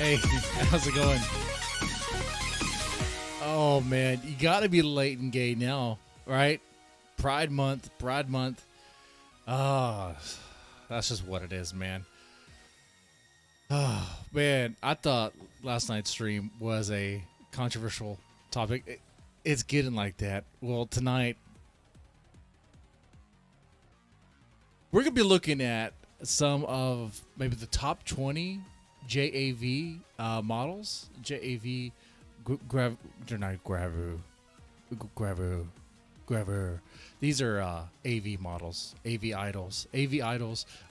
Hey, how's it going? Oh man, you gotta be late and gay now, right? Pride month. Ah, that's just what it is, man. Oh man, I thought last night's stream was a controversial topic. It's getting like that. Well, tonight we're gonna be looking at some of maybe the top 20 JAV models. JAV, they're not Gravu. These are AV models, AV idols.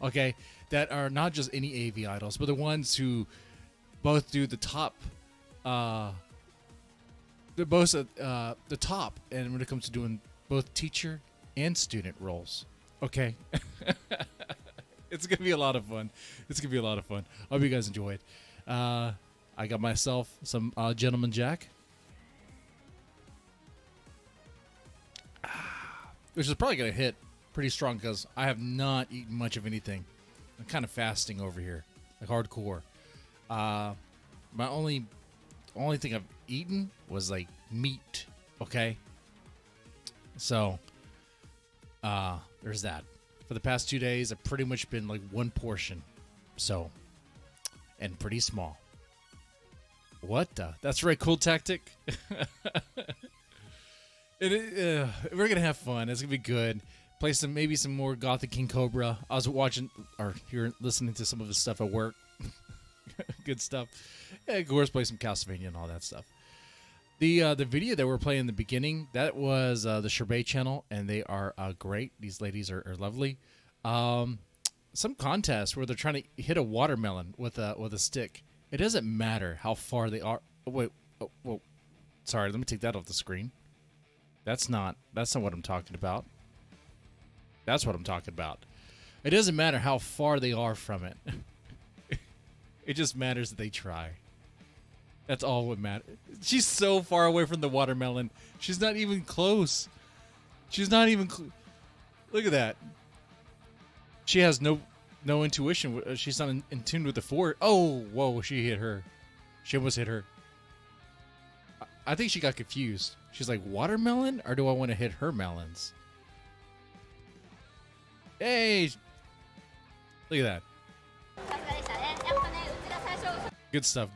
Okay, that are not just any AV idols, but the ones who both do the top. They're both the top, and when it comes to doing both teacher and student roles. Okay. It's going to be a lot of fun. Hope you guys enjoy it. I got myself some Gentleman Jack. Which is probably going to hit pretty strong because I have not eaten much of anything. I'm kind of fasting over here. Like hardcore. My only thing I've eaten was like meat. Okay? So, there's that. For the past 2 days, I've pretty much been like one portion. So, and pretty small. What the? That's a very cool tactic. We're going to have fun. It's going to be good. Play maybe some more Gothic King Cobra. I was watching or listening to some of his stuff at work. Good stuff. Yeah, of course, play some Castlevania and all that stuff. The video that we're playing in the beginning, that was the Sherbet channel, and they are great. These ladies are lovely. Some contest where they're trying to hit a watermelon with a stick. It doesn't matter how far they are. Oh, wait. Oh, whoa. Sorry, let me take that off the screen. That's not what I'm talking about. That's what I'm talking about. It doesn't matter how far they are from it. It just matters that they try. That's all what matters. She's so far away from the watermelon. She's not even close. Look at that. She has no intuition. She's not in tune with the force. Oh, whoa, she hit her. She almost hit her. I think she got confused. She's like, watermelon? Or do I want to hit her melons? Hey! Look at that. Good stuff.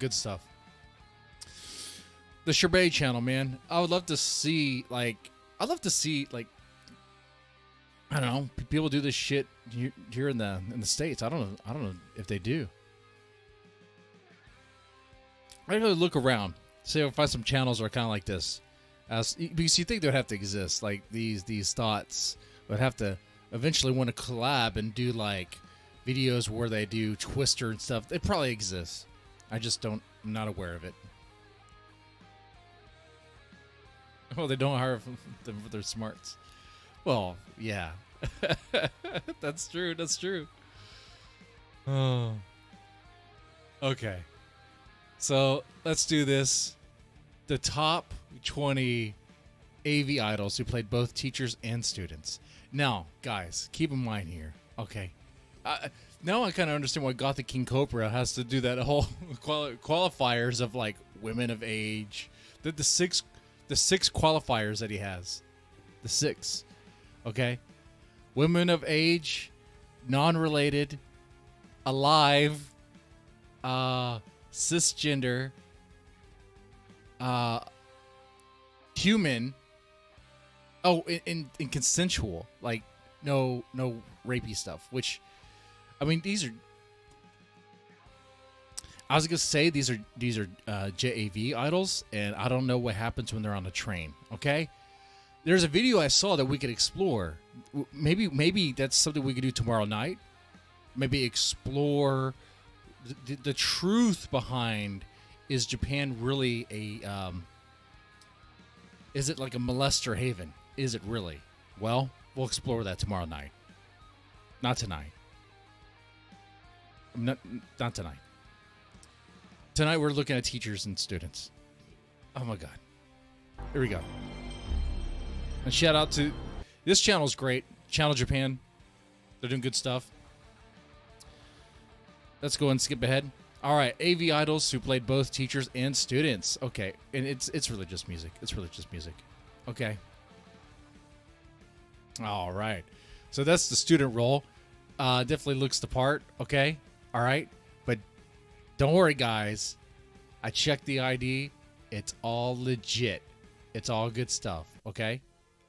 The Sherbet channel, man. I would love to see, I don't know, people do this shit here in the States. I don't know if they do. I really look around, see if I find some channels that are kind of like this. Because you think they would have to exist, like these thoughts would have to eventually want to collab and do like videos where they do Twister and stuff. It probably exists. I'm not aware of it. Well, they don't hire them for their smarts. Well, yeah. That's true. Oh. Okay. So, let's do this. The top 20 AV idols who played both teachers and students. Now, guys, keep in mind here. Okay. Now I kind of understand why Gothic King Cobra has to do that whole qualifiers of like women of age. The six qualifiers that he has. The 6. Okay? Women of age, non-related, alive, cisgender, human, in consensual, like no rapey stuff, which, I mean, I was gonna say these are JAV idols, and I don't know what happens when they're on a train. Okay, there's a video I saw that we could explore. Maybe that's something we could do tomorrow night. Maybe explore the truth behind, is Japan really is it like a molester haven? Is it really? Well, we'll explore that tomorrow night. Not tonight. Not tonight. Tonight we're looking at teachers and students. Oh my God. Here we go. And shout out to this channel's great. Channel Japan. They're doing good stuff. Let's go and skip ahead. All right, AV idols who played both teachers and students. Okay, and it's religious music. It's religious music. Okay. All right. So that's the student role. Definitely looks the part. Okay. All right. But don't worry, guys. I checked the ID. It's all legit. It's all good stuff. Okay.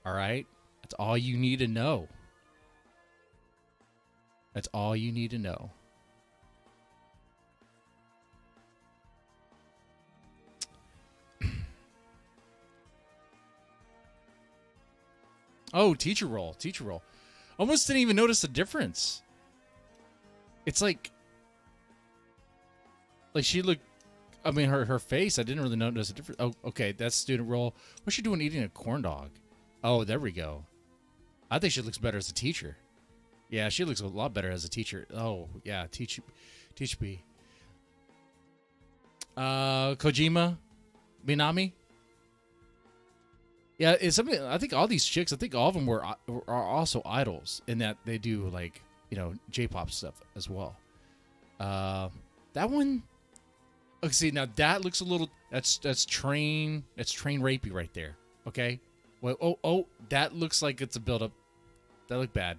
All right. That's all you need to know. That's all you need to know. Oh, teacher role. Teacher role. Almost didn't even notice the difference. It's like she looked, I mean, her face, I didn't really notice the difference. Oh, okay, that's student role. What's she doing eating a corn dog? Oh, there we go. I think she looks better as a teacher. Yeah, she looks a lot better as a teacher. Oh, yeah, teach me. Kojima, Minami. Yeah, it's something. I think all these chicks, I think all of them are also idols in that they do like, you know, J-pop stuff as well. That one. Okay, see now that looks a little. That's train rapey right there. Okay. Well, oh, that looks like it's a build-up. That looked bad.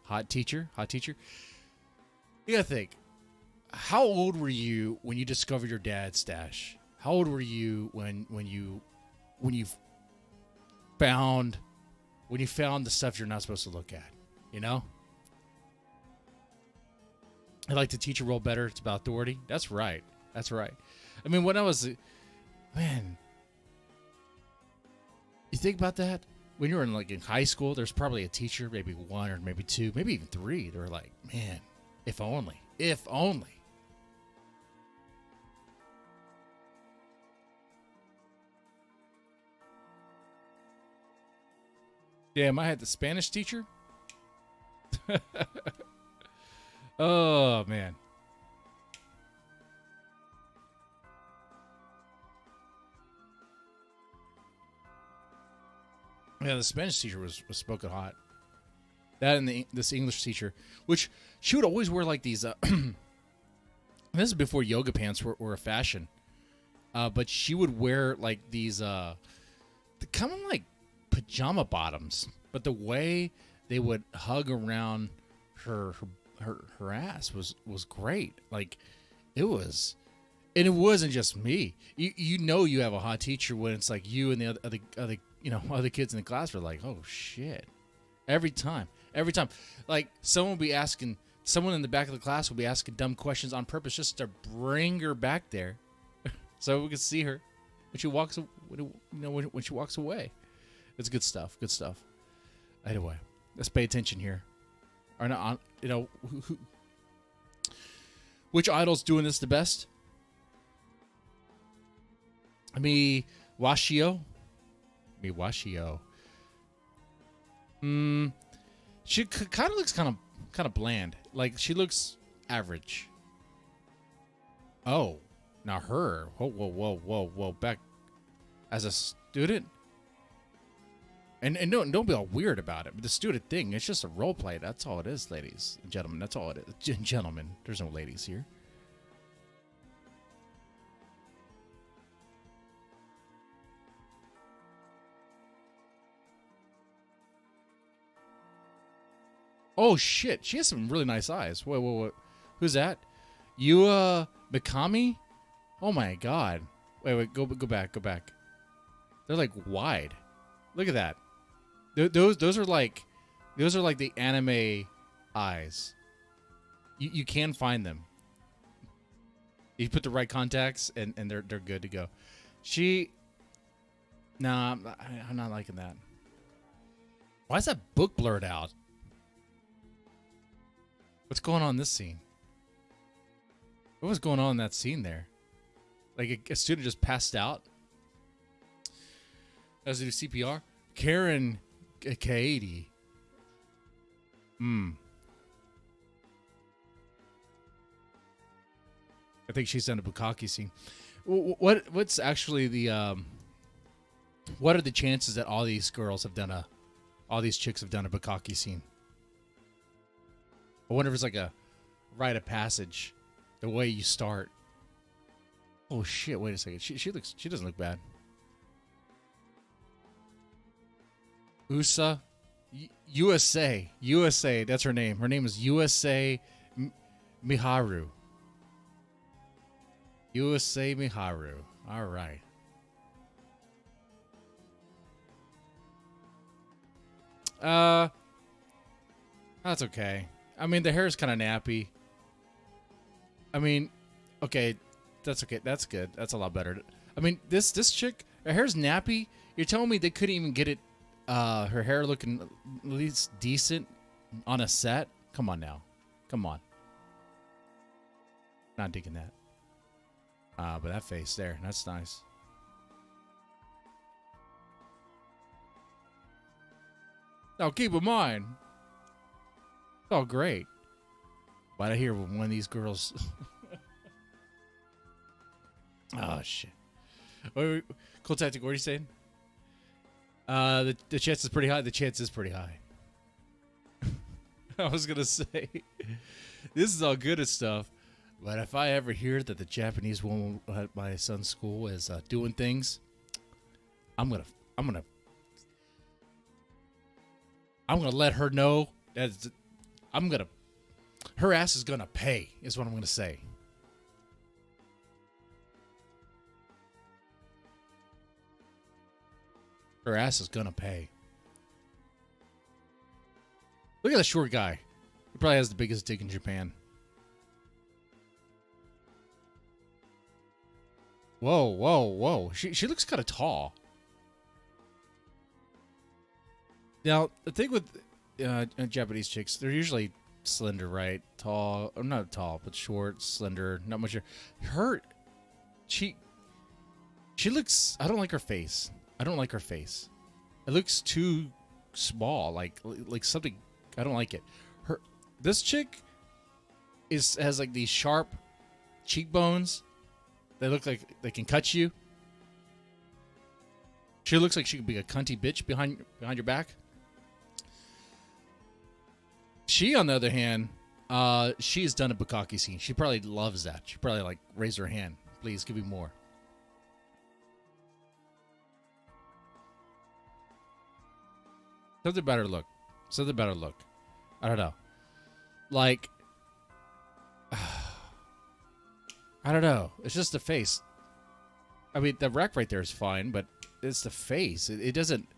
Hot teacher. You gotta think. How old were you when you discovered your dad's stash? How old were you when you found the stuff you're not supposed to look at? You know? I like the teacher role better. It's about authority. That's right. I mean, when I was, man, you think about that? When you were in high school, there's probably a teacher, maybe one or maybe two, maybe even three. They're like, man, if only. Damn, I had the Spanish teacher. Oh, man. Yeah, the Spanish teacher was spoken hot. That and this English teacher, which she would always wear like these. This is before yoga pants were a fashion. But she would wear like these kind of like pajama bottoms, but the way they would hug around her ass was great. Like it was, and it wasn't just me. You know you have a hot teacher when it's like you and the other other kids in the class were like, oh shit, every time. Like someone in the back of the class will be asking dumb questions on purpose just to bring her back there, so we could see her when she walks. When she walks away. It's good stuff. Anyway, let's pay attention here. Or not, which idol's doing this the best? Washio. She kind of looks kind of bland. Like she looks average. Oh, now her. Whoa. Back as a student. And don't be all weird about it. The student thing, it's just a role play. That's all it is, ladies and gentlemen. That's all it is. Gentlemen, there's no ladies here. Oh shit, she has some really nice eyes. Wait. Who's that? You Mikami? Oh my god. Wait, go back. They're like wide. Look at that. Those are like the anime eyes. You can find them. You put the right contacts and they're good to go. Nah, I'm not liking that. Why is that book blurred out? What's going on in this scene? What was going on in that scene there? Like a student just passed out? As they do CPR? Karen Katie. I think she's done a bukkake scene. What's actually the what are the chances that all these chicks have done a bukkake scene? I wonder if it's like a rite of passage, the way you start. Oh shit! Wait a second. She doesn't look bad. USA, USA. That's her name. Her name is USA Miharu. USA Miharu. All right. That's okay. I mean, the hair is kind of nappy. I mean, okay, that's okay. That's good. That's a lot better. I mean, this chick, her hair's nappy. You're telling me they couldn't even get it, her hair looking at least decent on a set? Come on now. Come on. Not digging that. But that face there, that's nice. Now keep in mind, it's all great. But I hear when one of these girls. Oh shit! Cool tactic. What are you saying? The chance is pretty high. The chance is pretty high. I was gonna say, this is all good and stuff, but if I ever hear that the Japanese woman at my son's school is doing things, I'm gonna let her know that her ass is gonna pay. Is what I'm gonna say. Her ass is gonna pay. Look at that short guy. He probably has the biggest dick in Japan. Whoa, whoa, whoa. She looks kind of tall. Now, the thing with Japanese chicks, they're usually slender, right? Tall. Or not tall, but short, slender, not much. She looks... I don't like her face. I don't like her face. It looks too small, like something. I don't like it. This chick has like these sharp cheekbones. They look like they can cut you. She looks like she could be a cunty bitch behind your back. She, on the other hand, she's done a bukkake scene. She probably loves that. She probably like raise her hand. Please give me more. Something better look. Something better look. I don't know. Like, I don't know. It's just the face. I mean, the wreck right there is fine, but it's the face. It doesn't...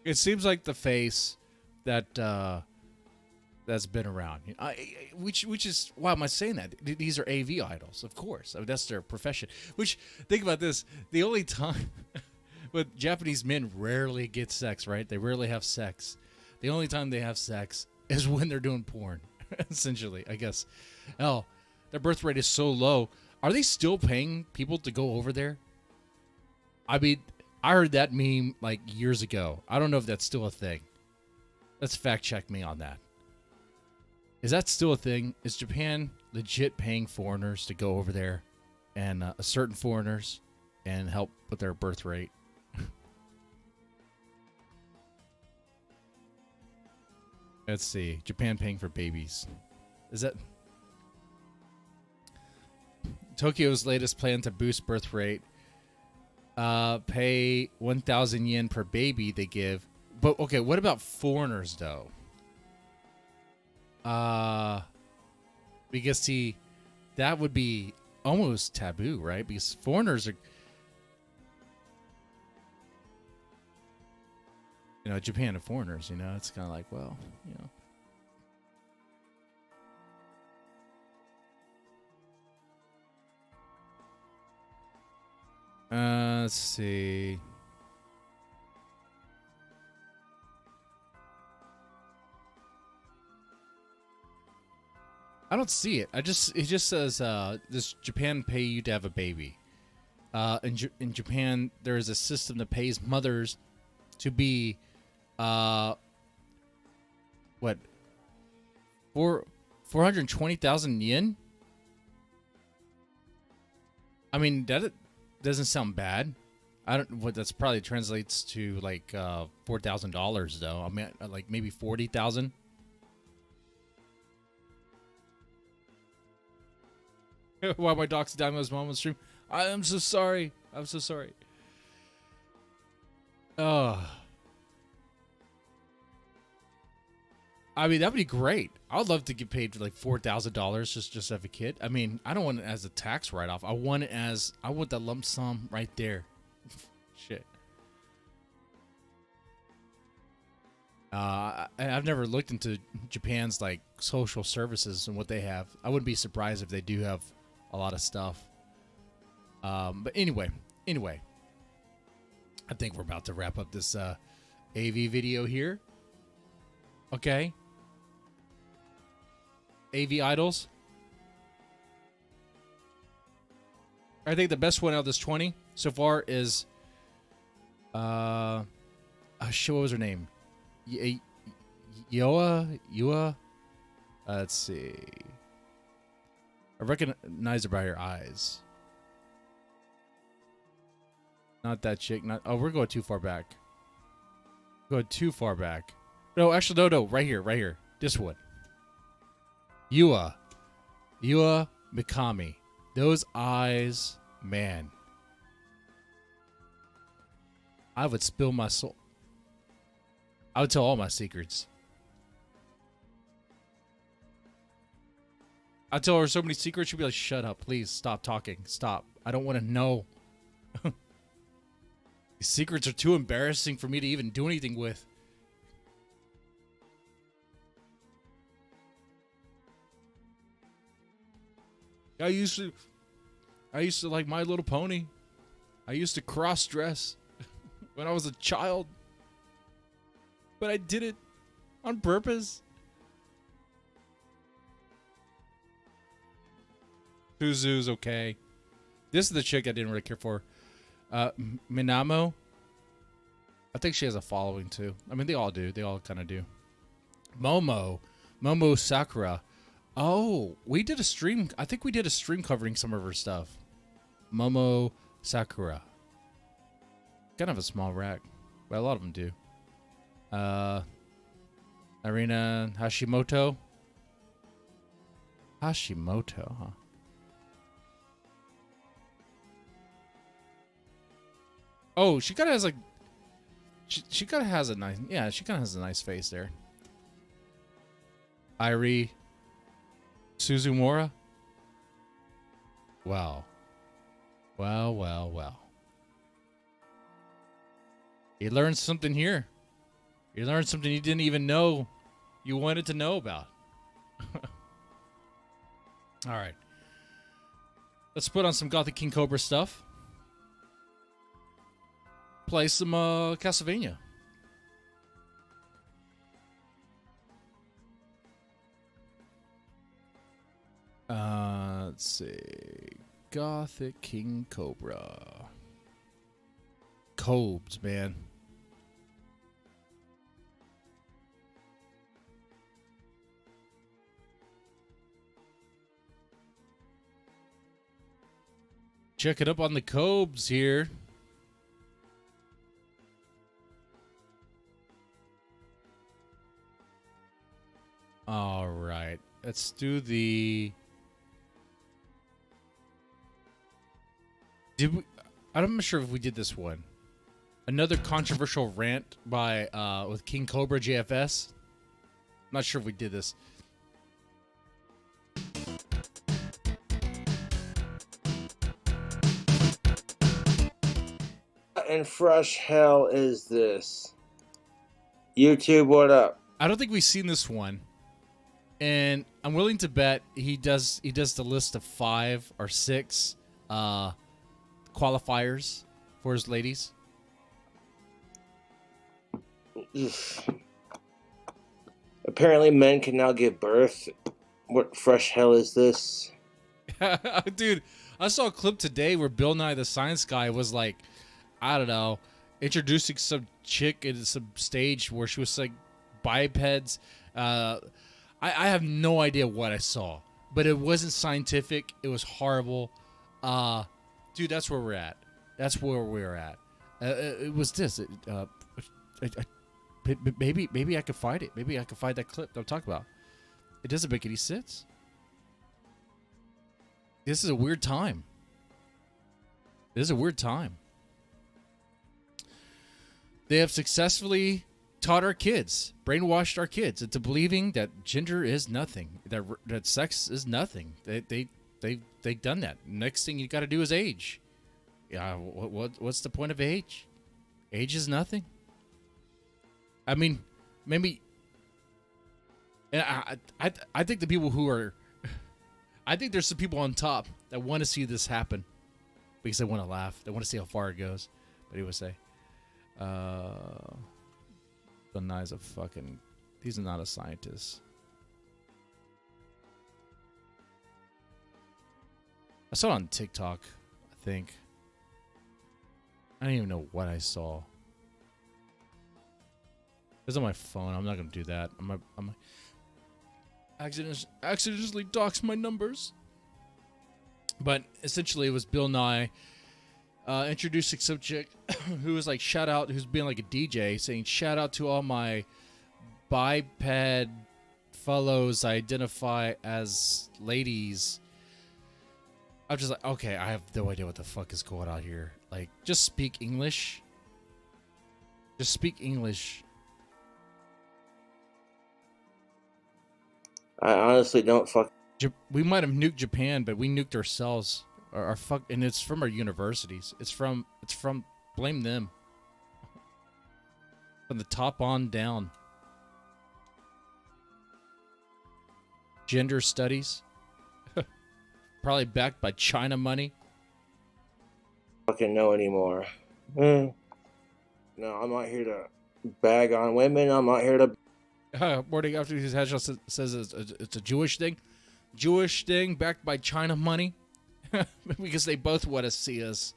It seems like the face that... that's been around, which is why am I saying that? These are AV idols, of course. I mean, that's their profession. Which, think about this: the only time, but Japanese men rarely get sex, right? They rarely have sex. The only time they have sex is when they're doing porn, essentially. I guess. Oh, their birth rate is so low. Are they still paying people to go over there? I mean, I heard that meme like years ago. I don't know if that's still a thing. Let's fact check me on that. Is that still a thing? Is Japan legit paying foreigners to go over there and certain foreigners and help with their birth rate? Let's see. Japan paying for babies. Is that... Tokyo's latest plan to boost birth rate. Pay 1,000 yen per baby they give. But, okay, what about foreigners, though? Because see, that would be almost taboo, right? Because foreigners are, Japan and foreigners, it's kind of like, well, let's see. I don't see it. It just says, does Japan pay you to have a baby? In Japan, there is a system that pays mothers to be, 420,000 yen? I mean, that doesn't sound bad. I don't what that's probably translates to like $4,000 though. I mean like maybe 40,000. Why my dog's dying with his mom on stream? I am so sorry. I'm so sorry. I mean, that'd be great. I would love to get paid like $4,000 just as a kid. I mean, I don't want it as a tax write-off. I want that lump sum right there. Shit. I've never looked into Japan's like social services and what they have. I wouldn't be surprised if they do have a lot of stuff. But anyway, I think we're about to wrap up this AV video here. Okay. AV idols. I think the best one out of this 20 so far is what was her name? Yua. Let's see. I recognize her by her eyes. Not that chick. Oh, we're going too far back. Going too far back. No, actually, no. Right here. This one. Yua Mikami. Those eyes, man. I would spill my soul. I would tell all my secrets. I'd tell her so many secrets, she'd be like, shut up, please, stop talking, stop. I don't want to know. These secrets are too embarrassing for me to even do anything with. I used to like My Little Pony. I used to cross-dress when I was a child. But I did it on purpose. Suzu's okay. This is the chick I didn't really care for. Minamo. I think she has a following too. I mean, they all do. They all kind of do. Momo Sakura. Oh, we did a stream. I think we did a stream covering some of her stuff. Momo Sakura. Kind of a small rack, but a lot of them do. Arena Hashimoto. Hashimoto, huh? Oh, she kind of has like. She kind of has a nice. Yeah, she kind of has a nice face there. Irie Suzumura. Wow. Well. You learned something here. You learned something you didn't even know you wanted to know about. All right. Let's put on some Gothic King Cobra stuff. Play some Castlevania. Let's see. Gothic King Cobra. Cobes, man. Check it up on the Cobes here. All right. Let's do the... I'm not sure if we did this one. Another controversial rant by with King Cobra JFS. I'm not sure if we did this. And fresh hell is this? YouTube, what up? I don't think we've seen this one. And I'm willing to bet he does the list of 5 or 6 qualifiers for his ladies. Apparently men can now give birth. What fresh hell is this? Dude, I saw a clip today where Bill Nye the Science Guy was like, I don't know, introducing some chick into some stage where she was like bipeds. I have no idea what I saw, but it wasn't scientific. It was horrible. Dude, that's where we're at. That's where we're at. It was this. Maybe I could find it. Maybe I could find that clip that I'm talking about. It doesn't make any sense. This is a weird time. This is a weird time. They have successfully taught our kids, brainwashed our kids into believing that gender is nothing, that sex is nothing. They've done that. Next thing you got to do is age. Yeah, what's the point of age? Age is nothing. I mean, maybe. And I think the people who are, I think there's some people on top that want to see this happen because they want to laugh. They want to see how far it goes. But he would say, Benai's a fucking, he's not a scientist. I saw it on TikTok, I think. I don't even know what I saw. It was on my phone. I'm not going to do that. I'm accidentally doxed my numbers. But essentially, it was Bill Nye introducing some chick who was like, shout out, who's being like a DJ, saying, shout out to all my biped fellows I identify as ladies. I'm just like, okay, I have no idea what the fuck is going on here. Like, just speak English. Just speak English. I honestly don't fuck. We might have nuked Japan, but we nuked ourselves. Our fuck, and it's from our universities. It's from blame them. From the top on down. Gender studies. Probably backed by China money. Fucking know anymore. No, I'm not here to bag on women. I'm not here to. Morning after his headshot says it's a Jewish thing. Jewish thing backed by China money. Because they both want to see us.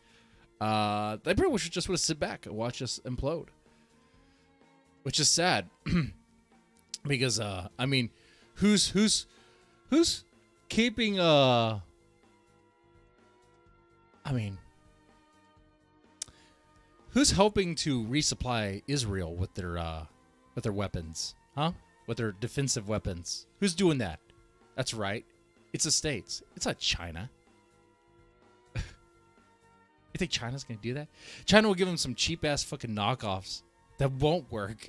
They pretty much just want to sit back and watch us implode. Which is sad. Because, I mean, who's keeping, I mean, who's helping to resupply Israel with their weapons? Huh? With their defensive weapons. Who's doing that? That's right. It's the States. It's not China. You think China's going to do that? China will give them some cheap-ass fucking knockoffs that won't work.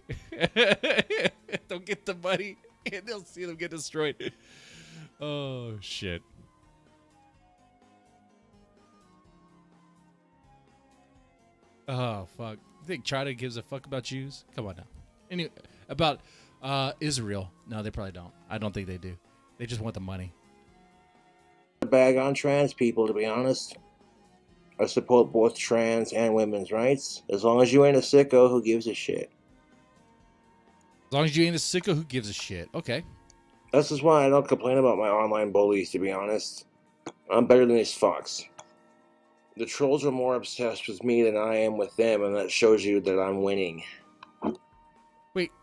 They'll get the money, and they'll see them get destroyed. Oh, shit. Oh, fuck. You think China gives a fuck about Jews? Come on now. Anyway, about Israel. No, they probably don't. I don't think they do. They just want the money. Bag on trans people, to be honest. I support both trans and women's rights. As long as you ain't a sicko, who gives a shit? As long as you ain't a sicko, who gives a shit? Okay. This is why I don't complain about my online bullies, to be honest. I'm better than these fucks. The trolls are more obsessed with me than I am with them, and that shows you that I'm winning. Wait.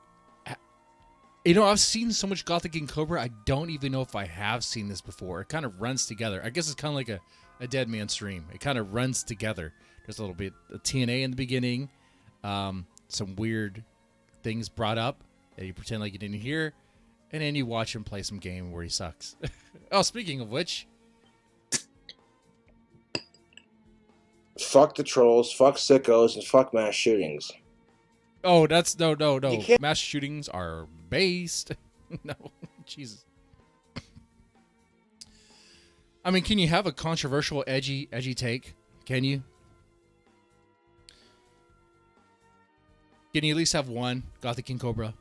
You know, I've seen so much Gothic King Cobra, I don't even know if I have seen this before. It kind of runs together. I guess it's kind of like a Dead Man stream. It kind of runs together. There's a little bit of TNA in the beginning. Some weird things brought up that you pretend like you didn't hear. And then you watch him play some game where he sucks. Oh, speaking of which. Fuck the trolls, fuck sickos, and fuck mass shootings. Oh, that's no. Mass shootings are based. No, Jesus. I mean, can you have a controversial, edgy take? Can you? Can you at least have one? Gothic King Cobra.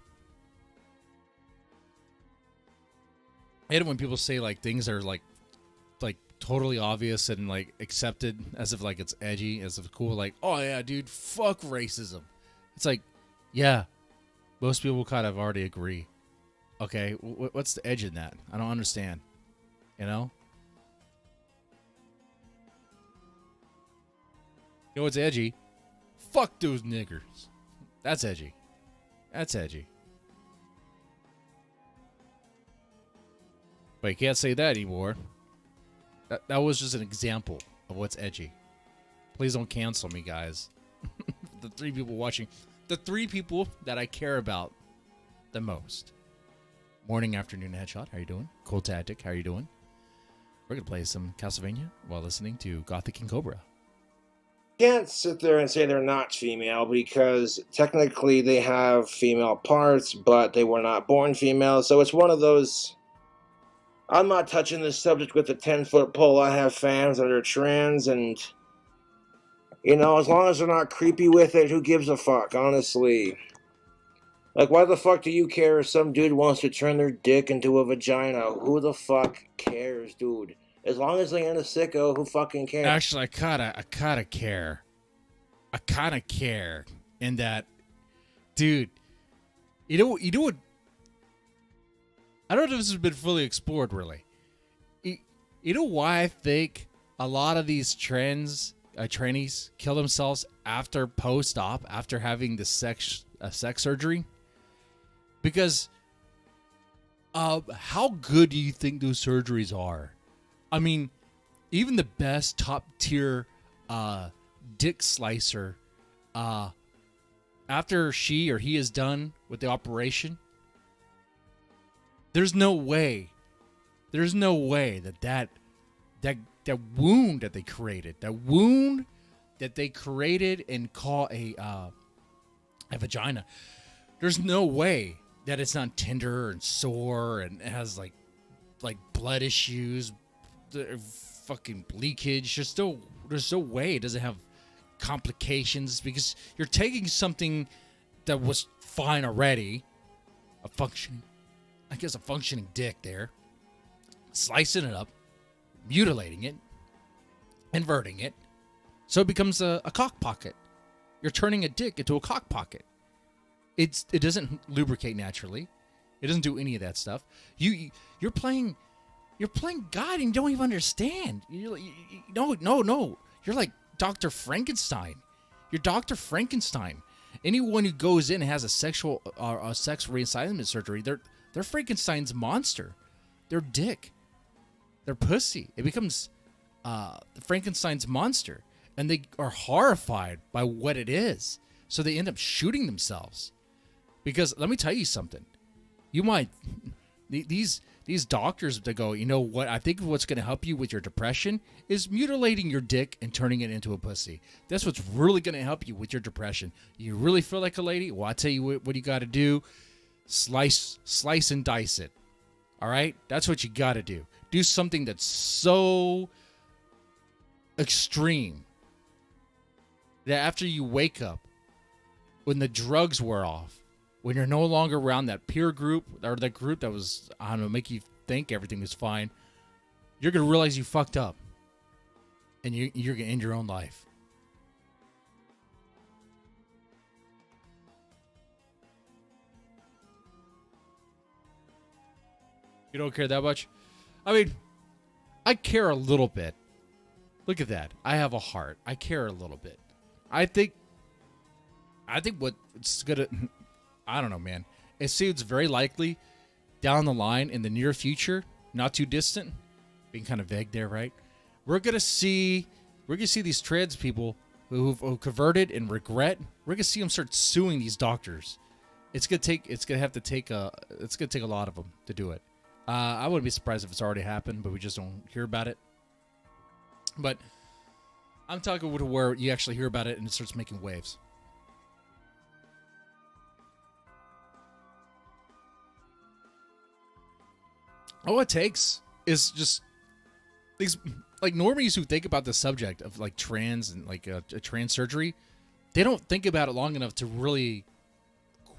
I hate it when people say like things are like totally obvious and like accepted as if like it's edgy, as if cool. Like, oh yeah, dude, fuck racism. It's like, yeah, most people kind of already agree. Okay, what's the edge in that? I don't understand. You know? You know what's edgy? Fuck those niggers. That's edgy. That's edgy. But you can't say that anymore. That was just an example of what's edgy. Please don't cancel me, guys. the 3 people watching, the 3 people that I care about the most. Morning, afternoon, headshot. How you doing? Cool tactic. How you doing? We're gonna play some Castlevania while listening to Gothic King Cobra. Can't sit there and say they're not female because technically they have female parts, but they were not born female. So it's one of those. I'm not touching this subject with a 10-foot pole. I have fans that are trans, and as long as they're not creepy with it, who gives a fuck? Honestly, like, why the fuck do you care if some dude wants to turn their dick into a vagina? Who the fuck cares, dude? As long as they ain't a sicko, who fucking cares? Actually, I kinda care. I kinda care in that, dude. You know what? I don't know if this has been fully explored, really. You know why I think a lot of these trainees kill themselves after post-op, after having the sex surgery? Because how good do you think those surgeries are? I mean, even the best top-tier dick slicer, after she or he is done with the operation, there's no way that wound that they created and call a vagina, there's no way that it's not tender and sore and it has like blood issues, fucking leakage. There's no way it doesn't have complications, because you're taking something that was fine already, a functioning dick there, slicing it up, mutilating it, inverting it, so it becomes a cock pocket. You're turning a dick into a cock pocket. It doesn't lubricate naturally. It doesn't do any of that stuff. You're playing God and you don't even understand. No. You're like Dr. Frankenstein. You're Dr. Frankenstein. Anyone who goes in and has a sex reassignment surgery, they're Frankenstein's monster. They're dick. They're pussy. It becomes Frankenstein's monster. And they are horrified by what it is. So they end up shooting themselves. Because let me tell you something. You might... These doctors that go, you know what, I think what's going to help you with your depression is mutilating your dick and turning it into a pussy. That's what's really going to help you with your depression. You really feel like a lady? Well, I'll tell you what you got to do. Slice and dice it. All right? That's what you got to do. Do something that's so extreme that after you wake up, when the drugs wear off, when you're no longer around that peer group or that group that was, I don't know, make you think everything was fine, you're going to realize you fucked up. And you're going to end your own life. You don't care that much? I mean, I care a little bit. Look at that. I have a heart. I care a little bit. I think what's going to... I don't know, man. It seems very likely down the line in the near future, not too distant, being kind of vague there, right? We're gonna see these trans people who've converted and regret. We're gonna see them start suing these doctors. It's gonna take a lot of them to do it. I wouldn't be surprised if it's already happened, but we just don't hear about it. But I'm talking to where you actually hear about it and it starts making waves. All it takes is just these, like, normies who think about the subject of like trans and like a trans surgery. They don't think about it long enough to really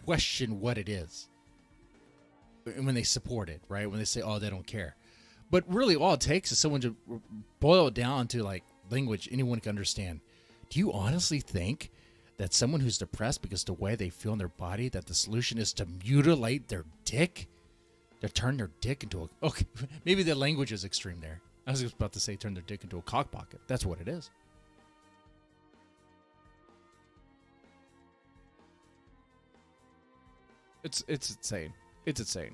question what it is. And when they support it, right? When they say, oh, they don't care. But really all it takes is someone to boil it down to like language anyone can understand. Do you honestly think that someone who's depressed because of the way they feel in their body, that the solution is to mutilate their dick? To turn their dick into a... Okay, maybe the language is extreme there. I was about to say turn their dick into a cock pocket. That's what it is. It's insane. It's insane.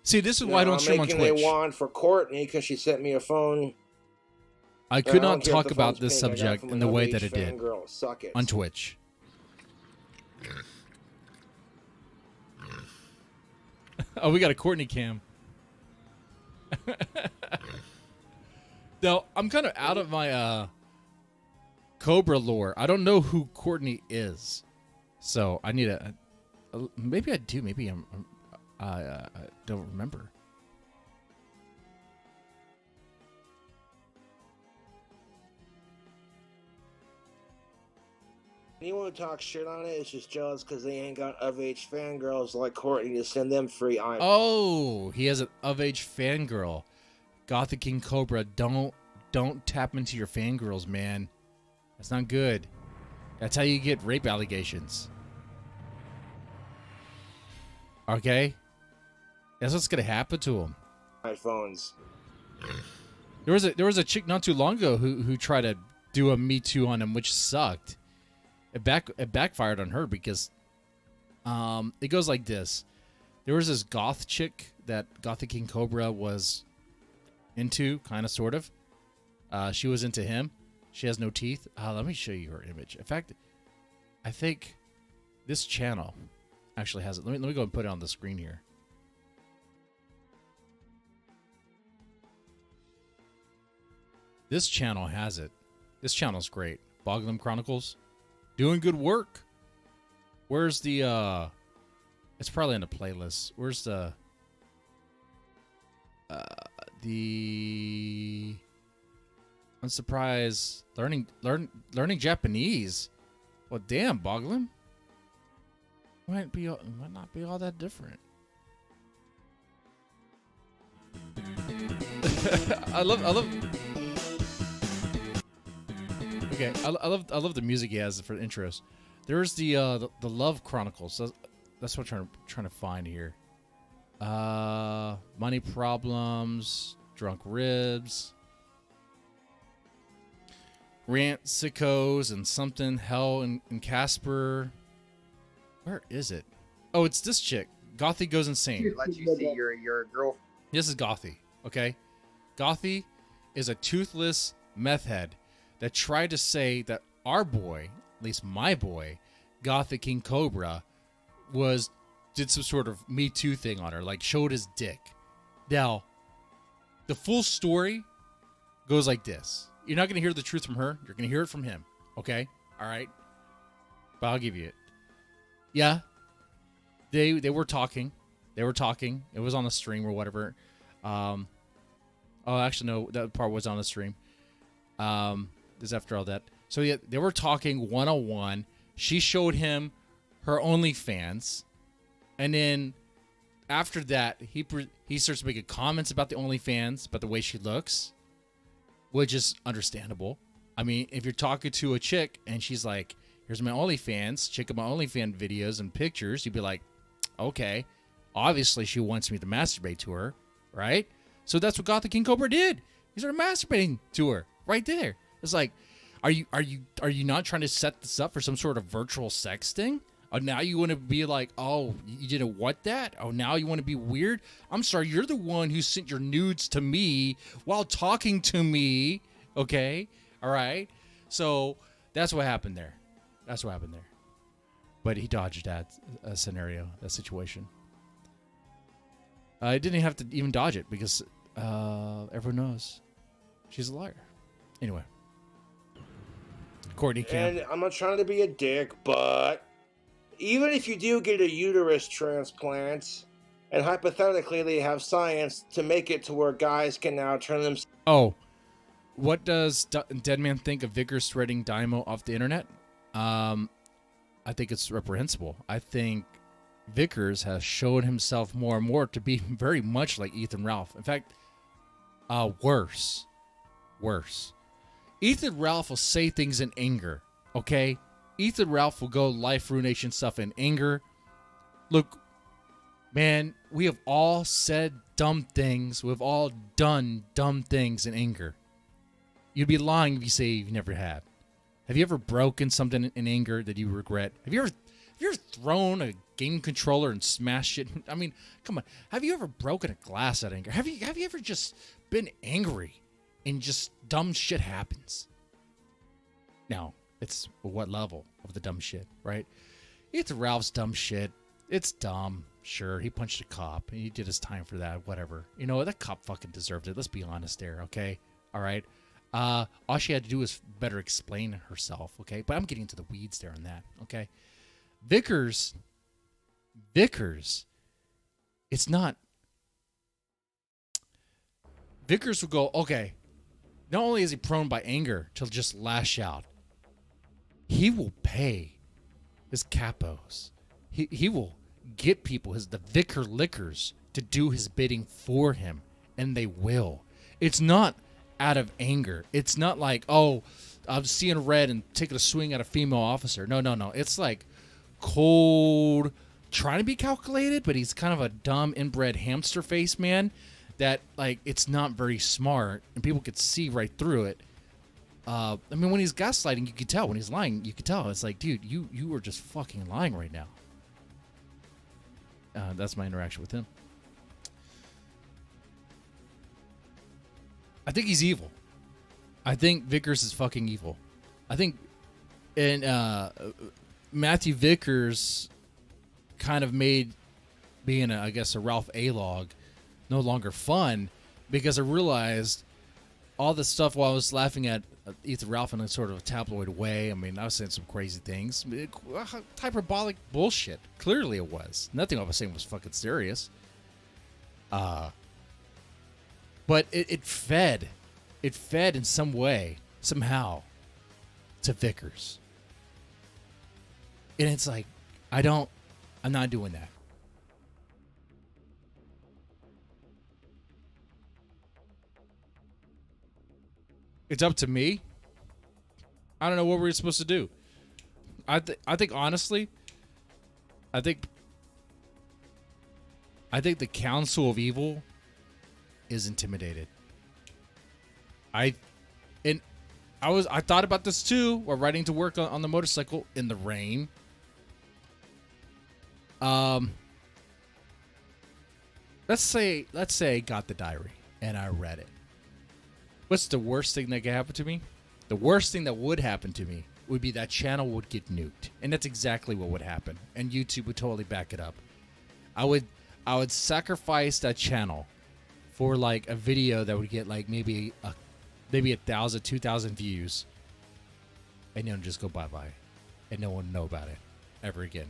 See, this is why I don't stream on Twitch. I'm making a wand for Courtney because she sent me a phone. I could not talk about this subject in the way that it did on Twitch. Oh, we got a Courtney cam. Now, I'm kind of out of my Cobra lore. I don't know who Courtney is. So I need maybe I do. Maybe I don't remember. Anyone who talks shit on it is just jealous because they ain't got of-age fangirls like Courtney to send them free items. Oh, he has an of-age fangirl. Gothic King Cobra, don't tap into your fangirls, man. That's not good. That's how you get rape allegations. Okay? That's what's gonna happen to him. iPhones. There was a chick not too long ago who tried to do a Me Too on him, which sucked. It backfired on her because it goes like this. There was this goth chick that Gothic King Cobra was into, kind of, sort of. She was into him. She has no teeth. Let me show you her image. In fact, I think this channel actually has it. Let me go and put it on the screen here. This channel has it. This channel's great. Boglum Chronicles. Doing good work. Where's the it's probably in the playlist. Where's the unsurprised learning Japanese. Well, damn, Boglum. Might not be all that different. I love Okay, I love the music he has for the intros. There's the Love Chronicles. That's what I'm trying to find here. Money Problems, Drunk Ribs, Rants, Sickos, and something Hell and Casper. Where is it? Oh, it's this chick. Gothy Goes Insane. Let you see your girl. This is Gothy. Okay, Gothy is a toothless meth head that tried to say that our boy, at least my boy, Gothic King Cobra, did some sort of Me Too thing on her, like showed his dick. Now, the full story goes like this. You're not going to hear the truth from her. You're going to hear it from him. Okay? All right? But I'll give you it. Yeah. They were talking. They were talking. It was on the stream or whatever. Oh, actually, no. That part was on the stream. This after all that. So yeah, they were talking one-on-one. She showed him her OnlyFans. And then after that, he starts making comments about the OnlyFans, about the way she looks, which is understandable. I mean, if you're talking to a chick and she's like, here's my OnlyFans, check out my OnlyFans videos and pictures, you'd be like, okay, obviously she wants me to masturbate to her, right? So that's what Gothic King Cobra did. He started masturbating to her right there. It's like, are you not trying to set this up for some sort of virtual sex thing? Oh, now you want to be like, oh, you didn't want that? Oh, now you want to be weird? I'm sorry, you're the one who sent your nudes to me while talking to me. Okay? All right? So that's what happened there. That's what happened there. But he dodged that scenario, that situation. I didn't have to even dodge it because everyone knows she's a liar. Anyway. Courtney Camp. And I'm not trying to be a dick, but even if you do get a uterus transplant, and hypothetically they have science to make it to where guys can now turn themselves... Oh, what does Deadman think of Vickers threading Dymo off the internet? I think it's reprehensible. I think Vickers has shown himself more and more to be very much like Ethan Ralph. In fact, worse. Ethan Ralph will say things in anger, okay? Ethan Ralph will go life ruination stuff in anger. Look, man, we have all said dumb things. We've all done dumb things in anger. You'd be lying if you say you've never had. Have you ever broken something in anger that you regret? Have you ever thrown a game controller and smashed it? I mean, come on. Have you ever broken a glass out of anger? Have you ever just been angry and just dumb shit happens? Now, it's what level of the dumb shit, right? It's Ralph's dumb shit. It's dumb. Sure, he punched a cop. And he did his time for that. Whatever. You know, that cop fucking deserved it. Let's be honest there, okay? All right? All she had to do was better explain herself, okay? But I'm getting into the weeds there on that, okay? Vickers, it's not... Vickers will go, okay, not only is he prone by anger to just lash out, he will pay his capos. He will get people, the Vicker lickers, to do his bidding for him, and they will. It's not out of anger. It's not like, oh, I'm seeing red and taking a swing at a female officer. No. It's like cold, trying to be calculated, but he's kind of a dumb, inbred hamster face man that, like, it's not very smart, and people could see right through it. I mean, when he's gaslighting, you could tell. When he's lying, you could tell. It's like, dude, you are just fucking lying right now. That's my interaction with him. I think he's evil. I think Vickers is fucking evil. I think, and Matthew Vickers kind of made being, I guess, a Ralph A-log no longer fun, because I realized all the stuff while I was laughing at Ethan Ralph in a sort of a tabloid way. I mean, I was saying some crazy things. Hyperbolic bullshit. Clearly it was. Nothing I was saying was fucking serious. But it fed. It fed in some way, somehow, to Vickers. And it's like, I'm not doing that. It's up to me. I don't know what we're supposed to do. I think honestly, I think the Council of Evil is intimidated. I thought about this too while riding to work on the motorcycle in the rain. Let's say I got the diary and I read it. What's the worst thing that could happen to me? The worst thing that would happen to me would be that channel would get nuked. And that's exactly what would happen. And YouTube would totally back it up. I would sacrifice that channel for like a video that would get like maybe 1,000, 2,000 views. And then just go bye-bye. And no one would know about it ever again.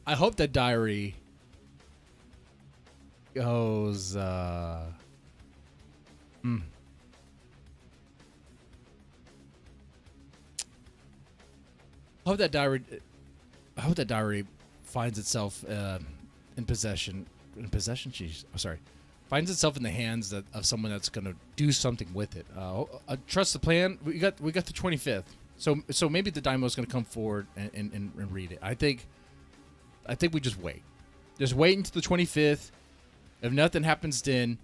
I hope that diary goes, I hope that diary finds itself in possession. Jeez, I'm sorry. Finds itself in the hands of someone that's going to do something with it. Trust the plan. We got the 25th. So maybe the Daimo's going to come forward and read it. I think we just wait. Just wait until the 25th. If nothing happens then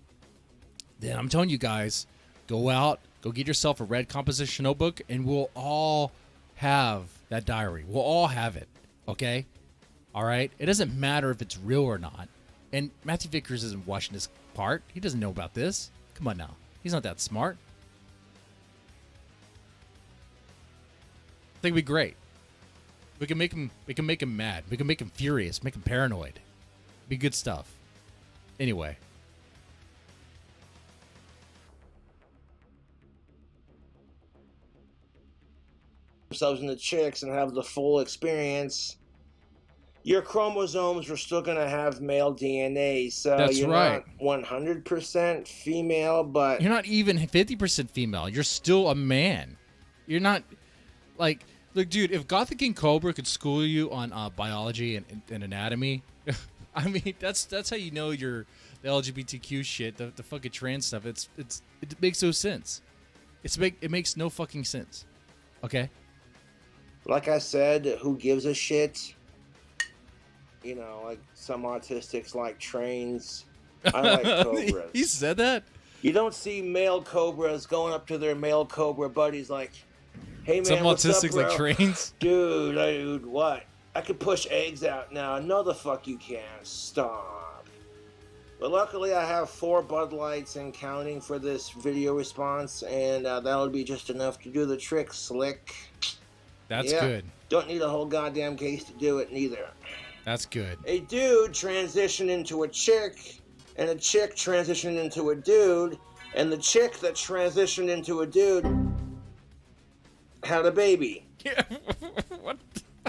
I'm telling you guys, go out, go get yourself a red composition notebook, and we'll all have that diary. We'll all have it, okay? All right? It doesn't matter if it's real or not. And Matthew Vickers isn't watching this part. He doesn't know about this. Come on now. He's not that smart. I think it'd be great. We can make him mad. We can make him furious. Make him paranoid. Be good stuff. Anyway. Themselves into chicks and have the full experience. Your chromosomes are still going to have male DNA, so that's you're right. Not 100% female, but you're not even 50% female. You're still a man. You're not like, look, dude, if Gothic King Cobra could school you on biology and anatomy, I mean, that's how you know you're the LGBTQ shit, the fucking trans stuff. It makes no sense. It makes no fucking sense. Okay? Like I said, who gives a shit? You know, like some autistics like trains. I like cobras. He said that? You don't see male cobras going up to their male cobra buddies like, hey man, some what's autistics up, bro? like trains? Dude, what? I can push eggs out now. No, the fuck you can't. Stop. But luckily, I have 4 Bud Lights and counting for this video response, and that'll be just enough to do the trick, Slick. That's good. Don't need a whole goddamn case to do it, neither. That's good. A dude transitioned into a chick, and a chick transitioned into a dude, and the chick that transitioned into a dude had a baby. Yeah. What?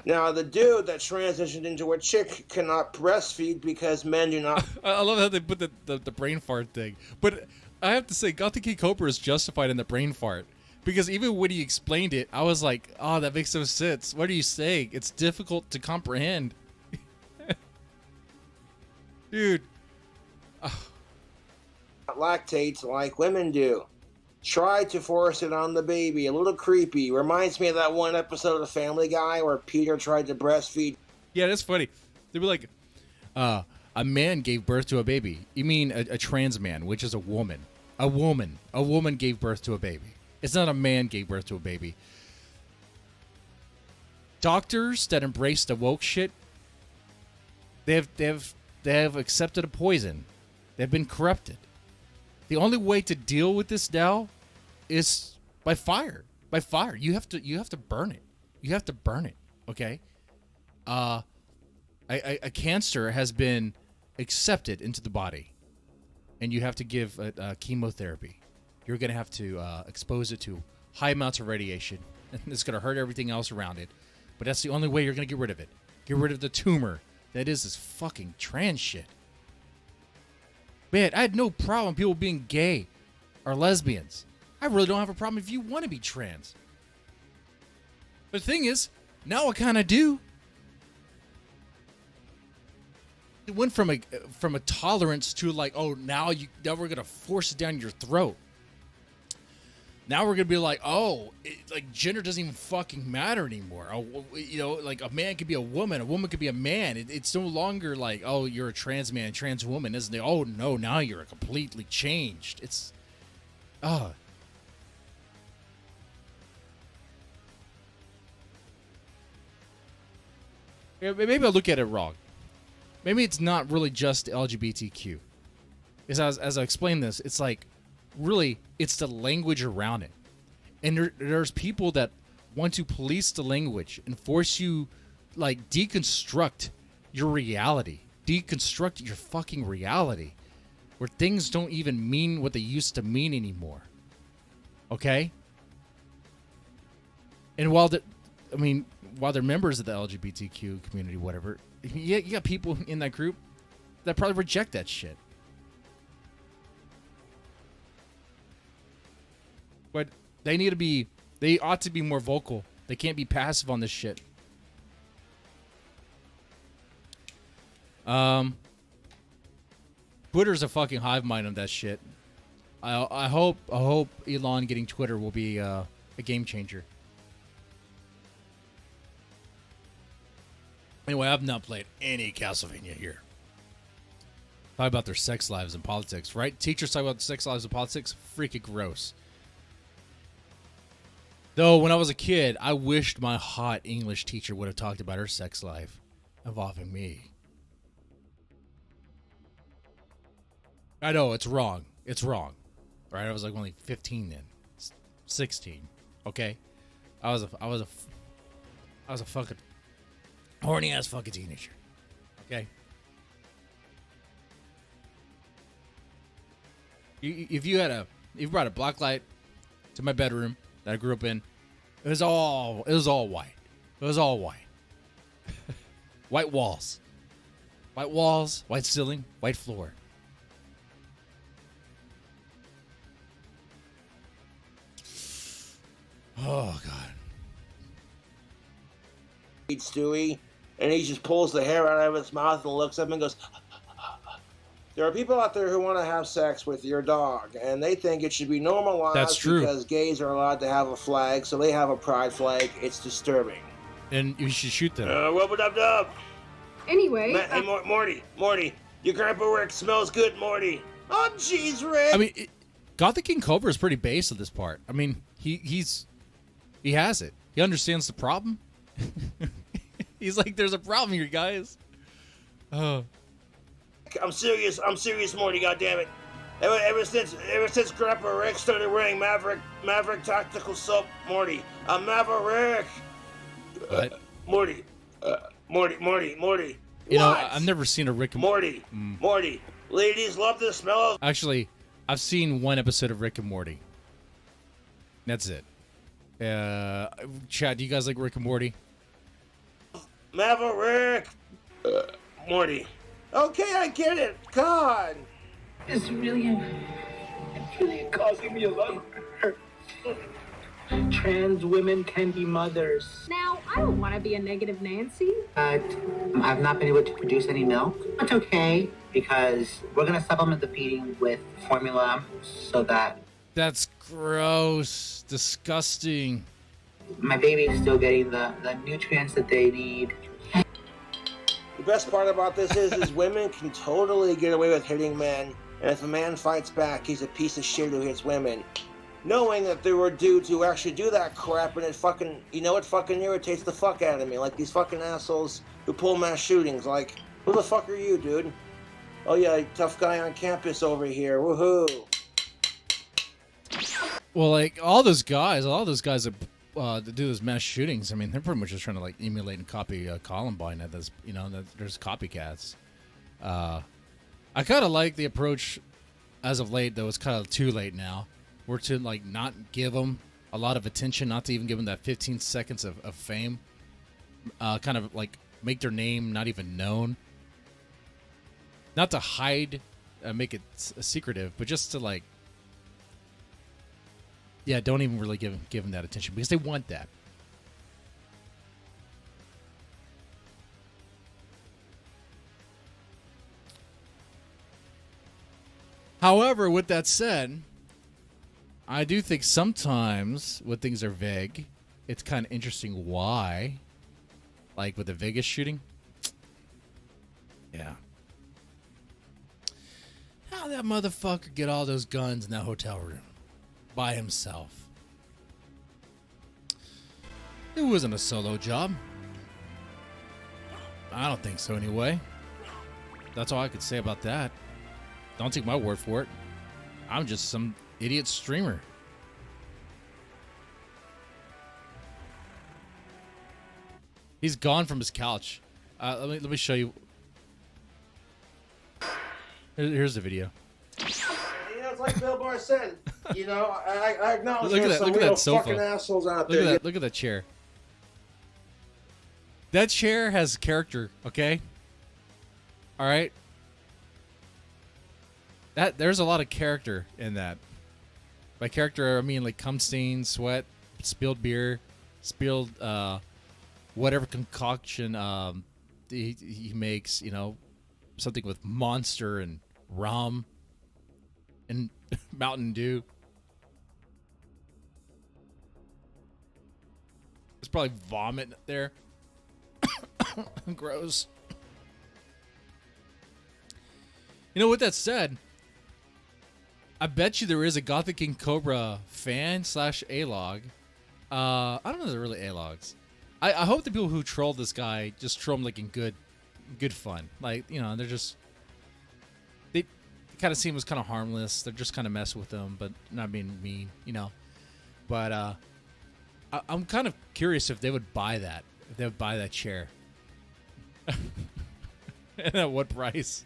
Now, the dude that transitioned into a chick cannot breastfeed because men do not. I love how they put the brain fart thing. But I have to say, Gothic King Cobra is justified in the brain fart. Because even when he explained it, I was like, oh, that makes no sense. What are you saying? It's difficult to comprehend. Dude. Lactate like women do. Try to force it on the baby. A little creepy. Reminds me of that one episode of Family Guy where Peter tried to breastfeed. Yeah, that's funny. They were like, a man gave birth to a baby. You mean a trans man, which is a woman. A woman gave birth to a baby. It's not a man gave birth to a baby. Doctors that embrace the woke shit, they have accepted a poison. They've been corrupted. The only way to deal with this now is by fire. By fire. You have to burn it. You have to burn it. Okay? A cancer has been accepted into the body, and you have to give chemotherapy. You're going to have to expose it to high amounts of radiation, and it's going to hurt everything else around it. But that's the only way you're going to get rid of it. Get rid of the tumor that is this fucking trans shit. Man, I had no problem people being gay or lesbians. I really don't have a problem if you want to be trans. But the thing is, now I kind of do. It went from a tolerance to like, oh, now we're gonna force it down your throat. Now we're gonna be like, oh, like gender doesn't even fucking matter anymore. Oh, like a man could be a woman could be a man. It's no longer like, oh, you're a trans man, trans woman, isn't it? Oh no, now you're completely changed. It's, Yeah, maybe I'll look at it wrong. Maybe it's not really just LGBTQ. Because as I explain this, it's like, really, it's the language around it. And there's people that want to police the language and force you, like, deconstruct your reality. Deconstruct your fucking reality. Where things don't even mean what they used to mean anymore. Okay? And while they're members of the LGBTQ community, whatever, you got people in that group that probably reject that shit. But they ought to be more vocal. They can't be passive on this shit. Twitter's a fucking hive mind on that shit. I hope Elon getting Twitter will be a game changer. Anyway, I've not played any Castlevania here. Talk about their sex lives and politics, right? Teachers talk about sex lives and politics. Freaking gross. Though, when I was a kid, I wished my hot English teacher would have talked about her sex life involving me. I know, it's wrong. It's wrong. Right? I was like only 15 then. 16. Okay? I was a fucking horny ass fucking teenager. Okay? If you brought a black light to my bedroom that I grew up in, it was all white. It was all white. White walls. White walls, white ceiling, white floor. Oh, God. Stewie, and he just pulls the hair out of his mouth and looks up and goes, there are people out there who want to have sex with your dog, and they think it should be normalized. That's true. Because gays are allowed to have a flag, so they have a pride flag. It's disturbing. And you should shoot them. Wub-a-dub-dub. Anyway. Hey, Morty, your grandpa work smells good, Morty. Oh, jeez, Rick. I mean, Gothic King Cobra is pretty base at this part. I mean, he has it. He understands the problem. He's like, there's a problem here, guys. Oh. I'm serious, Morty. Goddammit. Ever since Grandpa Rick started wearing Maverick tactical soap, Morty. I'm Maverick. What? Morty. Morty. You know, What? I've never seen a Rick and Morty. Morty. Ladies love the smell of... Actually, I've seen one episode of Rick and Morty. That's it. Chad, do you guys like Rick and Morty? Maverick. Morty. Okay, I get it. God. It's really causing me a lot of hurt. Trans women can be mothers. Now, I don't want to be a negative Nancy. But I've not been able to produce any milk. That's okay, because we're going to supplement the feeding with formula so that... That's gross. Disgusting. my baby is still getting the nutrients that they need. The best part about this is women can totally get away with hitting men, and if a man fights back, he's a piece of shit who hits women. Knowing that there were dudes who actually do that crap, and it fucking, you know, it fucking irritates the fuck out of me. Like these fucking assholes who pull mass shootings. Like, who the fuck are you, dude? Oh yeah, tough guy on campus over here. Woohoo! Well, like all those guys that do those mass shootings, I mean, they're pretty much just trying to like emulate and copy Columbine. At this, you know, there's copycats. I kind of like the approach as of late, though it's kind of too late now. We're to like not give them a lot of attention, not to even give them that 15 seconds of fame. Kind of like make their name not even known. Not to hide, make it secretive, but just to like, yeah, don't even really give them that attention because they want that. However, with that said, I do think sometimes when things are vague, it's kind of interesting why. Like with the Vegas shooting. Yeah. How'd that motherfucker get all those guns in that hotel room? By himself. It wasn't a solo job. I don't think so anyway. That's all I could say about that. Don't take my word for it. I'm just some idiot streamer. He's gone from his couch. Let me show you. Here's the video. You know, it's like Bill Barr said. You know, I acknowledge there's some look at real that sofa. fucking assholes out there. Look at that chair. That chair has character, okay? All right. There's a lot of character in that. By character, I mean like cum stains, sweat, spilled beer, spilled whatever concoction he makes. You know, something with Monster and rum and Mountain Dew. There's probably vomit there. Gross. You know, with that said, I bet you there is a Gothic King Cobra fan / A-log. I don't know if they're really A-logs. I hope the people who trolled this guy just troll him like in good fun. Like, you know, they kind of seem was kind of harmless. They're just kind of messing with them, but not being mean, you know. But I'm kind of curious if they would buy that. If they would buy that chair. And at what price?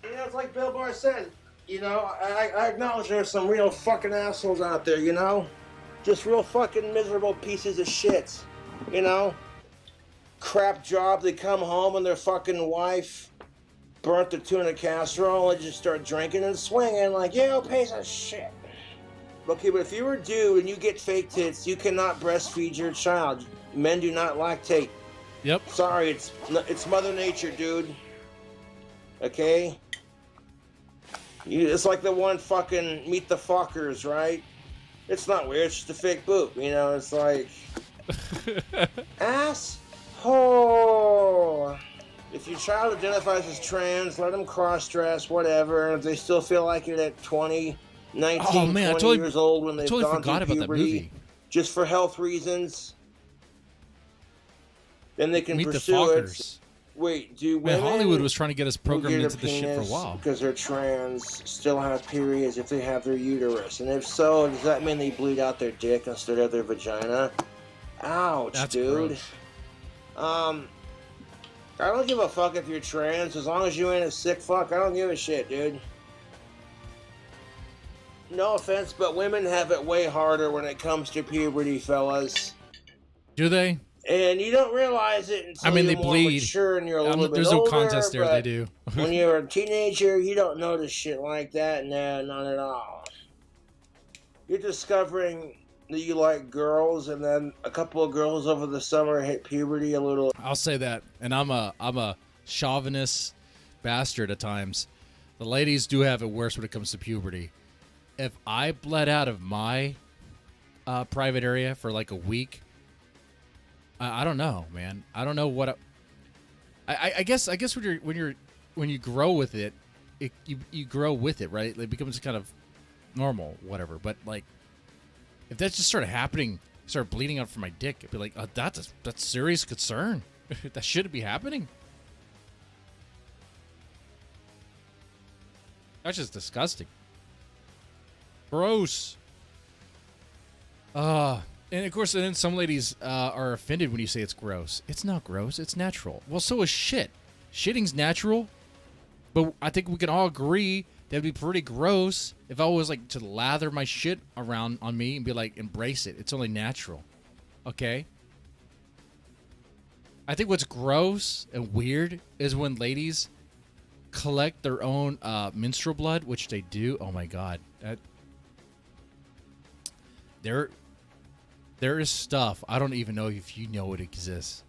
You know, it's like Bill Barr said. You know, I acknowledge there's some real fucking assholes out there, you know? Just real fucking miserable pieces of shit, you know? Crap job, they come home and their fucking wife burnt the tuna casserole and just start drinking and swinging like, you piece of shit. Okay, but if you're a dude and you get fake tits, you cannot breastfeed your child. Men do not lactate. Yep. Sorry, it's Mother Nature, dude. Okay? It's like the one fucking Meet the Fuckers, right? It's not weird, it's just a fake boob. You know, it's like... asshole. If your child identifies as trans, let them cross-dress, whatever. If they still feel like it at 20, 19, 20 years old when they've gone through puberty, just for health reasons, then they can Meet the pursue it. Fockers. Wait, do Man, women Hollywood was trying to get us who programmed get into a this shit for a penis while. because they're trans still have periods if they have their uterus? And if so, does that mean they bleed out their dick instead of their vagina? Ouch, That's dude. gross. I don't give a fuck if you're trans, as long as you ain't a sick fuck. I don't give a shit, dude. No offense, but women have it way harder when it comes to puberty, fellas. Do they? And you don't realize it until I mean, you're they more bleed. mature and you're a little bit There's no older. contest there. They but do. when you're a teenager, you don't notice shit like that. No, not at all. You're discovering that you like girls, and then a couple of girls over the summer hit puberty a little. I'll say that, and I'm a chauvinist bastard at times. The ladies do have it worse when it comes to puberty. If I bled out of my private area for like a week, I don't know, man. I don't know what. I guess when you grow with it, you grow with it, right? It becomes kind of normal, whatever. But like, if that just started happening, started bleeding out from my dick, I'd be like, that's serious concern. That shouldn't be happening. That's just disgusting. Gross. And of course, then some ladies are offended when you say it's gross. It's not gross. It's natural. Well, so is shit. Shitting's natural. But I think we can all agree that'd be pretty gross if I was like to lather my shit around on me and be like, embrace it. It's only natural. Okay? I think what's gross and weird is when ladies collect their own menstrual blood, which they do. Oh my God. There is stuff, I don't even know if you know it exists.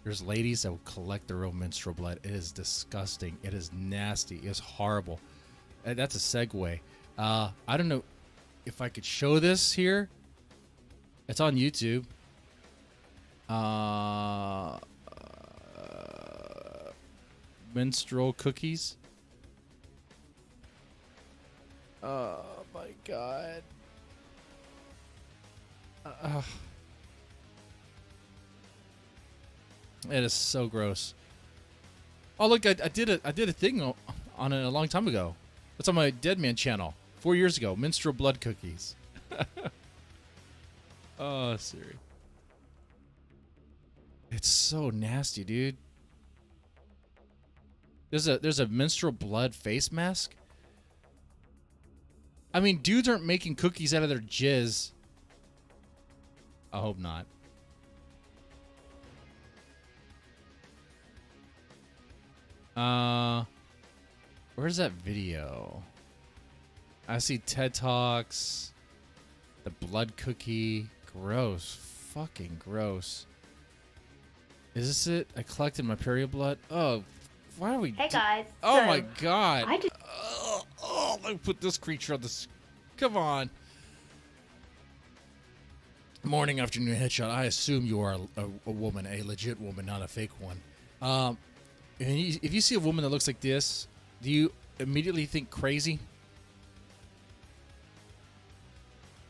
There's ladies that will collect their own menstrual blood. It is disgusting. It is nasty. It's horrible. That's a segue. I don't know if I could show this here. It's on YouTube. Menstrual cookies. Oh my God. It is so gross. Oh look, I did a thing on it a long time ago. It's on my Dead Man channel 4 years ago. Menstrual blood cookies. Oh, Siri. It's so nasty, dude. There's a menstrual blood face mask. I mean, dudes aren't making cookies out of their jizz. I hope not. Where's that video? I see TED Talks. The blood cookie. Gross. Fucking gross. Is this it? I collected my period blood. Oh, why are we? Hey guys. Oh so, my God. I just Let me put this creature on this. Come on. Morning, afternoon headshot. I assume you are a woman, a legit woman, not a fake one. And if you see a woman that looks like this, do you immediately think crazy?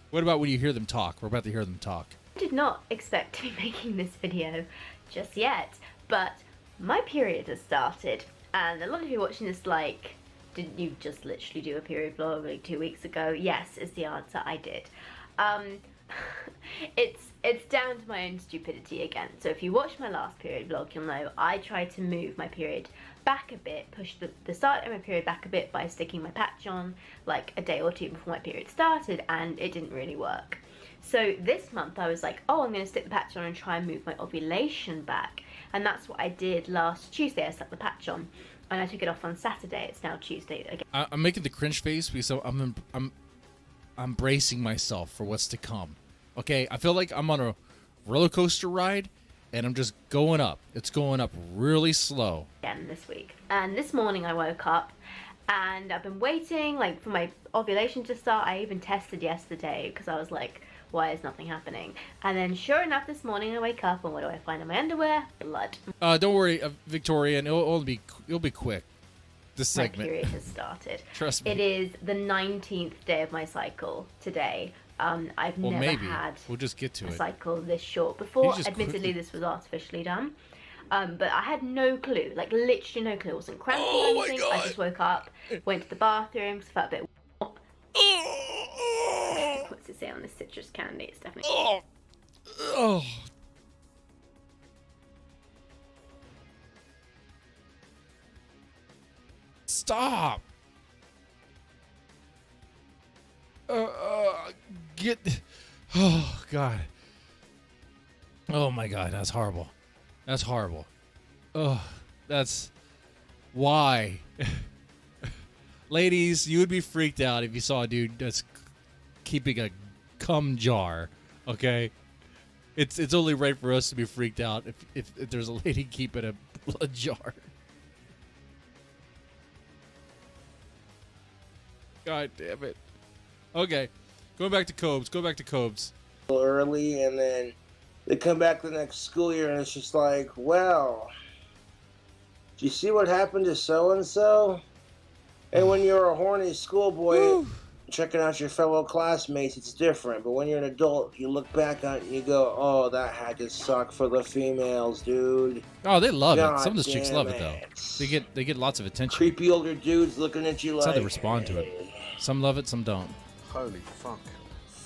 What about when you hear them talk? We're about to hear them talk. did not expect to be making this video just yet, but my period has started, and a lot of you watching this like, didn't you just literally do a period vlog like 2 weeks ago? Yes, is the answer. I did. It's down to my own stupidity again. So if you watched my last period vlog, you'll know I tried to move my period back a bit, push the start of my period back a bit by sticking my patch on like a day or two before my period started, and it didn't really work. So this month I was like, oh, I'm going to stick the patch on and try and move my ovulation back. And that's what I did last Tuesday. I stuck the patch on and I took it off on Saturday. It's now Tuesday again. I'm making the cringe face because I'm bracing myself for what's to come. Okay, I feel like I'm on a roller coaster ride and I'm just going up. It's going up really slow. Again this week. And this morning I woke up and I've been waiting like for my ovulation to start. I even tested yesterday because I was like, why is nothing happening? And then sure enough, this morning I wake up and what do I find in my underwear? Blood. Don't worry, Victoria, and it'll be quick. This segment. My period has started. Trust me. It is the 19th day of my cycle today. I've never had we'll just get to a it. cycle this short before. just Admittedly, quickly- this was artificially done. But I had no clue, like literally no clue. I wasn't cramping Oh or my anything. God. I just woke up, went to the bathroom, 'cause I felt a bit. What's it say on this citrus candy? It's definitely. Oh. Stop. Get. Oh God. Oh my God, that's horrible. That's horrible. Oh, that's why. Ladies, you would be freaked out if you saw a dude that's keeping a cum jar. Okay, it's only right for us to be freaked out if there's a lady keeping a blood jar. God damn it. Okay, going back to Cobes. Go back to Cobes. Early, and then they come back the next school year, and it's just like, well, do you see what happened to so and so? And when you're a horny schoolboy checking out your fellow classmates, it's different. But when you're an adult, you look back on it and you go, oh, that had to suck for the females, dude. Oh, they love God it. Some of those chicks damn love it though. They get lots of attention. Creepy older dudes looking at you That's like, how they respond to it. Some love it, some don't. Holy fuck.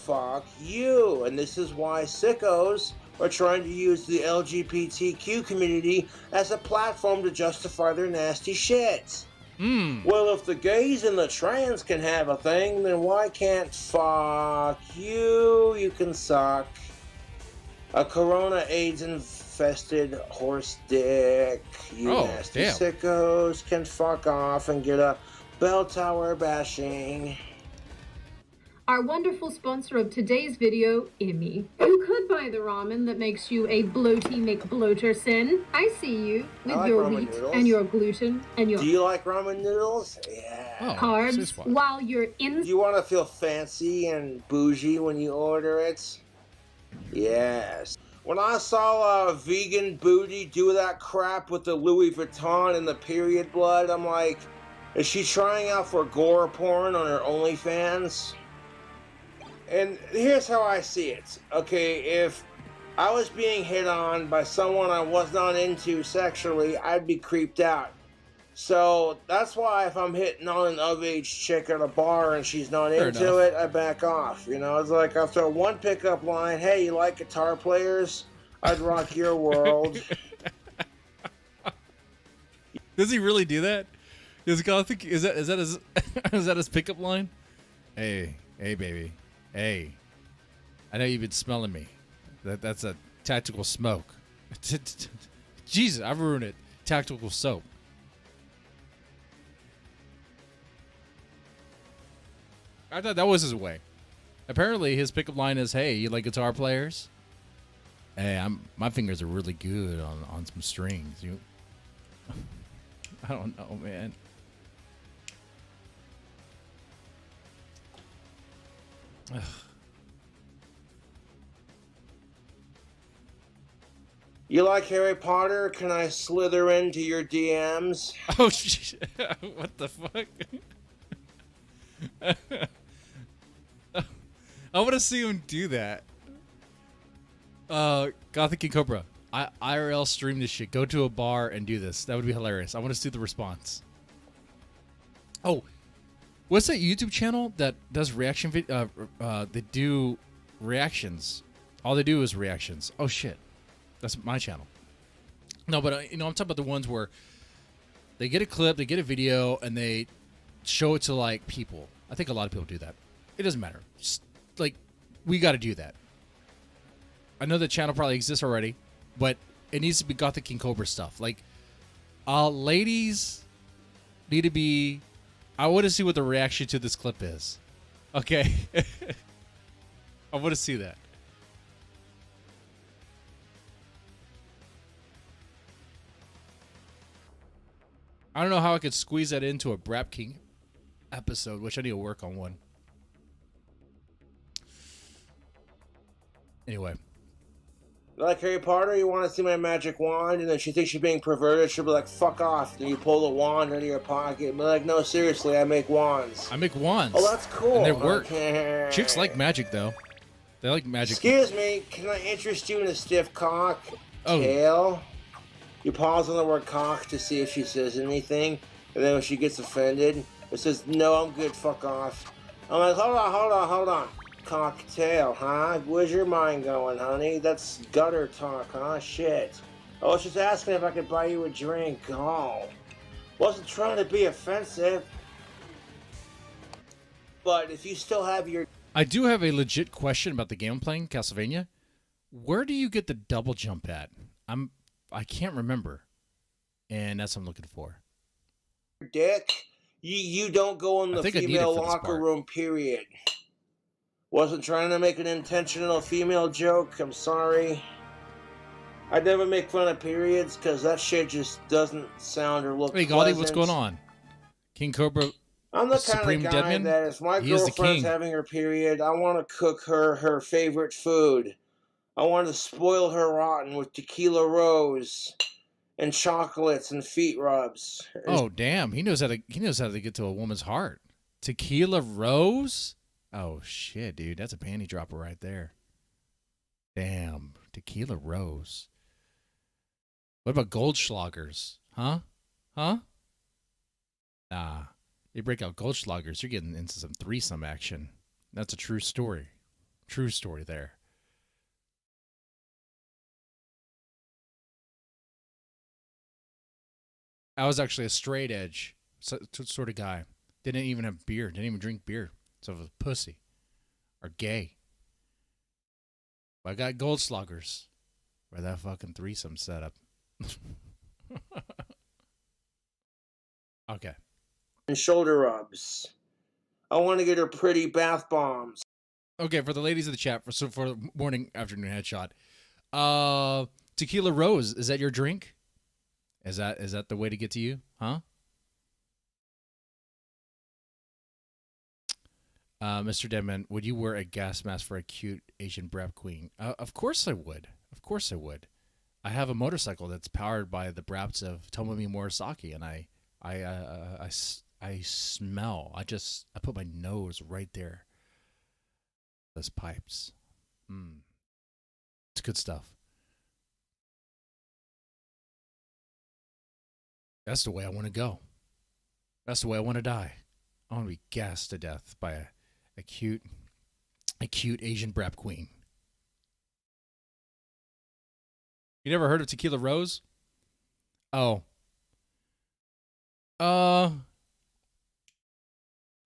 fuck you. And this is why sickos are trying to use the LGBTQ community as a platform to justify their nasty shit. Well, if the gays and the trans can have a thing, then why can't fuck you? You can suck a corona AIDS infested horse dick. You nasty damn. sickos can fuck off and get a bell tower bashing. Our wonderful sponsor of today's video, Emmy. You could buy the ramen that makes you a bloaty McBloaterson. I see you with like your ramen wheat noodles. and your gluten and your Do you like ramen noodles? Yeah. Oh, carbs sweet spot. while you're in. Do you want to feel fancy and bougie when you order it? Yes. When I saw a vegan booty do that crap with the Louis Vuitton and the period blood, I'm like, is she trying out for gore porn on her OnlyFans? And here's how I see it. Okay, if I was being hit on by someone I was not into sexually, I'd be creeped out. So that's why if I'm hitting on an of-age chick at a bar and she's not Fair into enough. it, I back off. You know, it's like I'll throw one pickup line, hey, you like guitar players? I'd rock your world. Does he really do that? Is Gothic? Is that his is that his pickup line? Hey, baby, hey, I know you've been smelling me. That's a tactical smoke. Jesus, I've ruined it. Tactical soap. I thought that was his way. Apparently, his pickup line is, "Hey, you like guitar players? Hey, my fingers are really good on some strings. You, I don't know, man." Ugh. You like Harry Potter? Can I slither into your DMs? Oh shit! What the fuck? I want to see him do that. Gothic King Cobra. IRL stream this shit. Go to a bar and do this. That would be hilarious. I want to see the response. Oh, what's that YouTube channel that does reaction video? They do reactions. All they do is reactions. Oh shit, that's my channel. No, but I'm talking about the ones where they get a clip, they get a video, and they show it to like people. I think a lot of people do that. It doesn't matter. Just, like, we got to do that. I know the channel probably exists already, but it needs to be Gothic King Cobra stuff. Like, ladies need to be. I want to see what the reaction to this clip is. Okay, I want to see that. I don't know how I could squeeze that into a Brap King episode, which I need to work on one. Anyway. Like Harry Potter, you want to see my magic wand? And then she thinks you're being perverted. She'll be like, fuck off. Then you pull the wand out of your pocket and be like, no, seriously, I make wands. I make wands. Oh, that's cool. And they work. Okay. Chicks like magic, though. They like magic. Excuse me, can I interest you in a stiff cock? Oh. Tail? You pause on the word cock to see if she says anything, and then when she gets offended, it says, no, I'm good, fuck off. I'm like, hold on. Cocktail, huh? Where's your mind going, honey? That's gutter talk, huh? Shit. I was just asking if I could buy you a drink. Oh. Wasn't trying to be offensive. But if you still have your... I do have a legit question about the game I'm playing, Castlevania. Where do you get the double jump at? I can't remember. And that's what I'm looking for. Dick, you don't go in the female locker room, period. Wasn't trying to make an intentional female joke. I'm sorry. I never make fun of periods because that shit just doesn't sound or look pleasant. Hey, Goldie, what's going on? King Cobra. I'm the kind of guy that if my girlfriend's having her period, I want to cook her favorite food. I want to spoil her rotten with tequila rose and chocolates and feet rubs. Oh, damn. He knows how to get to a woman's heart. Tequila rose? Oh, shit, dude. That's a panty dropper right there. Damn. Tequila rose. What about Goldschlagers? Huh? Nah. You break out Goldschlagers, you're getting into some threesome action. That's a true story. True story there. I was actually a straight edge sort of guy. Didn't even have beer. Didn't even drink beer. So I was a pussy. Or gay. But I got Goldschlagers. Where that fucking threesome set up. Okay. And shoulder rubs. I want to get her pretty bath bombs. Okay, for the ladies in the chat, for morning, afternoon headshot. Tequila rose, is that your drink? Is that the way to get to you? Huh? Mr. Deadman, would you wear a gas mask for a cute Asian brap queen? Of course I would. Of course I would. I have a motorcycle that's powered by the braps of Tomomi Murasaki, and I smell. I put my nose right there. Those pipes. It's good stuff. That's the way I want to go. That's the way I want to die. I want to be gassed to death by a cute Asian brap queen. You never heard of Tequila Rose? Oh. Go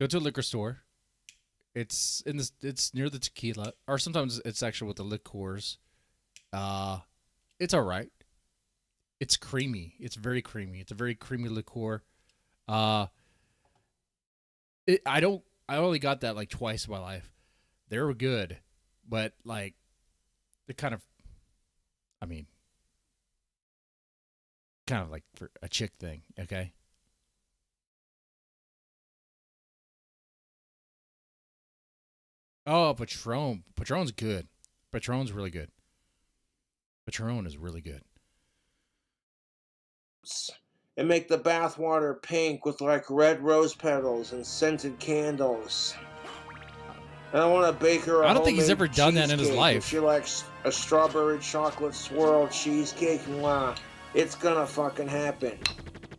to a liquor store. It's near the tequila, or sometimes it's actually with the liqueurs. It's all right. It's creamy. It's very creamy. It's a very creamy liqueur. I only got that like twice in my life. They were good, but like they're kind of like for a chick thing, okay? Oh, Patron. Patron's good. Patron's really good. Patron is really good. And make the bath water pink with like red rose petals and scented candles. And I want to bake her I don't think he's ever done that in his life. She likes a strawberry chocolate swirl cheesecake, and it's gonna fucking happen.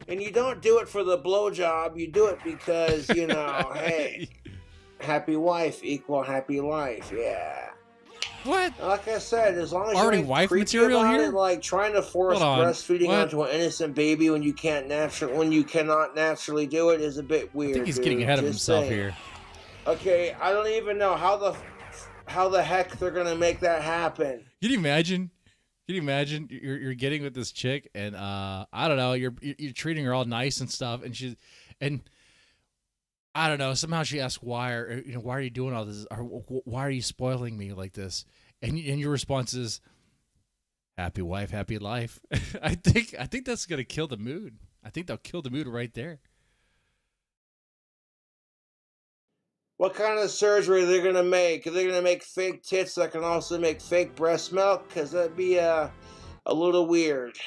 And you don't do it for the blowjob, you do it because, hey, happy wife equal happy life, yeah. What? Like I said, as long as already you ain't wife creepy material about here, it, like trying to force breastfeeding onto an innocent baby when you cannot naturally do it is a bit weird. I think he's getting ahead of himself here. Okay, I don't even know how the heck they're gonna make that happen. Can you imagine? You're getting with this chick, and I don't know, you're treating her all nice and stuff, and I don't know. Somehow she asks why are you doing all this? Or why are you spoiling me like this? And your response is, "Happy wife, happy life." I think that's gonna kill the mood. I think they'll kill the mood right there. What kind of surgery are they gonna make? Are they gonna make fake tits that can also make fake breast milk? Because that'd be a little weird.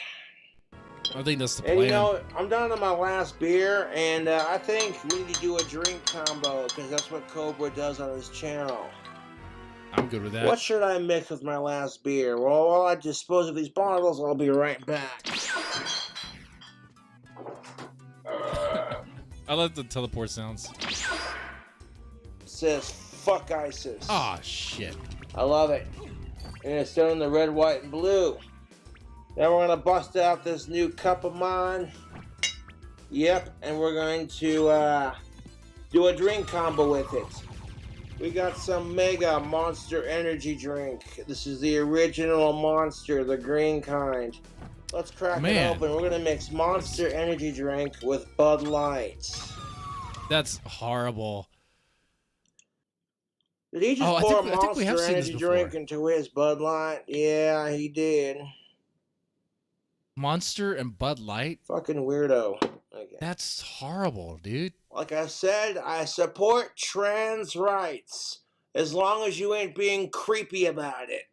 I think that's the plan. And I'm down to my last beer, and I think we need to do a drink combo, because that's what Cobra does on his channel. I'm good with that. What should I mix with my last beer? Well, while I dispose of these bottles, I'll be right back. I love the teleport sounds. Says fuck ISIS. Ah, shit. I love it. And it's done in the red, white, and blue. Now we're gonna bust out this new cup of mine. Yep, and we're going to do a drink combo with it. We got some Mega Monster Energy drink. This is the original Monster, the green kind. Let's crack it open. We're gonna mix Monster Energy drink with Bud Light. That's horrible. Did he just pour I think we have Monster seen this Energy drink before. into his Bud Light? Yeah, he did. Monster and Bud Light? Fucking weirdo. Okay. That's horrible, dude. Like I said, I support trans rights. As long as you ain't being creepy about it.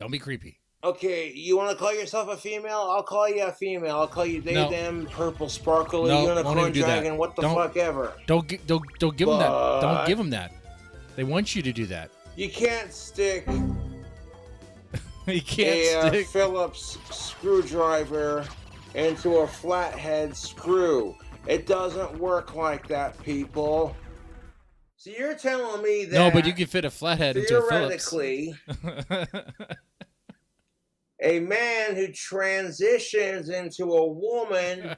Don't be creepy. Okay, you want to call yourself a female? I'll call you a female. I'll call you they, them, purple, sparkly, unicorn, dragon, what the fuck ever. Don't give them that. Don't give them that. They want you to do that. You can't stick you can't stick Phillips screwdriver into a flathead screw. It doesn't work like that, people. So you're telling me that... No, but you can fit a flathead into a Phillips. Theoretically, a man who transitions into a woman...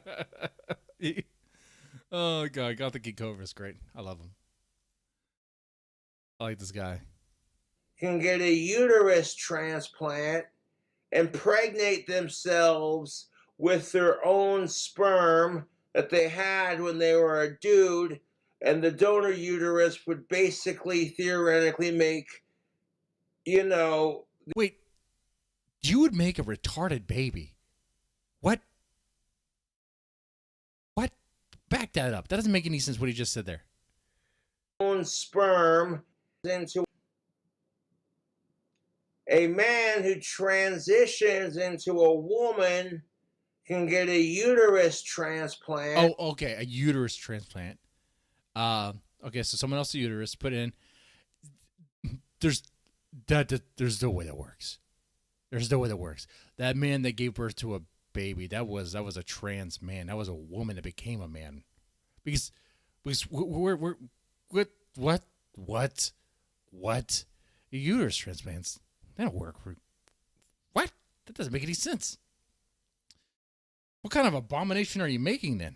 Oh, God. Gothic King Cobra is great. I love him. I like this guy. Can get a uterus transplant, impregnate themselves with their own sperm that they had when they were a dude, and the donor uterus would basically theoretically make, you know... Wait, you would make a retarded baby? What? What? Back that up. That doesn't make any sense what he just said there. Own sperm into... A man who transitions into a woman can get a uterus transplant. Oh, okay, a uterus transplant. Okay, so someone else's uterus put in. There's no way that works. There's no way that works. That man that gave birth to a baby, that was a trans man. That was a woman that became a man. Because we're what? Uterus transplants. They don't work. What? That doesn't make any sense. What kind of abomination are you making then?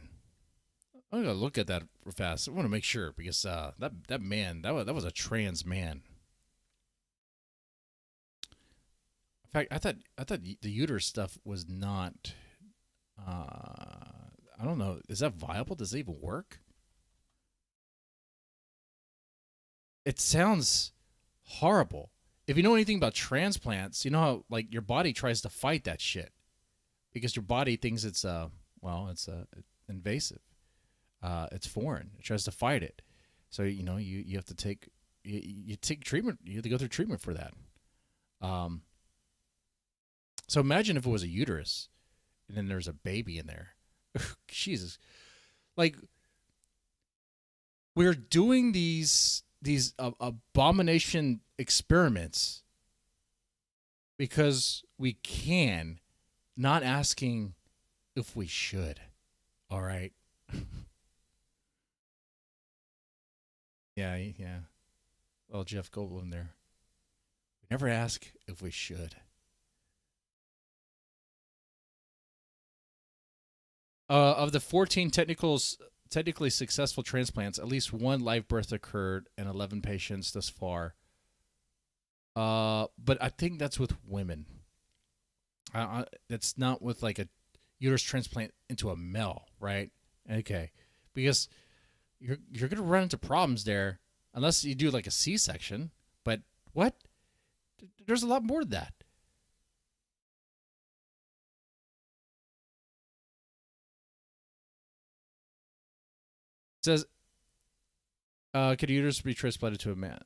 I'm gonna look at that real fast. I want to make sure because that man that was a trans man. In fact, I thought the uterus stuff was not. I don't know. Is that viable? Does it even work? It sounds horrible. If you know anything about transplants, you know how like your body tries to fight that shit because your body thinks it's invasive, it's foreign. It tries to fight it, so you have to take you take treatment. You have to go through treatment for that. So imagine if it was a uterus, and then there's a baby in there. Jesus, like we're doing these abomination experiments because we can, not asking if we should. All right. Yeah. Well, Jeff Goldblum there. We never ask if we should. Of the 14 technically successful transplants, at least one live birth occurred in 11 patients thus far. But I think that's with women. That's not with like a uterus transplant into a male, right? Okay, because you're gonna run into problems there unless you do like a C-section. But what? There's a lot more to that. It says, could a uterus be transplanted to a man?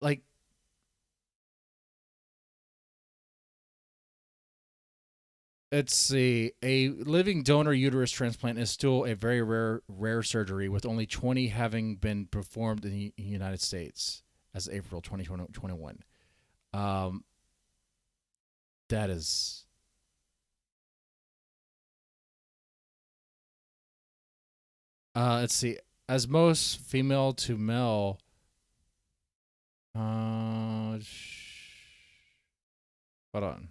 Like, let's see. A living donor uterus transplant is still a very rare surgery, with only 20 having been performed in the United States as of April 2021. That is... Let's see. As most female to male. Hold on.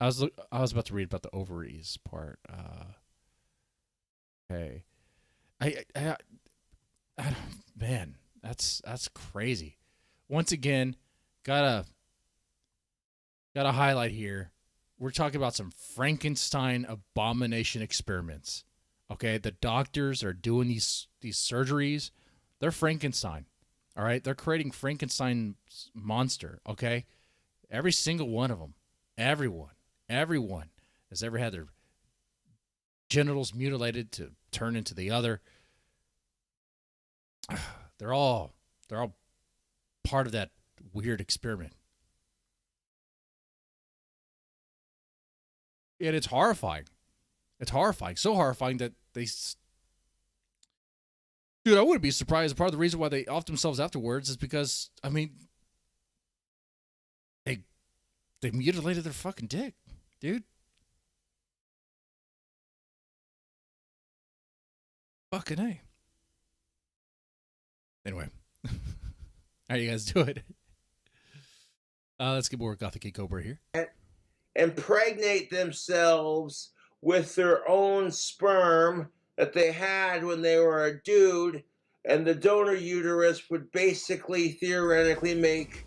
I was about to read about the ovaries part. Okay. I don't, man, that's crazy. Once again, gotta highlight here. We're talking about some Frankenstein abomination experiments. Okay, the doctors are doing these surgeries. They're Frankenstein. All right, they're creating Frankenstein's monster. Okay, every single one of them, everyone has ever had their genitals mutilated to turn into the other. They're all part of that weird experiment. And it's horrifying. It's horrifying. So horrifying that they... Dude, I wouldn't be surprised. Part of the reason why they off themselves afterwards is because, I mean, they mutilated their fucking dick, dude. Fucking A. Anyway. How you guys doing? Let's get more Gothic King Cobra here. Impregnate themselves with their own sperm that they had when they were a dude, and the donor uterus would basically theoretically make,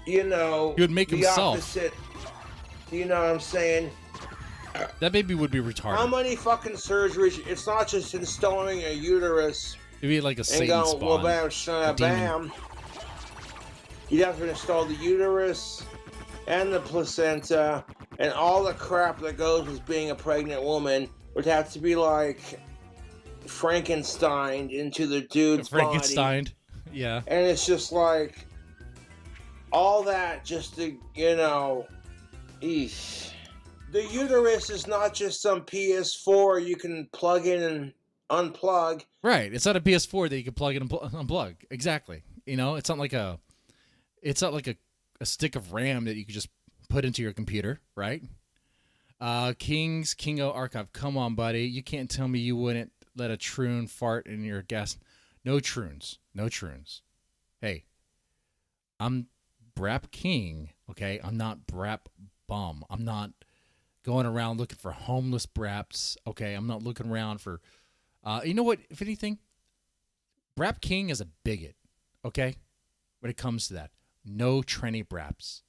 you know, he would make the himself. Opposite. You know what I'm saying? That baby would be retarded. How many fucking surgeries? It's not just installing a uterus. It'd be like a Satan and go, spawn. well, bam, shana, bam. You'd have to install the uterus and the placenta and all the crap that goes with being a pregnant woman would have to be like Frankenstein into the dude's Frankenstein. Yeah. And it's just like all that just to, you know, eesh. The uterus is not just some PS4 you can plug in and unplug. Right. It's not a PS4 that you can plug in and unplug. Exactly. You know, it's not like a stick of RAM that you could just put into your computer, right? Kingo Archive. Come on, buddy. You can't tell me you wouldn't let a troon fart in your gas. No troons. No troons. Hey, I'm Brap King, okay? I'm not Brap Bum. I'm not going around looking for homeless Braps, okay? I'm not looking around for... you know what? If anything, Brap King is a bigot, okay? When it comes to that. No tranny Braps.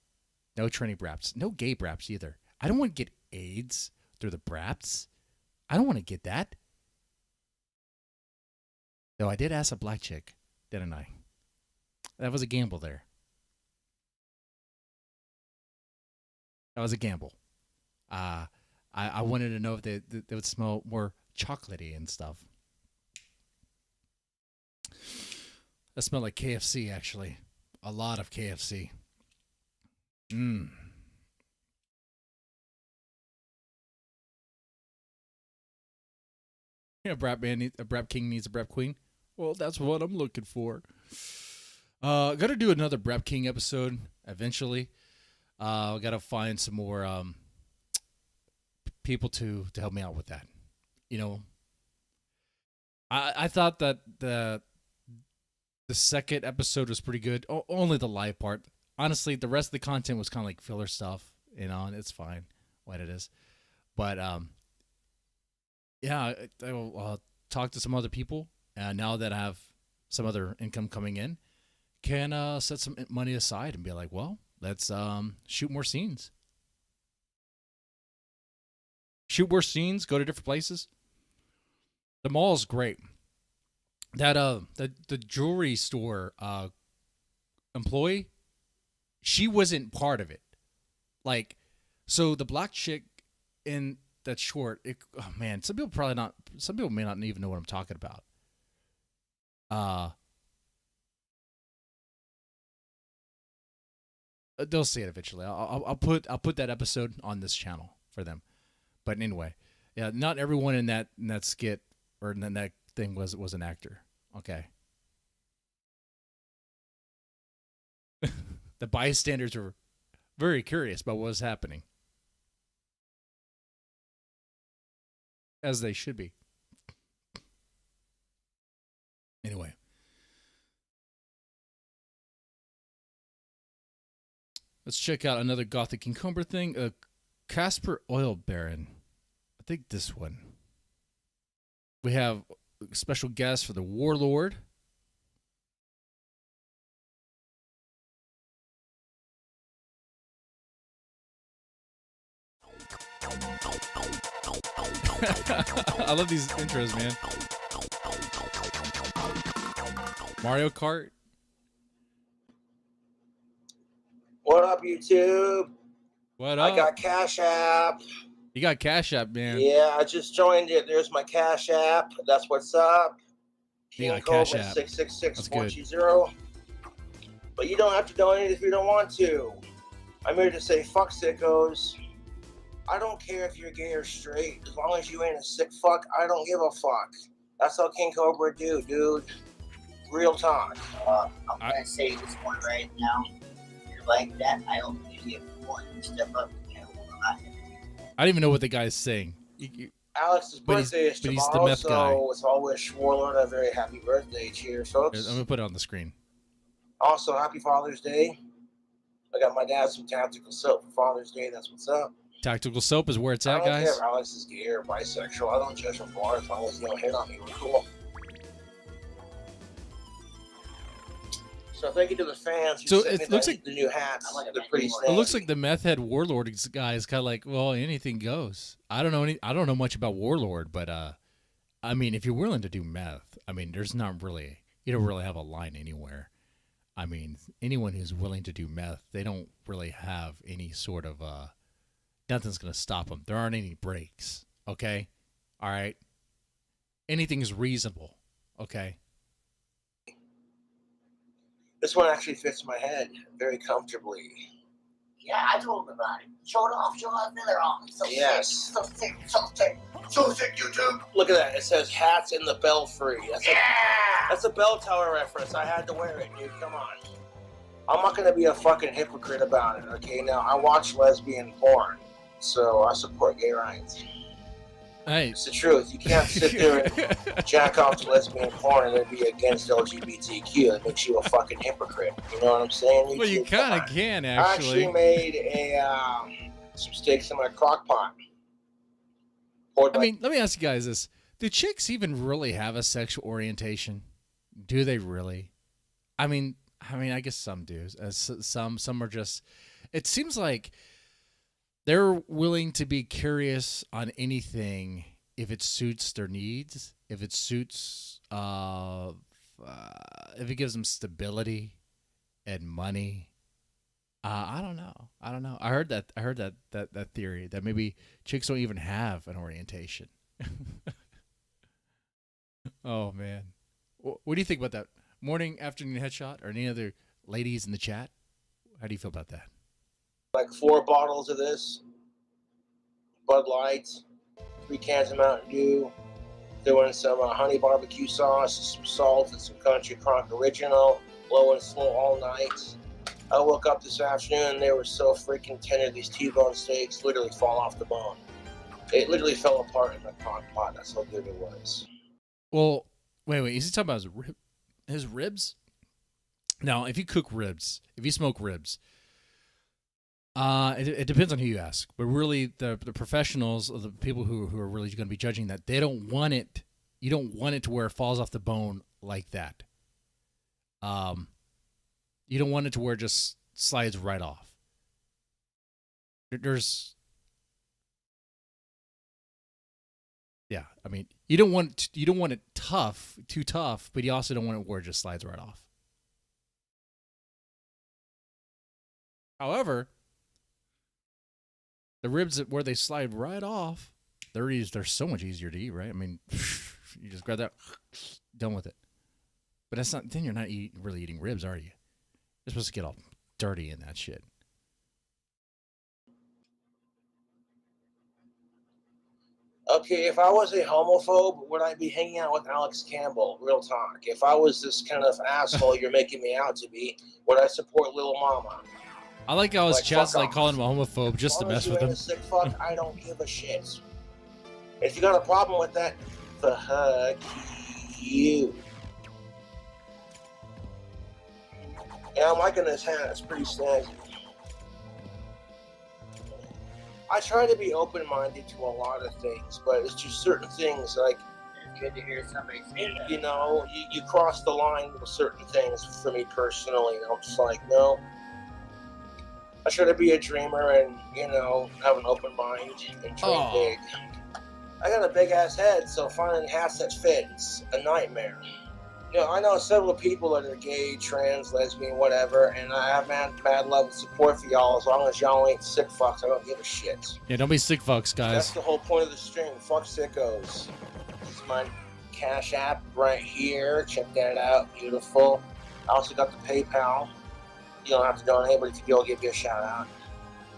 No tranny Braps. No gay Braps either. I don't want to get AIDS through the Braps. I don't want to get that. Though I did ask a black chick, didn't I? That was a gamble there. That was a gamble. I wanted to know if they would smell more chocolatey and stuff. That smelled like KFC, actually. A lot of KFC. Mmm. Yeah, a Brap King needs a Brap Queen. Well, that's what I'm looking for. Gotta do another Brap King episode eventually. Gotta find some more people to help me out with that. You know, I thought that the second episode was pretty good. Only the live part. Honestly, the rest of the content was kind of like filler stuff. You know, and it's fine what it is. But yeah, I will talk to some other people. Now that I have some other income coming in, can set some money aside and be like, well, let's shoot more scenes. Shoot more scenes. Go to different places. The mall is great. That the jewelry store employee, she wasn't part of it. Like, so the black chick in that short, oh man, some people may not even know what I'm talking about. They'll see it eventually. I'll put that episode on this channel for them. But anyway, yeah, not everyone in that skit or in that thing was an actor. Okay. The bystanders were very curious about what was happening. as they should be. Anyway. Let's check out another Gothic King Cobra thing. Casper Oil Baron. I think this one. We have a special guest for the Warlord. I love these intros, man. Mario Kart. What up, YouTube? What up? I got Cash App. You got Cash App, man. Yeah, I just joined it. There's my Cash App. That's what's up. You got Cobra Cash App. 666-420. But you don't have to donate if you don't want to. I'm here to say fuck sickos. I don't care if you're gay or straight. As long as you ain't a sick fuck, I don't give a fuck. That's how King Cobra do, dude. Real talk. I'm gonna say this one right now. If you're like that, I don't think you get one step up. I don't even know what the guy's saying. Alex's birthday is but he's tomorrow, the meth so guy. let's all wish Warlord a very happy birthday. Cheers, folks. I'm going to put it on the screen. Also, happy Father's Day. I got my dad some tactical soap for Father's Day. That's what's up. Tactical soap is where it's I at, don't guys. care if Alex is gay or bisexual. I don't judge him for it as long as you don't hit on me. We're cool. So thank you to the fans. Who So sent it me looks the like new hats. They're pretty It snazzy. looks like the meth head Warlord guy is kind of like, well, anything goes. I don't know much about Warlord, but I mean, if you're willing to do meth, I mean, there's not really, you don't really have a line anywhere. I mean, anyone who's willing to do meth, they don't really have any sort of nothing's gonna stop them. There aren't any breaks. Okay, all right. Anything is reasonable. Okay. This one actually fits my head very comfortably. Yeah, I told him about it. Show it off, they're on. So Yes. sick, so sick, so sick. So sick, YouTube. Look at that. It says hats in the belfry. That's a bell tower reference. I had to wear it, dude. Come on. I'm not going to be a fucking hypocrite about it, okay? Now, I watch lesbian porn, so I support gay rights. Hey, It's the truth. You can't sit there and jack off to lesbian porn and then be against LGBTQ. That makes you a fucking hypocrite. You know what I'm saying? well, you Come kind on. of can I actually. actually made some steaks in my crock pot. Poured I my mean, let me ask you guys this: do chicks even really have a sexual orientation? Do they really? I mean, I guess some do. Some are just. It seems like they're willing to be curious on anything if it suits their needs, if it suits, if it gives them stability and money. I don't know. I heard that theory that maybe chicks don't even have an orientation. Oh man, what do you think about that? Morning, afternoon headshot, or any other ladies in the chat? How do you feel about that? like 4 bottles of this, Bud Light, 3 cans of Mountain Dew, doing some honey barbecue sauce, some salt, and some Country Crock Original, low and slow all night. I woke up this afternoon and they were so freaking tender. These T-bone steaks literally fall off the bone. It literally fell apart in the crock pot. That's how good it was. Well, wait, is he talking about his ribs? Now, if you cook ribs, if you smoke ribs, it depends on who you ask. But really, the professionals, or the people who are really going to be judging that, they don't want it. You don't want it to where it falls off the bone like that. You don't want it to where it just slides right off. Yeah, I mean, you don't want it too tough, but you also don't want it where it just slides right off. However, the ribs where they slide right off, they're so much easier to eat, right? I mean, you just grab that, done with it. But that's not. Then you're not really eating ribs, are you? You're supposed to get all dirty in that shit. Okay, if I was a homophobe, would I be hanging out with Alex Campbell? Real talk. If I was this kind of asshole you're making me out to be, would I support Lil Mama? I like how his Like, chat's fuck like off. calling him a homophobe just to As long mess as you with ain't him. a sick fuck, I don't give a shit. If you got a problem with that, fuck you. Yeah, I'm liking this hat. It's pretty snazzy. I try to be open-minded to a lot of things, but it's just certain things like, It's good to hear somebody say that. you know, you cross the line with certain things for me personally. And I'm just like, no. I try to be a dreamer and, you know, have an open mind and dream big. I got a big-ass head, so finding hats that fit is a nightmare. You know, I know several people that are gay, trans, lesbian, whatever, and I have mad love and support for y'all. As long as y'all ain't sick fucks, I don't give a shit. Yeah, don't be sick fucks, That's guys. the whole point of the stream. Fuck sickos. This is my Cash App right here. Check that out. Beautiful. I also got the PayPal. You don't have to donate, but if you do, I'll give you a shout out.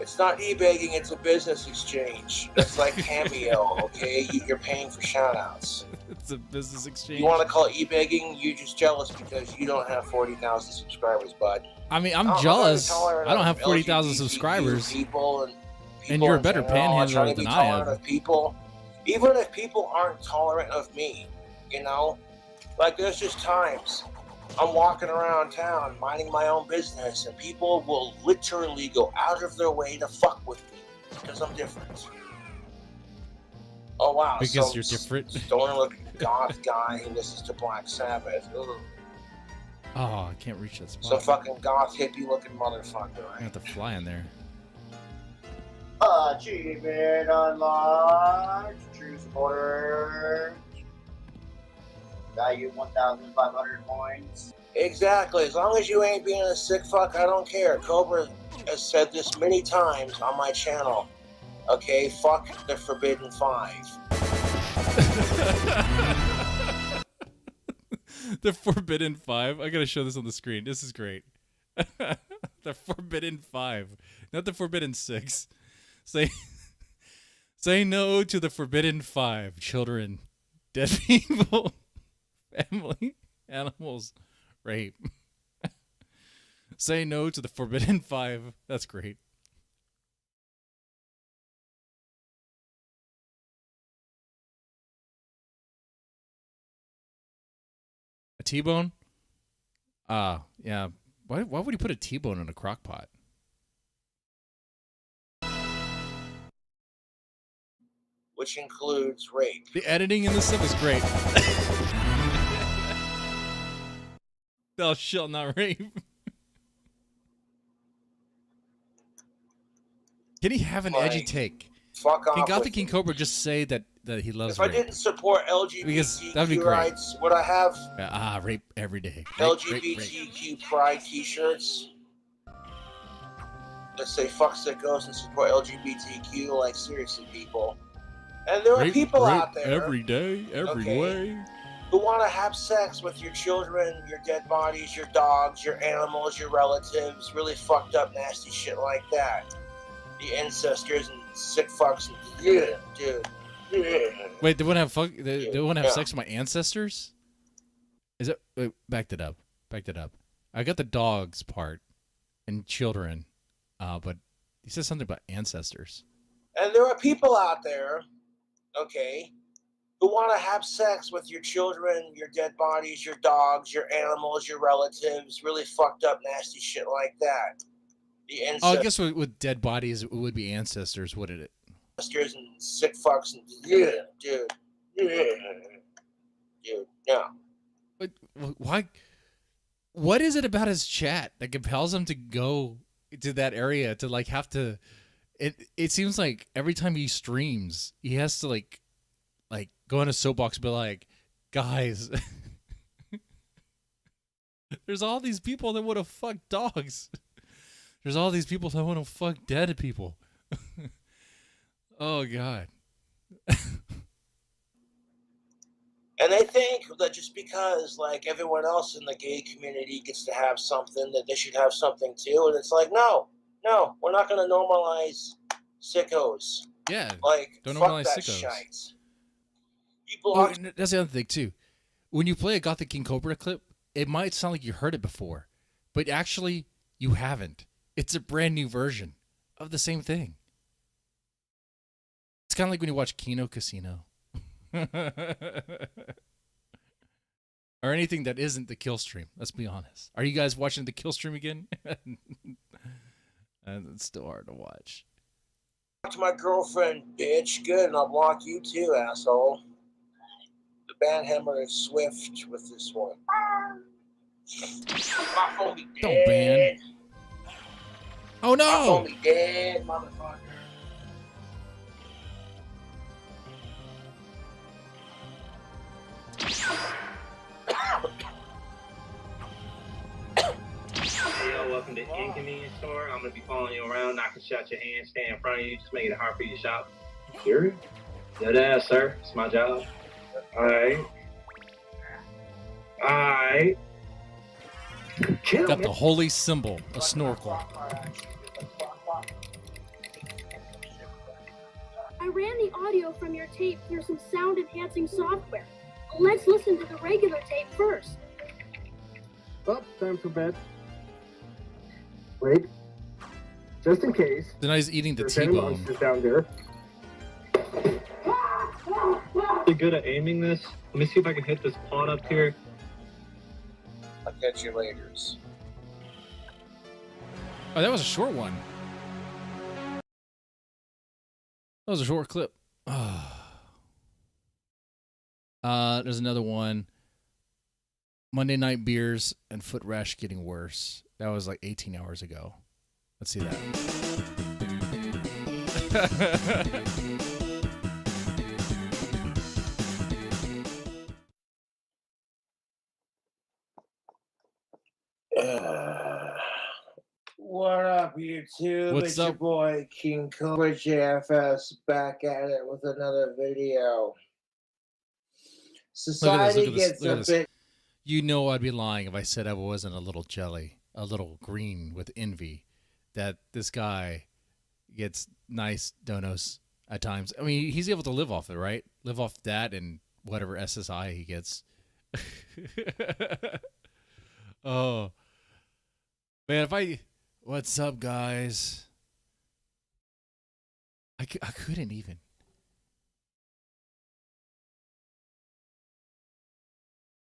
It's not e-begging, it's a business exchange. It's like Cameo, okay? You're paying for shout outs. It's a business exchange. You want to call it e-begging, you're just jealous because you don't have 40,000 subscribers, bud. I mean, I'm jealous. I don't have 40,000 subscribers. People And you're a in better general. I try panhandler to be than I tolerant am. of people, even if people aren't tolerant of me, you know? Like, there's just times I'm walking around town minding my own business and people will literally go out of their way to fuck with me because I'm different. Oh wow, Because you're different. Stoner looking goth guy who listens to Black Sabbath. Ugh. Oh, I can't reach that Some spot. fucking goth hippie looking motherfucker, I right? have to fly in there. Achievement unlocked. True supporter. Value 1,500 points. Exactly. As long as you ain't being a sick fuck, I don't care. Cobra has said this many times on my channel. Okay, fuck the Forbidden Five. The Forbidden Five. I gotta show this on the screen. This is great. The Forbidden Five, not the Forbidden Six. Say no to the Forbidden Five. Children, dead people, family, animals, rape. Say no to the Forbidden Five. That's great. A T-bone? Yeah. Why would he put a T-bone in a crock pot? Which includes rape. The editing in this stuff is great. Thou shalt not rape. Can he have an edgy Like, take? Fuck off. Can Gothic with King it. Cobra just say that he loves If I rape? didn't support Because that'd be LGBTQ great. rights, would I have Rape every day. Rape, rape. LGBTQ pride t-shirts that say fuck sickos and support LGBTQ? Like, seriously, people. And there are Rape, people rape out there every day, every Okay. way. who want to have sex with your children, your dead bodies, your dogs, your animals, your relatives, really fucked up, nasty shit like that. The ancestors and sick fucks and yeah, dude. Yeah. Wait, they want to have they want to have Yeah. sex with my ancestors? Is it? Wait, backed it up. I got the dogs part and children, but he says something about ancestors. And there are people out there, okay, who want to have sex with your children, your dead bodies, your dogs, your animals, your relatives, really fucked up, nasty shit like that. The Oh, I guess with dead bodies, it would be ancestors, wouldn't it? ancestors and sick fucks and yeah, dude. Yeah. Dude, no. But why? What is it about his chat that compels him to go to that area to like have to? It seems like every time he streams, he has to like go on a soapbox and be like, guys, there's all these people that want to fuck dogs. There's all these people that want to fuck dead people. Oh God. And they think that just because, like, everyone else in the gay community gets to have something, that they should have something too. And it's like, no, we're not going to normalize sickos. Yeah. Like, Don't fuck normalize that sickos. shite. People Oh, are... and that's the other thing too. When you play a Gothic King Cobra clip, it might sound like you heard it before, but actually you haven't. It's a brand new version of the same thing. It's kind of like when you watch Kino Casino Or anything that isn't the kill stream. Let's be honest. Are you guys watching the kill stream again? And it's still hard to watch. To my girlfriend, bitch. Good, and I'll block you too, asshole. The banhammer is swift with this one. My phone be dead. Don't ban. Oh no! My phone be dead, motherfucker. Hey, yo, welcome to Inconvenience Store. I'm gonna be following you around, knocking shot your hand, stand in front of you, just making it hard for you to shop. Serious? Dead ass, sir. It's my job. Alright. Alright. Got the holy symbol, a snorkel. I ran the audio from your tape through some sound enhancing software. Let's listen to the regular tape first. Well, time for bed. Wait. Just in case. Then he's eating the There's any T-bone. monsters down there. You're good at aiming this. Let me see if I can hit this pawn up here. I'll catch you later. Oh, that was a short one. That was a short clip. There's another one. Monday night beers and foot rash getting worse. That was like 18 hours ago. Let's see that. What up, YouTube? What's it's up? your boy King Cobra JFS back at it with another video. Society look at gets a this. bit. You know I'd be lying if I said I wasn't a little jelly, a little green with envy that this guy gets nice donos at times. I mean, he's able to live off it, right? Live off that and whatever SSI he gets. Oh. Man, what's up, guys? I couldn't even.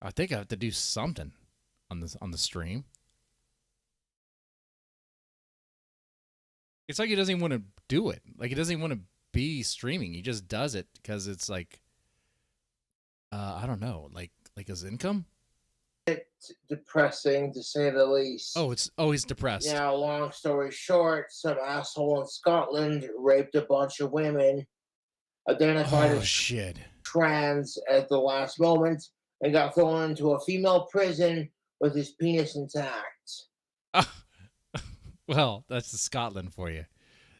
I think I have to do something on the stream. It's like he doesn't even want to do it. Like he doesn't even want to be streaming. He just does it because it's like, I don't know, like his income. Depressing to say the least. He's depressed. Yeah, long story short, some asshole in Scotland raped a bunch of women, identified as shit. trans at the last moment, and got thrown into a female prison with his penis intact. Well, that's the Scotland for you.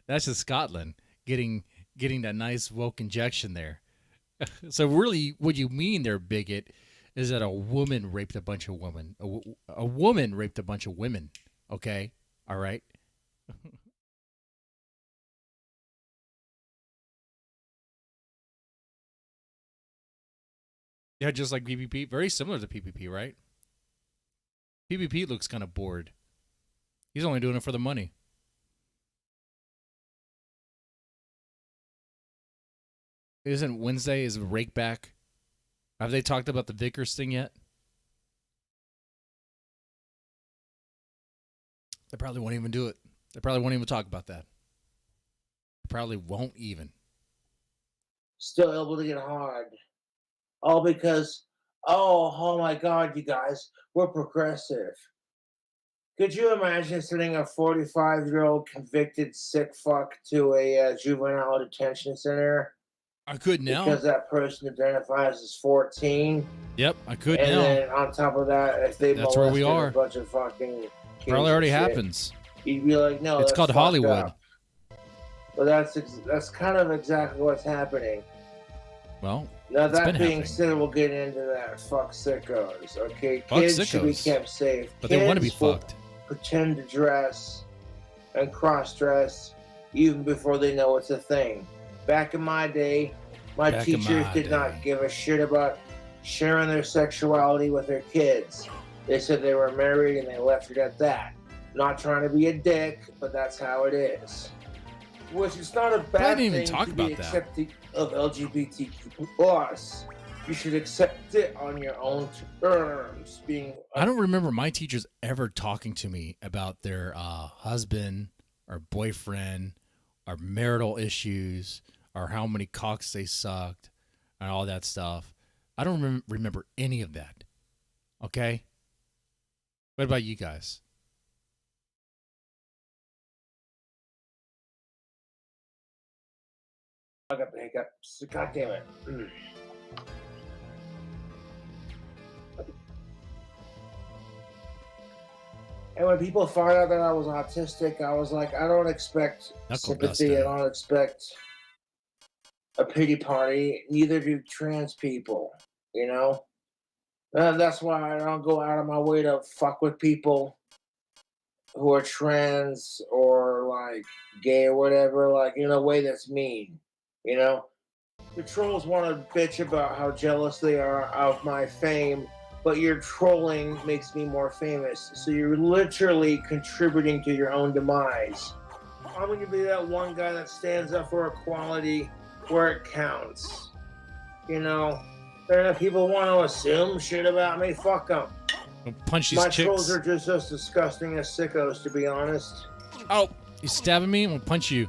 That's the Scotland getting that nice woke injection there. So really, what you mean there, bigot, is that a woman raped a bunch of women. A woman raped a bunch of women. Okay? All right? Yeah, just like PPP. Very similar to PPP, right? PPP looks kind of bored. He's only doing it for the money. Isn't Wednesday, is Rake back? Have they talked about the Vickers thing yet? They probably won't even do it. They probably won't even talk about that. They probably won't even. Still able to get hard. All because, oh my God, you guys, we're progressive. Could you imagine sending a 45-year-old convicted sick fuck to a juvenile detention center? I could now. Because that person identifies as 14. Yep, I could and now. And then on top of that, if they that's where we are. A bunch of fucking kids probably already shit, happens. You'd be like, no, it's called Hollywood. Up. But that's kind of exactly what's happening. Well, now that being said, we'll get into that. Fuck sickos, okay? Fuck Kids sickos. should be kept safe. But Kids they want to be fucked. Pretend to dress and cross-dress even before they know it's a thing. Back in my day, my teachers did not give a shit about sharing their sexuality with their kids. They said they were married and they left it at that. Not trying to be a dick, but that's how it is. Which is not a But I bad didn't even thing talk to about be that. accepting of LGBTQ plus. You should accept it on your own terms. I don't remember my teachers ever talking to me about their husband or boyfriend or marital issues or how many cocks they sucked and all that stuff. I don't remember any of that. Okay? What about you guys? I got the hiccups. God damn it. And when people found out that I was autistic, I was like, I don't expect sympathy. I don't expect a pity party. Neither do trans people, you know? And that's why I don't go out of my way to fuck with people who are trans or like gay or whatever, like in a way that's mean, you know? The trolls want to bitch about how jealous they are of my fame, but your trolling makes me more famous. So you're literally contributing to your own demise. I'm going to be that one guy that stands up for equality where it counts. You know, there are people want to assume shit about me. Fuck them. Punch these My chicks. trolls are just as disgusting as sickos, to be honest. Oh, you stabbing me? I'm going to punch you.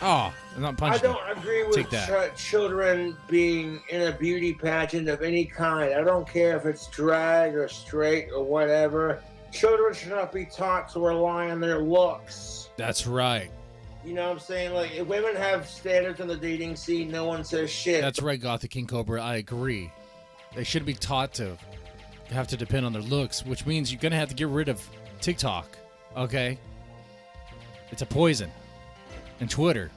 Oh, I'm not punching I don't agree with children being in a beauty pageant of any kind. I don't care if it's drag or straight or whatever. Children should not be taught to rely on their looks. That's right. You know what I'm saying? Like, if women have standards in the dating scene, no one says shit. That's right, Gothic King Cobra. I agree. They shouldn't be taught to have to depend on their looks, which means you're going to have to get rid of TikTok, okay? It's a poison. And Twitter,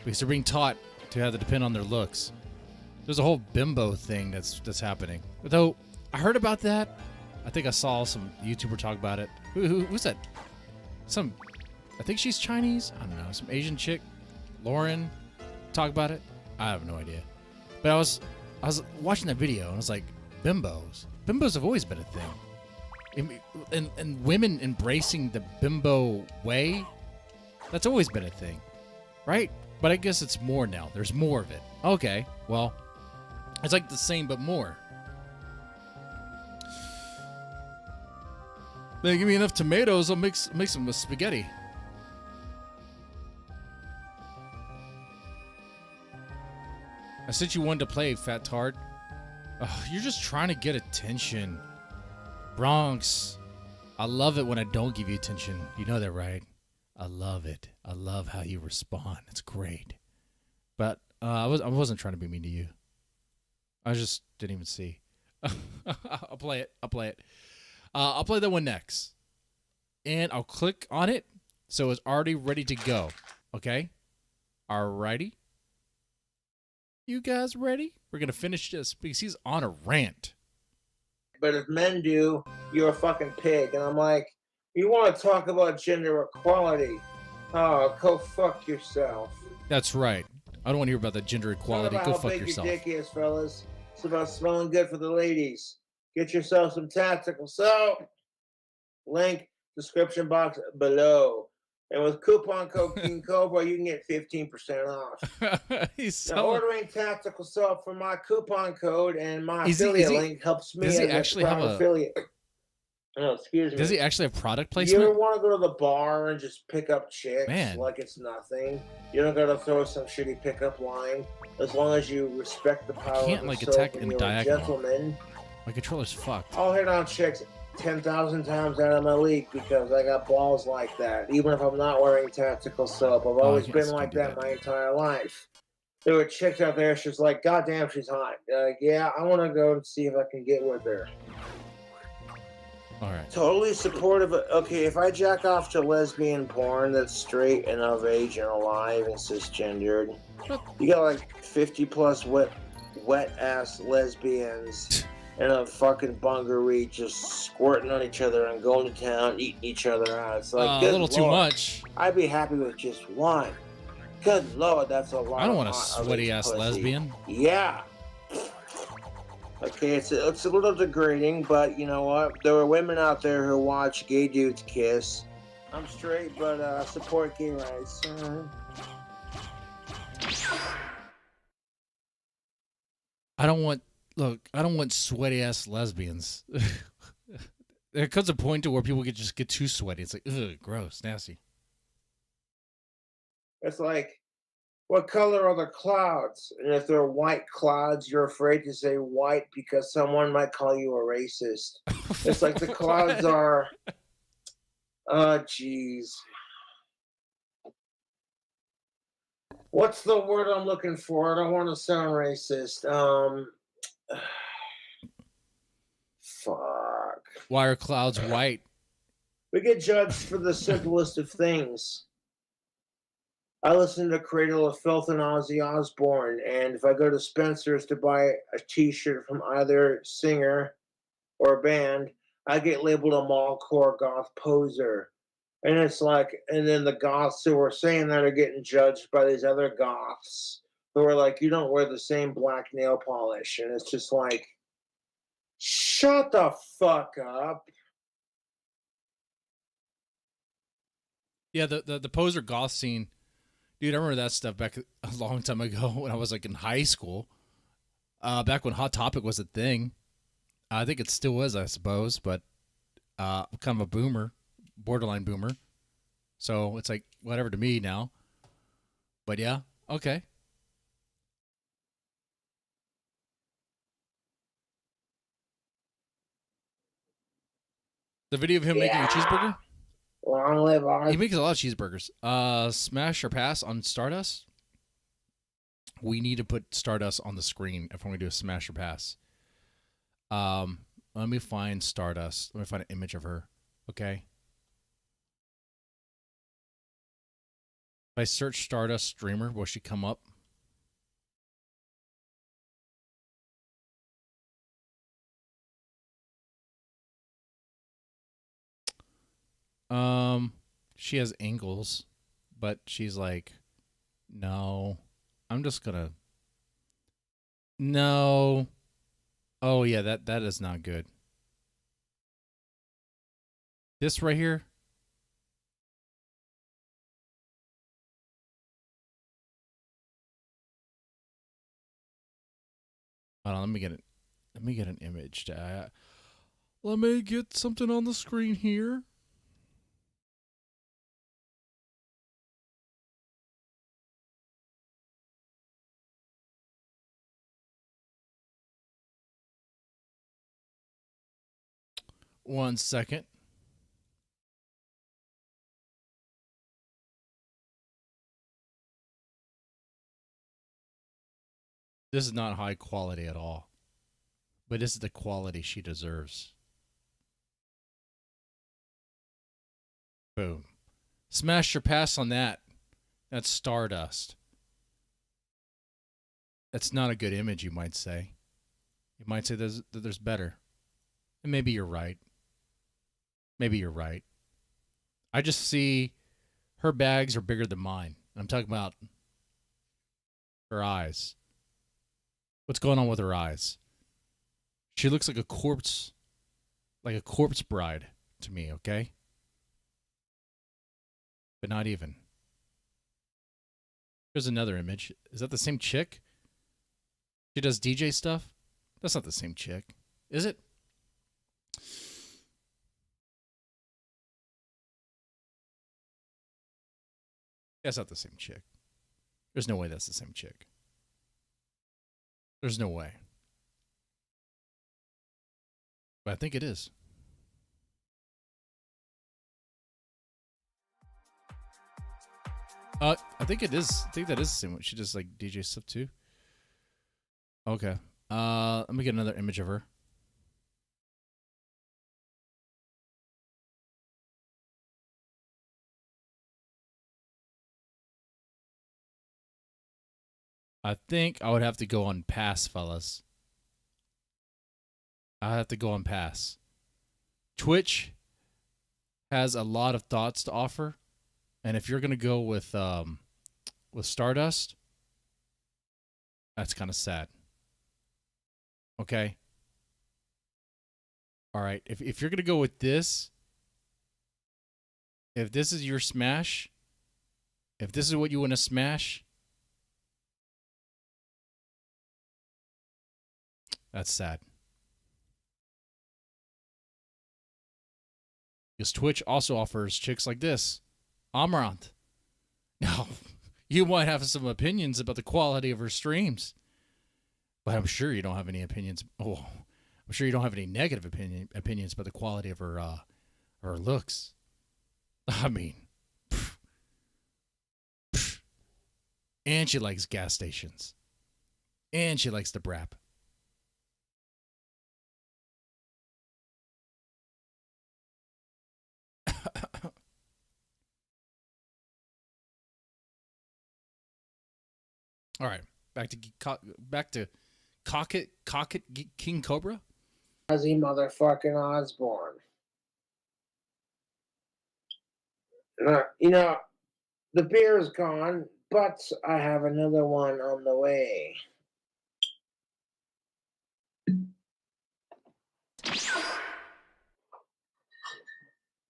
because they're being taught to have to depend on their looks. There's a whole bimbo thing that's happening. Though, I heard about that. I think I saw some YouTuber talk about it. Who's that? I think she's Chinese. I don't know. Some Asian chick, Lauren, talk about it. I have no idea. But I was watching that video and I was like, bimbos. Bimbos have always been a thing. And women embracing the bimbo way, that's always been a thing. Right? But I guess it's more now. There's more of it. Okay, well, it's like the same but more. They give me enough tomatoes, I'll mix them with spaghetti. I sent you one to play, fat tard. Ugh, you're just trying to get attention. Bronx. I love it when I don't give you attention. You know that, right? I love it. I love how you respond. It's great. But I wasn't trying to be mean to you. I just didn't even see. I'll play it. I'll play that one next. And I'll click on it so it's already ready to go. Okay? Alrighty. You guys ready? We're going to finish this because he's on a rant. But if men do, you're a fucking pig. And I'm like, you want to talk about gender equality? Oh, go fuck yourself. That's right. I don't want to hear about that gender equality. Go fuck yourself. How big your dick is, fellas. It's about smelling good for the ladies. Get yourself some tactical soap. Link description box below. And with coupon code King Cobra, you can get 15% off. Now, ordering tactical soap from my coupon code and my affiliate link helps me as a affiliate. No, excuse me. Does he actually have product placement? You ever want to go to the bar and just pick up chicks like it's nothing? You don't gotta throw some shitty pickup line. As long as you respect the power of the soap and you're a gentleman. My controller's fucked. I'll hit on chicks 10,000 times out of my league because I got balls like that. Even if I'm not wearing tactical soap, I've always been like that my entire life. There were chicks out there, she's like, God damn, she's hot. Like, yeah, I want to go and see if I can get with her. All right. Totally supportive. Okay, if I jack off to lesbian porn that's straight and of age and alive and cisgendered, you got like 50 plus wet ass lesbians and a fucking bungaree just squirting on each other and going to town, eating each other out. It's like, a little too much. I'd be happy with just one. Good Lord, that's a lot. I don't want a sweaty ass lesbian. Yeah. Okay, it's a little degrading, but you know what? There are women out there who watch gay dudes kiss, I'm straight, but support gay rights. I don't want sweaty ass lesbians. There comes a point to where people just get too sweaty. It's like, ugh, gross, nasty. It's like, what color are the clouds? And if they're white clouds, you're afraid to say white because someone might call you a racist. It's like the clouds are. Oh, jeez. What's the word I'm looking for? I don't want to sound racist. Fuck. Why are clouds white? We get judged for the simplest of things. I listen to Cradle of Filth and Ozzy Osbourne, and if I go to Spencer's to buy a t-shirt from either singer or band, I get labeled a mallcore goth poser. And it's like, and then the goths who are saying that are getting judged by these other goths who are like, you don't wear the same black nail polish. And it's just like, shut the fuck up. Yeah, the poser goth scene, dude. I remember that stuff back a long time ago when I was like in high school. Back when Hot Topic was a thing. I think it still is, I suppose, but I'm kind of a boomer, borderline boomer. So it's like whatever to me now. But yeah, okay. The video of him making a cheeseburger? Long live our... He makes a lot of cheeseburgers. Smash or pass on Stardust? We need to put Stardust on the screen if we're going to do a smash or pass. Let me find Stardust. Let me find an image of her. Okay. If I search Stardust streamer, will she come up? She has angles, but she's like, no, I'm just gonna. No. Oh yeah, that is not good. This right here. Hold on, let me get it. Let me get an image. Let me get something on the screen here. One second. This is not high quality at all. But this is the quality she deserves. Boom. Smash or pass on that. That's Stardust. That's not a good image, you might say. You might say there's better. And maybe you're right. Maybe you're right. I just see her bags are bigger than mine. I'm talking about her eyes. What's going on with her eyes? She looks like a corpse bride to me, okay? But not even. Here's another image. Is that the same chick? She does DJ stuff? That's not the same chick. Is it? That's not the same chick. There's no way that's the same chick. There's no way. But I think it is. I think it is. I think that is the same one. She does like DJ stuff too. Okay. Let me get another image of her. I think I would have to go on pass, fellas. I have to go on pass. Twitch has a lot of thoughts to offer, and if you're gonna go with Stardust, that's kind of sad. Okay. All right. If you're gonna go with this, If this is your smash, if this is what you want to smash, that's sad. Because Twitch also offers chicks like this. Amaranth. Now, you might have some opinions about the quality of her streams, but I'm sure you don't have any opinions. Oh, I'm sure you don't have any negative opinions about the quality of her looks. I mean, and she likes gas stations, and she likes the brap. All right, back to Cocket King Cobra. Ozzy motherfucking Osbourne. You know, the beer is gone, but I have another one on the way.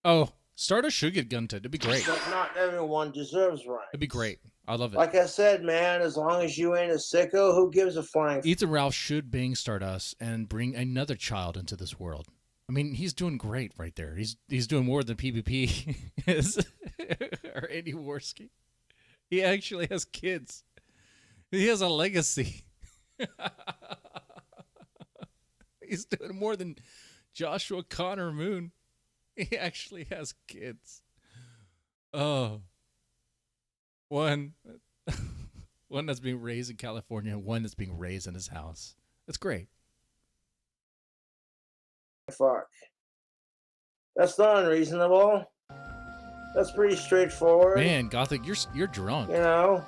Oh, start a sugar gun to. It'd be great. But not everyone deserves right. It'd be great. I love it. Like I said, man, as long as you ain't a sicko, who gives a flying? Ethan Ralph should bang Stardust and bring another child into this world. I mean, he's doing great right there. He's doing more than PvP is or Andy Worski. He actually has kids. He has a legacy. He's doing more than Joshua Connor Moon. He actually has kids. Oh. One that's being raised in California, one that's being raised in his house. That's great. Fuck. That's not unreasonable. That's pretty straightforward. Man, Gothic, you're drunk. You know?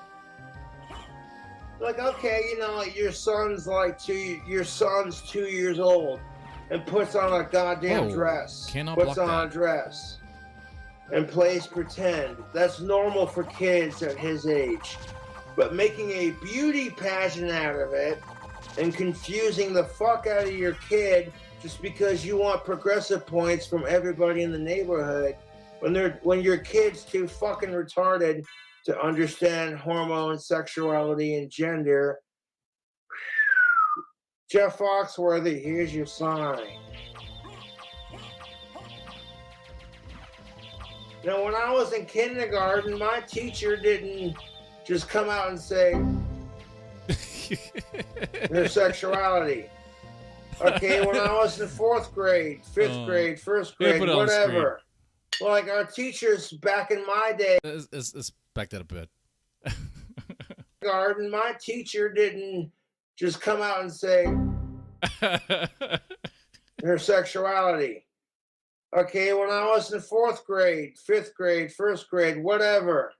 Like, okay, you know, like your son's 2 years old and puts on a goddamn dress. Cannot puts block on that. a dress and plays pretend. That's normal for kids at his age. But making a beauty pageant out of it and confusing the fuck out of your kid just because you want progressive points from everybody in the neighborhood when your kid's too fucking retarded to understand hormones, sexuality, and gender. Jeff Foxworthy, here's your sign. Now, when I was in kindergarten, my teacher didn't just come out and say their sexuality. Okay, when I was in 4th grade, 5th grade, 1st grade, whatever. Well, like our teachers back in my day. Let's back that a bit. Garden, my teacher didn't just come out and say their sexuality. Okay, when I was in 4th grade, 5th grade, 1st grade, whatever.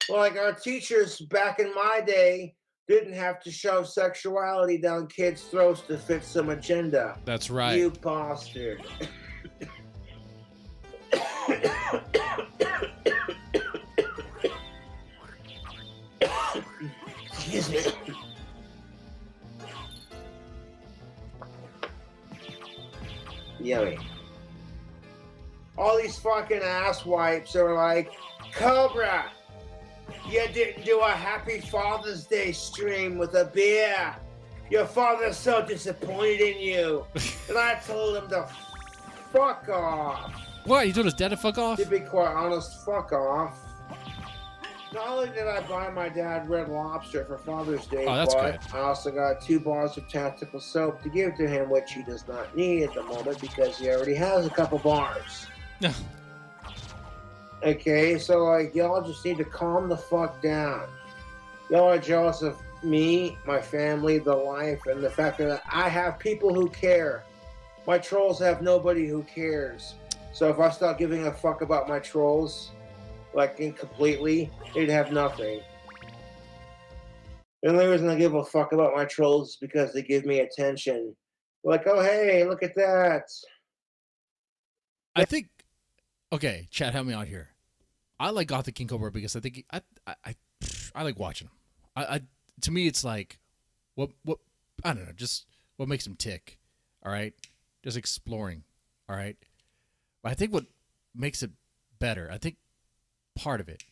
Well, like our teachers back in my day didn't have to shove sexuality down kids' throats to fit some agenda. That's right. You bastard. Excuse me. Yummy. All these fucking ass wipes are like, Cobra, you didn't do a happy Father's Day stream with a beer. Your father's so disappointed in you. And I told him to fuck off. What? You told his dad to fuck off? To be quite honest, fuck off. Not only did I buy my dad Red Lobster for Father's Day, Oh, that's but good. I also got 2 bars of tactical soap to give to him, which he does not need at the moment because he already has a couple bars. Okay, so like y'all just need to calm the fuck down. Y'all are jealous of me, my family, the life, and the fact that I have people who care. My trolls have nobody who cares. So if I start giving a fuck about my trolls, like incompletely, they'd have nothing. The only reason I give a fuck about my trolls is because they give me attention. Like, oh hey, look at that. I think. Okay, Chad, help me out here. I like Gothic King Cobra because I think I like watching him. I to me it's like what I don't know, just what makes him tick. All right, just exploring. All right, but I think what makes it better, I think part of it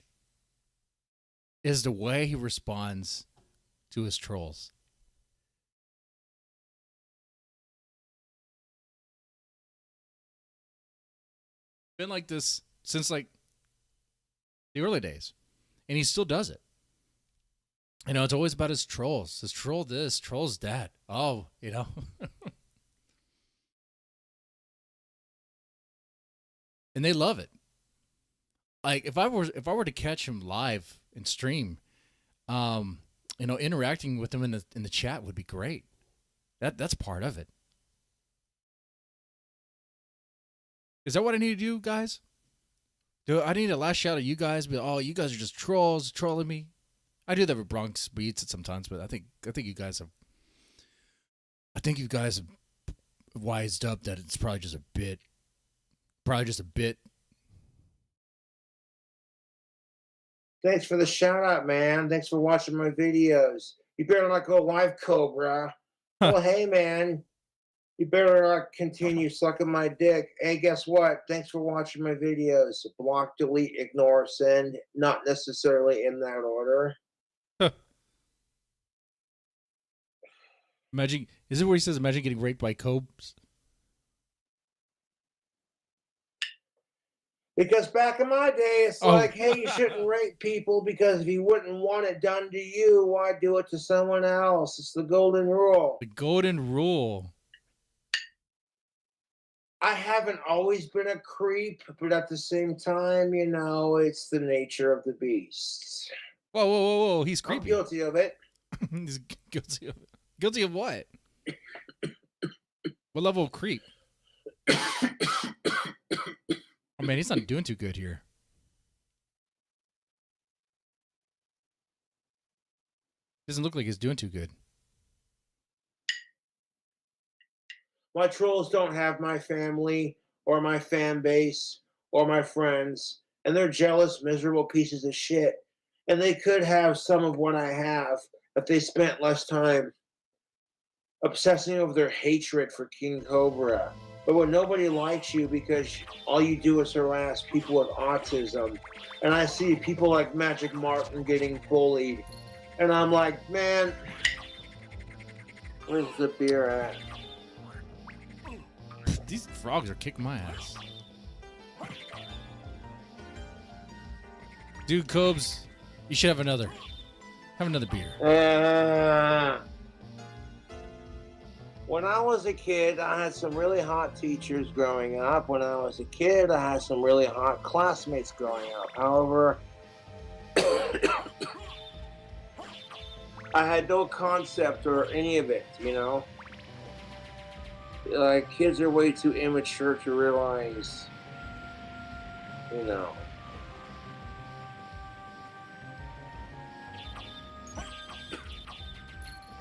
is the way he responds to his trolls. Been like this since like the early days, and he still does it. You know, it's always about his trolls. His troll this, trolls that. Oh, you know. And they love it. Like if I were to catch him live and stream, you know, interacting with him in the chat would be great. That's part of it. Is that what I need to do, guys? Do I need to lash out at you guys? But oh, you guys are just trolls trolling me. I do that with Bronx Beats sometimes, but I think you guys have. I think you guys have wised up that it's probably just a bit. Probably just a bit. Thanks for the shout out, man. Thanks for watching my videos. You better not go live, Cobra. Well, hey, man. You better not continue sucking my dick. Hey, guess what? Thanks for watching my videos. Block, delete, ignore, send. Not necessarily in that order. Imagine, is it where he says, imagine getting raped by Cobes? Because back in my day, it's like, hey, you shouldn't rape people because if you wouldn't want it done to you, why do it to someone else? It's the golden rule. The golden rule. I haven't always been a creep, but at the same time, you know, it's the nature of the beast. Whoa, whoa, whoa, whoa. He's creepy. I'm guilty of it. He's guilty of it. Guilty of what? What level of creep? Oh, man, he's not doing too good here. Doesn't look like he's doing too good. My trolls don't have my family or my fan base or my friends, and they're jealous, miserable pieces of shit. And they could have some of what I have if they spent less time obsessing over their hatred for King Cobra. But when nobody likes you because all you do is harass people with autism, and I see people like Magic Martin getting bullied, and I'm like, man, where's the beer at? These frogs are kicking my ass. Dude, Cobes, you should have another. Have another beer. When I was a kid, I had some really hot teachers growing up. When I was a kid, I had some really hot classmates growing up. However, I had no concept or any of it, you know? Like, kids are way too immature to realize, you know.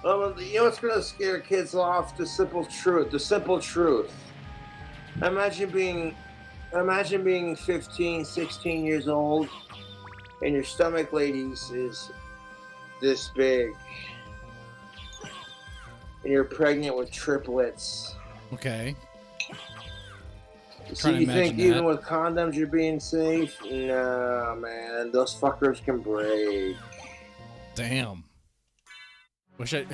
You know what's gonna scare kids off? The simple truth. The simple truth. Imagine being 15, 16 years old, and your stomach, ladies, is this big, and you're pregnant with triplets. Okay. So you think even with condoms you're being safe? No, man. Those fuckers can break. Damn. Wish I...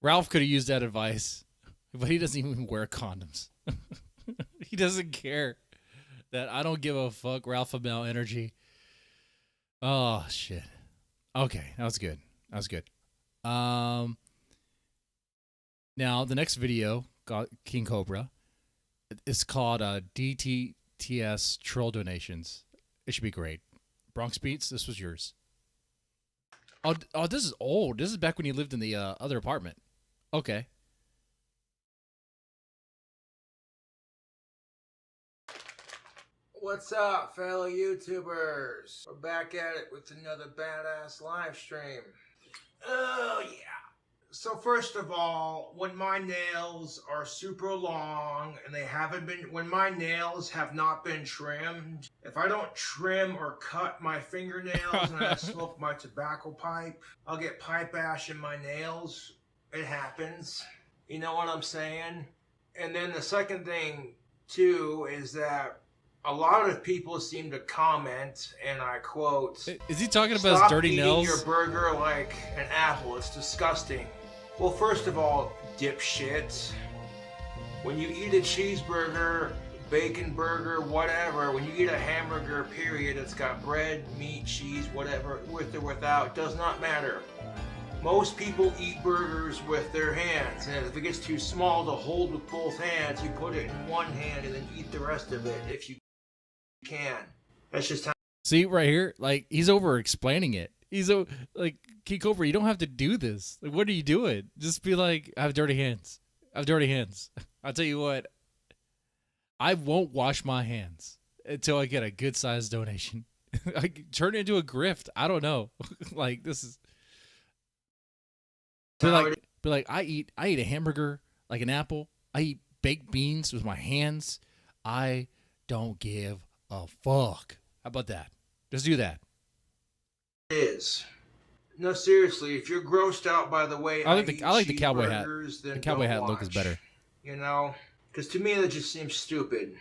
Ralph could have used that advice, but he doesn't even wear condoms. He doesn't care that I don't give a fuck. Ralph Amel energy. Oh, shit. Okay, that was good. That was good. Now, the next video, King Cobra, is called DTTS Troll Donations. It should be great. Bronx Beats, this was yours. Oh, this is old. This is back when you lived in the other apartment. Okay. What's up, fellow YouTubers? We're back at it with another badass live stream. Oh, yeah. So first of all, when my nails are super long and when my nails have not been trimmed, if I don't trim or cut my fingernails and I smoke my tobacco pipe, I'll get pipe ash in my nails. It happens. You know what I'm saying? And then the second thing, too, is that a lot of people seem to comment, and I quote, Is he talking about his "Stop dirty eating nails? your burger like an apple. It's disgusting." Well, first of all, dipshit, when you eat a cheeseburger, bacon burger, whatever, when you eat a hamburger, period, it's got bread, meat, cheese, whatever, with or without, does not matter. Most people eat burgers with their hands, and if it gets too small to hold with both hands, you put it in one hand and then eat the rest of it if you can. That's just how. See right here, like he's over explaining it. He's like, King Cobra, you don't have to do this. Like, what are you doing? Just be like, I have dirty hands. I have dirty hands. I'll tell you what, I won't wash my hands until I get a good sized donation. I turn it into a grift. I don't know. Like, this is. Be like, I eat a hamburger like an apple. I eat baked beans with my hands. I don't give a fuck. How about that? Just do that. Is. No, seriously, if you're grossed out by the way I like the cowboy hat. cheeseburgers, then The cowboy don't hat look is watch. better. You know? Because to me, that just seems stupid.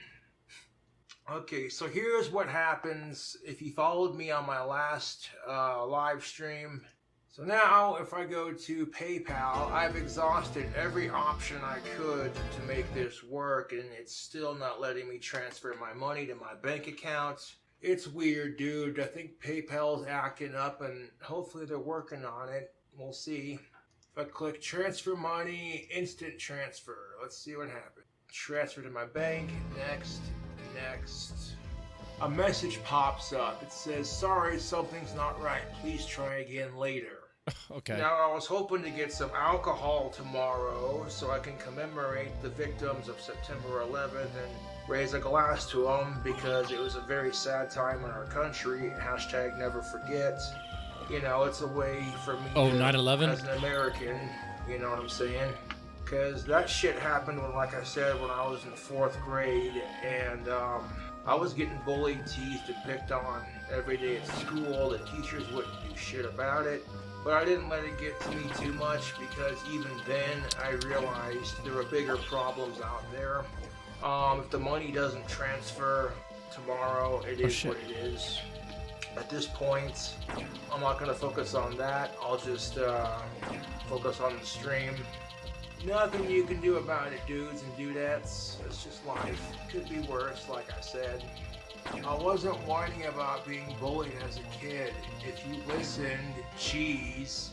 Okay, so here's what happens if you followed me on my last live stream. So now, if I go to PayPal, I've exhausted every option I could to make this work, and it's still not letting me transfer my money to my bank account. It's weird, dude. I think PayPal's acting up, and hopefully they're working on it. We'll see. If I click transfer money, instant transfer. Let's see what happens. Transfer to my bank. Next. A message pops up. It says, "Sorry, something's not right. Please try again later." Okay. Now, I was hoping to get some alcohol tomorrow so I can commemorate the victims of September 11th and raise a glass to them, because it was a very sad time in our country. Hashtag never forget. You know, it's a way for me Oh, to, 9/11? as an American, you know what I'm saying? Because that shit happened when, like I said, when I was in 4th grade, and I was getting bullied, teased, and picked on every day at school. The teachers wouldn't do shit about it. But I didn't let it get to me too much, because even then I realized there were bigger problems out there. If the money doesn't transfer tomorrow, it is what it is. At this point, I'm not going to focus on that. I'll just focus on the stream. Nothing you can do about it, dudes and dudettes. It's just life. Could be worse, like I said. I wasn't whining about being bullied as a kid. If you listened, cheese,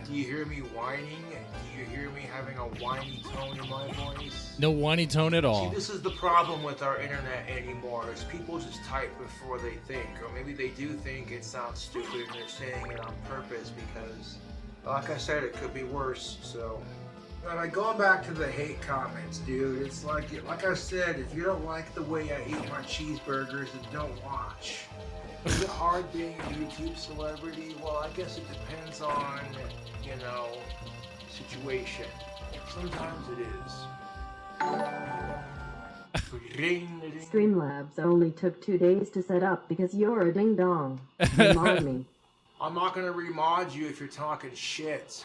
do you hear me whining? Do you hear me having a whiny tone in my voice? No whiny tone at all. See, this is the problem with our internet anymore, is people just type before they think. Or maybe they do think it sounds stupid and they're saying it on purpose, because, like I said, it could be worse, so... Alright, going back to the hate comments, dude, it's like I said, if you don't like the way I eat my cheeseburgers, then don't watch. Is it hard being a YouTube celebrity? Well, I guess it depends on, you know, situation. Sometimes it is. Streamlabs only took 2 days to set up because you're a ding-dong. Remind me. I'm not gonna remod you if you're talking shit.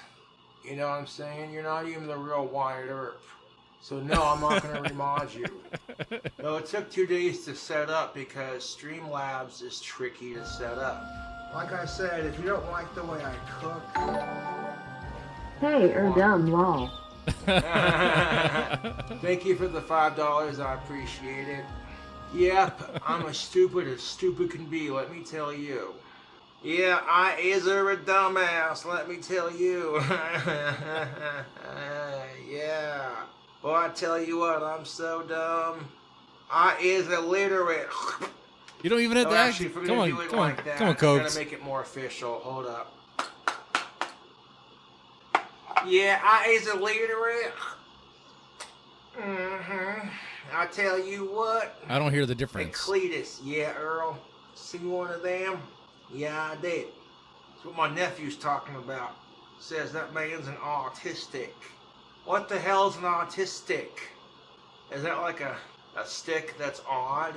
You know what I'm saying? You're not even the real Wyatt Earp. So no, I'm not going to remod you. No, it took 2 days to set up because Streamlabs is tricky to set up. Like I said, if you don't like the way I cook... Hey, dumb lol. Thank you for the $5, I appreciate it. Yep, I'm as stupid can be, let me tell you. Yeah, I is a dumbass, let me tell you. Yeah. Well, I tell you what, I'm so dumb. I is illiterate. You don't even have to act. Actually, if we're Come gonna on, do it come on, like that, come on, I'm gonna Cokes. make it more official. Hold up. Yeah, I is illiterate. I tell you what. I don't hear the Hey, difference. Cletus, yeah, Earl. See one of them? Yeah, I did. That's what my nephew's talking about. Says that man's an autistic. What the hell's an autistic? Is that like a stick that's odd?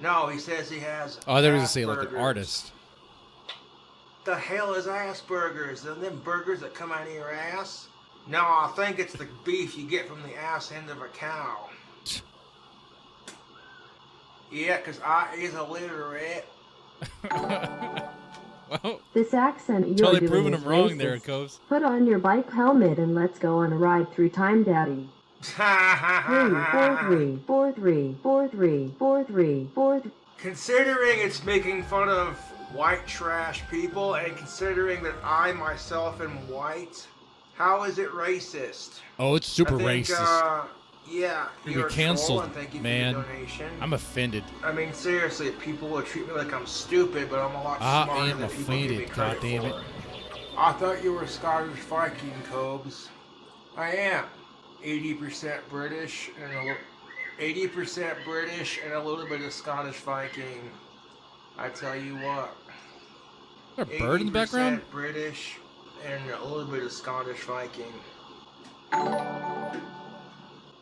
No, he says he has Oh, they were gonna say like an Asperger's. artist. The hell is Asperger's? Are them burgers that come out of your ass? No, I think it's the beef you get from the ass end of a cow. Yeah, because I is illiterate. Well, This accent you're totally doing proving is him wrong racist. there, Coves. Put on your bike helmet and let's go on a ride through time, Daddy. 34343434343. Considering it's making fun of white trash people, and considering that I myself am white, how is it racist? Oh, it's super I think, racist. Yeah, You're canceled, and thank you man. for the donation. I'm offended. I mean, seriously, people will treat me like I'm stupid, but I'm a lot I smarter am than people give me offended, credit goddammit. for. I thought you were Scottish Viking, Cobes. I am. 80% British and 80% British and a little bit of Scottish Viking. I tell you what. Is there a bird in the background? 80% British and a little bit of Scottish Viking.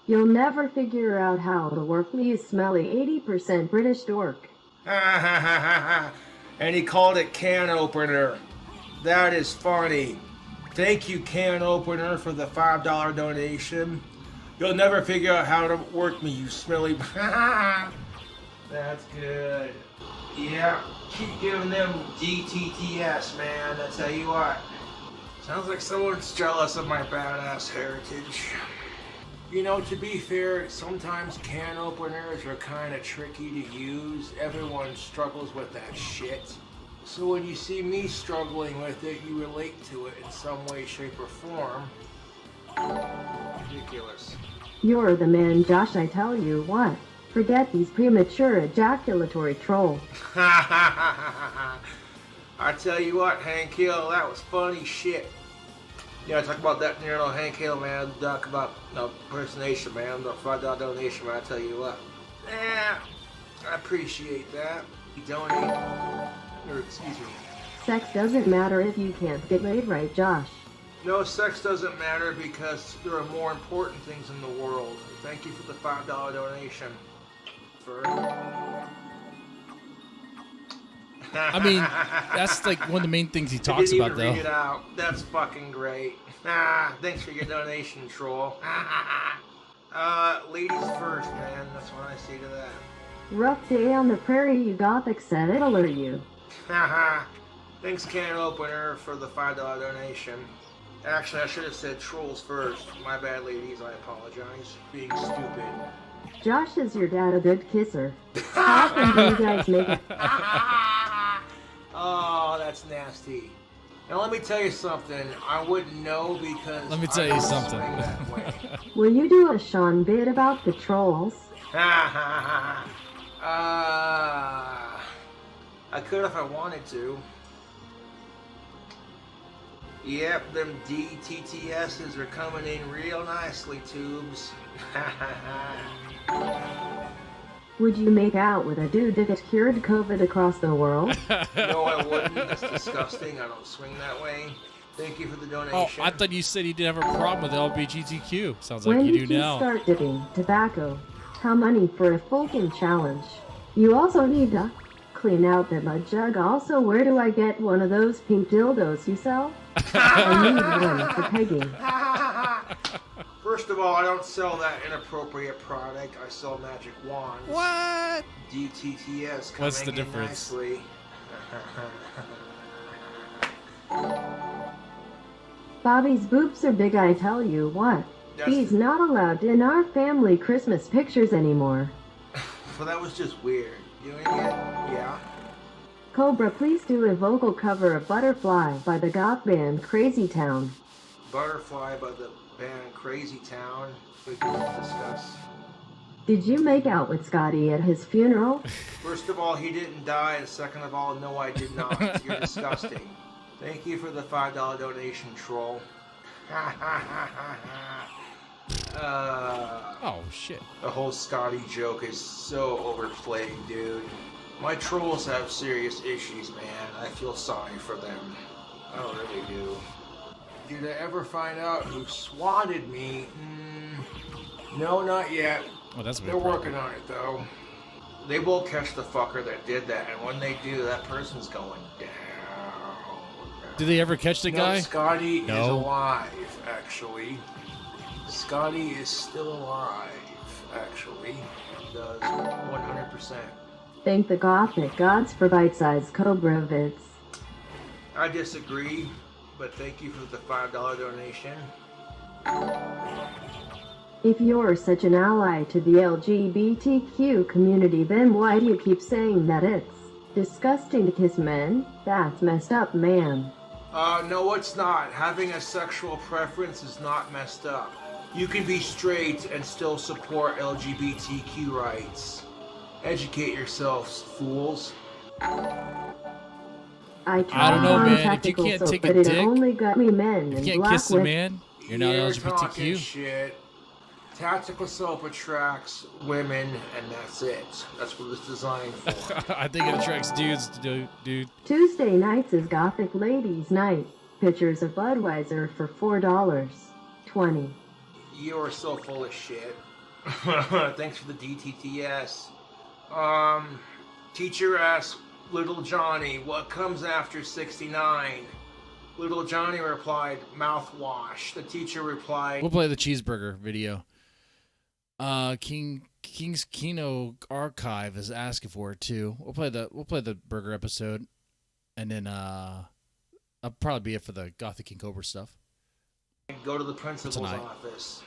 You'll never figure out how to work me, you smelly 80% British dork. And he called it can opener. That is funny. Thank you, can opener, for the $5 donation. You'll never figure out how to work me, you smelly. That's good. Yeah, keep giving them DTTS, man. I tell you what. Sounds like someone's jealous of my badass heritage. You know, to be fair, sometimes can openers are kind of tricky to use. Everyone struggles with that shit. So when you see me struggling with it, you relate to it in some way, shape, or form. Ridiculous. You're the man, Josh, I tell you what. Forget these premature ejaculatory trolls. I tell you what, Hank Hill, that was funny shit. Yeah, talk about that, you know, Hank Hill, man. Talk about impersonation, man. The $5 donation, man. I tell you what. Yeah, I appreciate that. You donate, or excuse me. Sex doesn't matter if you can't get laid right, Josh. No, sex doesn't matter because there are more important things in the world. Thank you for the $5 donation. I mean, that's like one of the main things he talks I didn't about, even though. read it out. That's fucking great. Thanks for your donation, troll. Ladies first, man. That's what I say to that. Rough day on the prairie, you Gothic said it'll alert you. Thanks, can opener, for the $5 donation. Actually, I should have said trolls first. My bad, ladies. I apologize. Being stupid. Josh, is your dad a good kisser? How often do you guys make it? Oh, that's nasty. Now let me tell you something. I wouldn't know because Let me tell you something. That way. Will you do a Sean bit about the trolls? I could if I wanted to. Yep, them DTTSs are coming in real nicely, tubes. Would you make out with a dude that cured COVID across the world? No, I wouldn't. That's disgusting. I don't swing that way. Thank you for the Oh, donation. I thought you said you didn't have a problem with LGBTQ. Sounds like When you did do you now. start dipping tobacco? How money for a Fulton challenge? You also need to clean out the mud jug. Also, where do I get one of those pink dildos you sell? I need one for pegging. First of all, I don't sell that inappropriate product. I sell magic wands. What? DTTS coming What's the in difference? nicely. Bobby's boobs are big, I tell you what. That's- He's not allowed in our family Christmas pictures anymore. Well, that was just weird. Doing it? Yeah. Cobra, please do a vocal cover of Butterfly by the goth band Crazy Town. Butterfly by the band Crazy Town. We can discuss. Did you make out with Scotty at his funeral? First of all, he didn't die, and second of all, no, I did not. You're disgusting. Thank you for the $5 donation, troll. Oh, shit. The whole Scotty joke is so overplayed, dude. My trolls have serious issues, man. I feel sorry for them. I really do. Did I ever find out who swatted me? No, not yet. Oh, that's a big They're problem. working on it, though. They will catch the fucker that did that, and when they do, that person's going down. Did they ever catch the No, guy? Scotty is No. alive, actually. Scotty is still alive, actually. Does 100%. Thank the Gothic gods for bite-sized Cobra vids. I disagree, but thank you for the $5 donation. If you're such an ally to the LGBTQ community, then why do you keep saying that it's disgusting to kiss men? That's messed up, man. No, it's not. Having a sexual preference is not messed up. You can be straight and still support LGBTQ rights. Educate yourselves, fools. I I don't know, on man. If you tactical can't soap, take but a it dick, only got me men you and can't black kiss a with- man. You're not You're talking LGBTQ. shit. Tactical soap attracts women, and that's it. That's what it's designed for. I think it attracts dudes, dude. Tuesday nights is Gothic Ladies Night. Pictures of Budweiser for $4.20. You are so full of shit. Thanks for the DTTS. Teacher asks Little Johnny, what comes after 69? Little Johnny replied, mouthwash. The teacher replied, We'll play the cheeseburger video. King's Kino Archive is asking for it too. We'll play the burger episode, and then that'll probably be it for the Gothic King Cobra stuff. go to the principal's Tonight. office.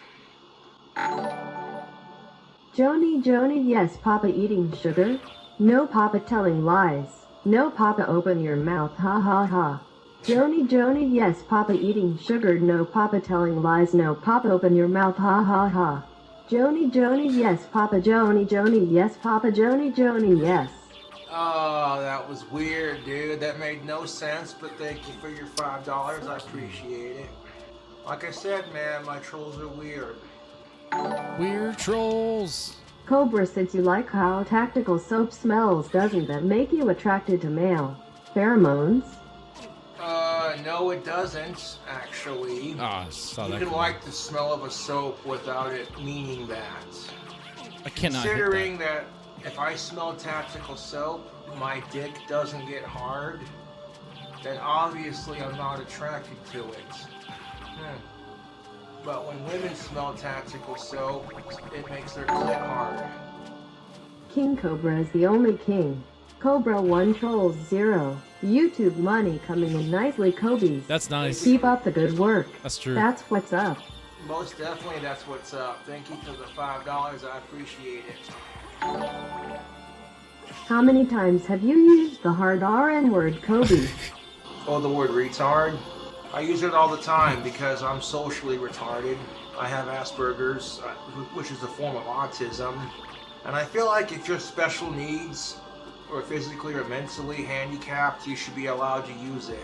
Joni, yes, Papa eating sugar. No Papa telling lies. No Papa open your mouth, ha ha ha. Joni, yes, Papa eating sugar. No Papa telling lies. No Papa open your mouth, ha ha ha. Joni, yes, Papa Joni, yes, Papa Joni, yes. Oh, that was weird, dude. That made no sense, but thank you for your $5. I appreciate it. Like I said, man, my trolls are weird. Weird trolls. Cobra, since you like how tactical soap smells, doesn't that make you attracted to male pheromones? No, it doesn't, actually. Ah, I saw You that. can coming. like the smell of a soap without it meaning that. I cannot hit Considering that if I smell tactical soap, my dick doesn't get hard, then obviously I'm not attracted to it. But when women smell tactical soap, it makes their clit hard. King Cobra is the only king. Cobra 1 trolls 0. YouTube money coming in nicely, Kobe's. That's nice. Keep up the good work. That's true. That's what's up. Most definitely, that's what's up. Thank you for the $5. I appreciate it. How many times have you used the hard RN word, Kobe? Oh, the word retard? I use it all the time because I'm socially retarded. I have Asperger's, which is a form of autism. And I feel like if you're special needs or physically or mentally handicapped, you should be allowed to use it.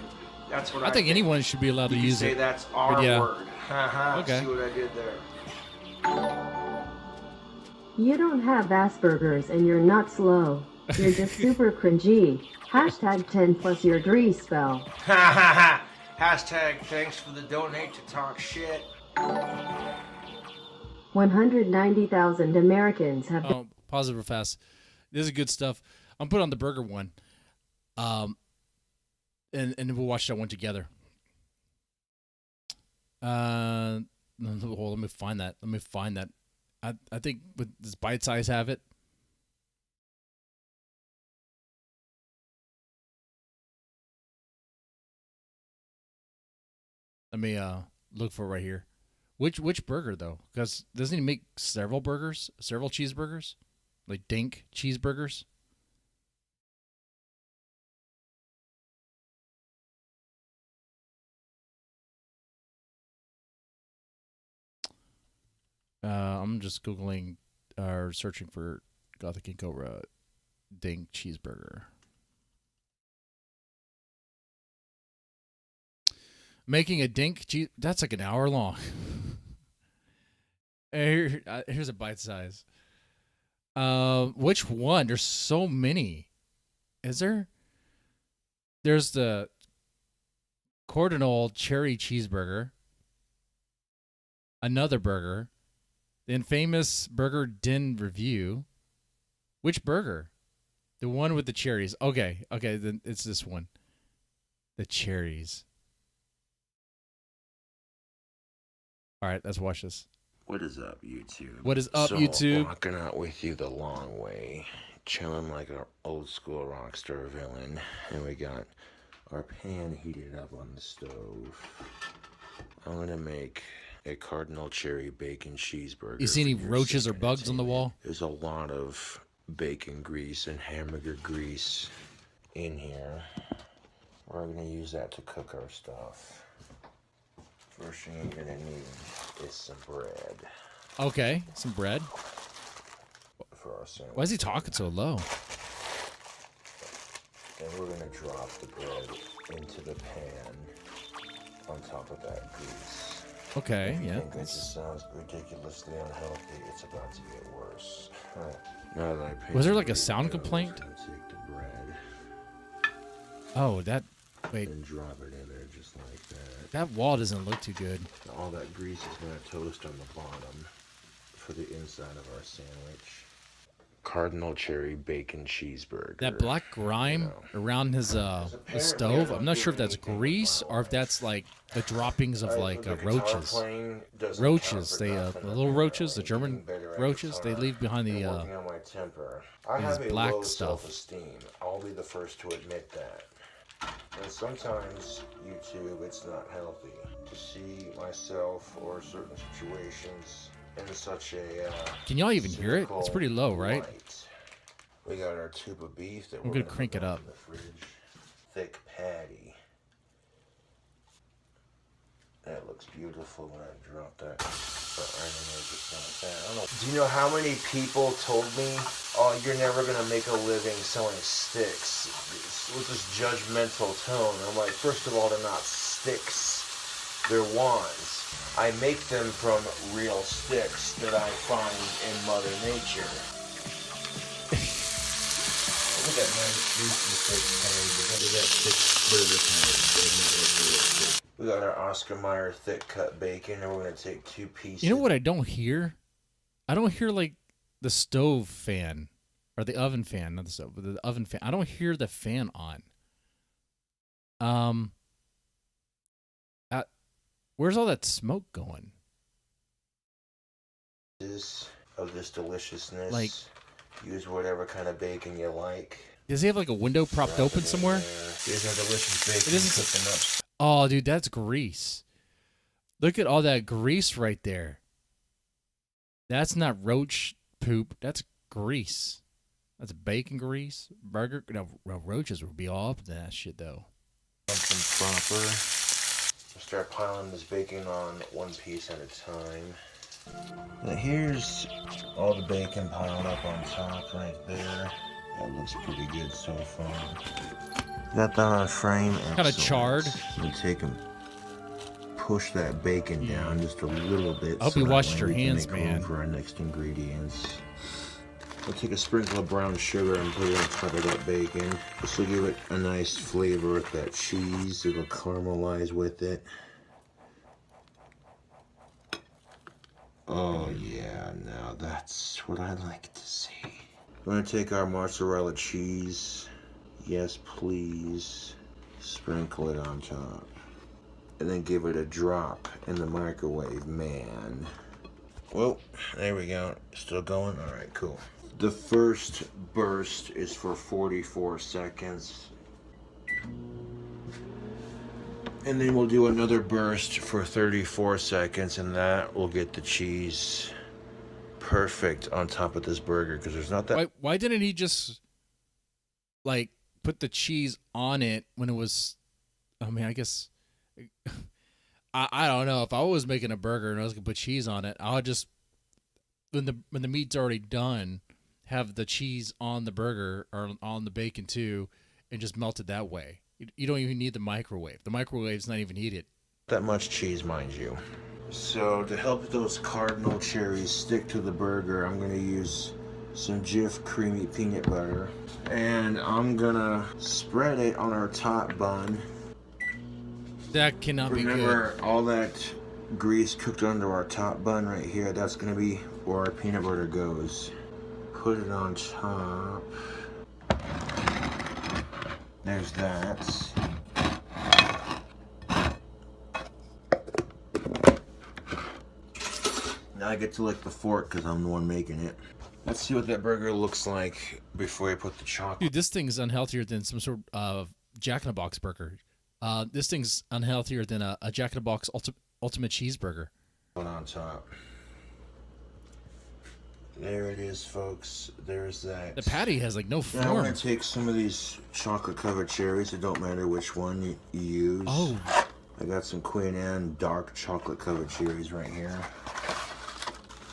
That's what I think anyone should be allowed to you use say it. that's our yeah. word. Haha, Okay. See what I did there? You don't have Asperger's and you're not slow. You're just super cringy. Hashtag 10 plus your Dree spell. Hahaha. Hashtag thanks for the donate to talk shit. 190,000 Americans have Oh, pause it real fast. This is good stuff. I'm put on the burger one. And we'll watch that one together. Well, let me find that. I think with this bite size have it. Let me look for it right here. Which burger though? Because doesn't he make several burgers, several cheeseburgers, like dink cheeseburgers? I'm just googling or searching for Gothic King Cobra dink cheeseburger. Making a dink cheese, that's like an hour long. Here's a bite size. Which one? There's so many. Is there? There's the Cordonol cherry cheeseburger. Another burger. The infamous Burger Den review. Which burger? The one with the cherries. Okay, then it's this one. The cherries. All right, let's watch this. What is up, YouTube? What is up, YouTube? Walking out with you the long way. chilling like an old school rock star villain. And we got our pan heated up on the stove. I'm gonna make a cardinal cherry bacon cheeseburger. You see any roaches or bugs on the wall? There's a lot of bacon grease and hamburger grease in here. We're gonna use that to cook our stuff. First thing you're gonna need is some bread. Okay, some bread. For our sandwich. Why is he talking so low? And we're gonna drop the bread into the pan on top of that grease. Okay, If you yeah. think this just sounds ridiculously unhealthy, it's about to get worse. Alright, now that I painted Was there like a the sound bread, complaint? I'm gonna take the bread Oh, that. Wait, and drop it in there just like that. that wall doesn't look too good. All that grease is gonna toast on the bottom for the inside of our sandwich. Cardinal cherry bacon cheeseburger. That black grime around his stove. I'm not sure if that's grease or if that's like the droppings of like roaches. Roaches. They the little roaches, the German roaches. They leave behind the Working on my temper. I his have a black low stuff. self-esteem. I'll be the first to admit that. And sometimes, YouTube, it's not healthy to see myself or certain situations in such a Can y'all even hear it? It's pretty low, right? light. We got our tube of beef that I'm we're gonna crank it put up. in the fridge. Thick patty. That looks beautiful when I drop that. But right in there just like that. I don't know. Do you know how many people told me, "Oh, you're never gonna make a living selling sticks," with this judgmental tone? I'm like, first of all, they're not sticks. They're wands. I make them from real sticks that I find in Mother Nature. Look at that nice juicy thick patty. Look at that thick burger patty. We got our Oscar Mayer thick cut bacon, and we're gonna take 2 pieces. You know what I don't hear? I don't hear like the stove fan or the oven fan, not the stove, but the oven fan. I don't hear the fan on. Where's all that smoke going? Of this deliciousness. Like, use whatever kind of bacon you like. does he have like a window propped Drop open it in somewhere? there. There's our delicious bacon It isn't- cooking up. Oh, dude, that's grease. Look at all that grease right there. That's not roach poop. That's grease. That's bacon grease. Burger. No, roaches would be all up to that shit, though. Something proper. Start piling this bacon on 1 piece at a time. Now here's all the bacon piled up on top right there. That looks pretty good so far. Got that on a frame. Kind of charred. We take and push that bacon down just a little bit. I hope so you that washed way your we can hands, make room man. for our next ingredients. We'll take a sprinkle of brown sugar and put it on top of that bacon. This will give it a nice flavor with that cheese. It'll caramelize with it. Oh yeah, now that's what I like to see. We're gonna take our mozzarella cheese. Yes, please. Sprinkle it on top. And then give it a drop in the microwave, man. Well, there we go. Still going? Alright, cool. The first burst is for 44 seconds. And then we'll do another burst for 34 seconds, and that will get the cheese perfect on top of this burger, because there's not that... Why didn't he just, like, put the cheese on it when it was... I mean, I guess... I don't know. If I was making a burger and I was going to put cheese on it, I would just... When the meat's already done, have the cheese on the burger, or on the bacon too, and just melt it that way. You don't even need the microwave. The microwave's not even heated. That much cheese, mind you. So to help those cardinal cherries stick to the burger, I'm gonna use some Jif creamy peanut butter, and I'm gonna spread it on our top bun. That cannot be good. Remember, all that grease cooked under our top bun right here, that's gonna be where our peanut butter goes. Put it on top. There's that. Now I get to lick the fork because I'm the one making it. Let's see what that burger looks like before I put the chocolate. Dude, this thing's unhealthier than some sort of Jack in the Box burger. This thing's unhealthier than a Jack in the Box ultimate cheeseburger. On top. There it is, folks. There's that. The patty has like no form. Now I'm going to take some of these chocolate-covered cherries. It don't matter which one you use. Oh. I got some Queen Anne dark chocolate-covered cherries right here.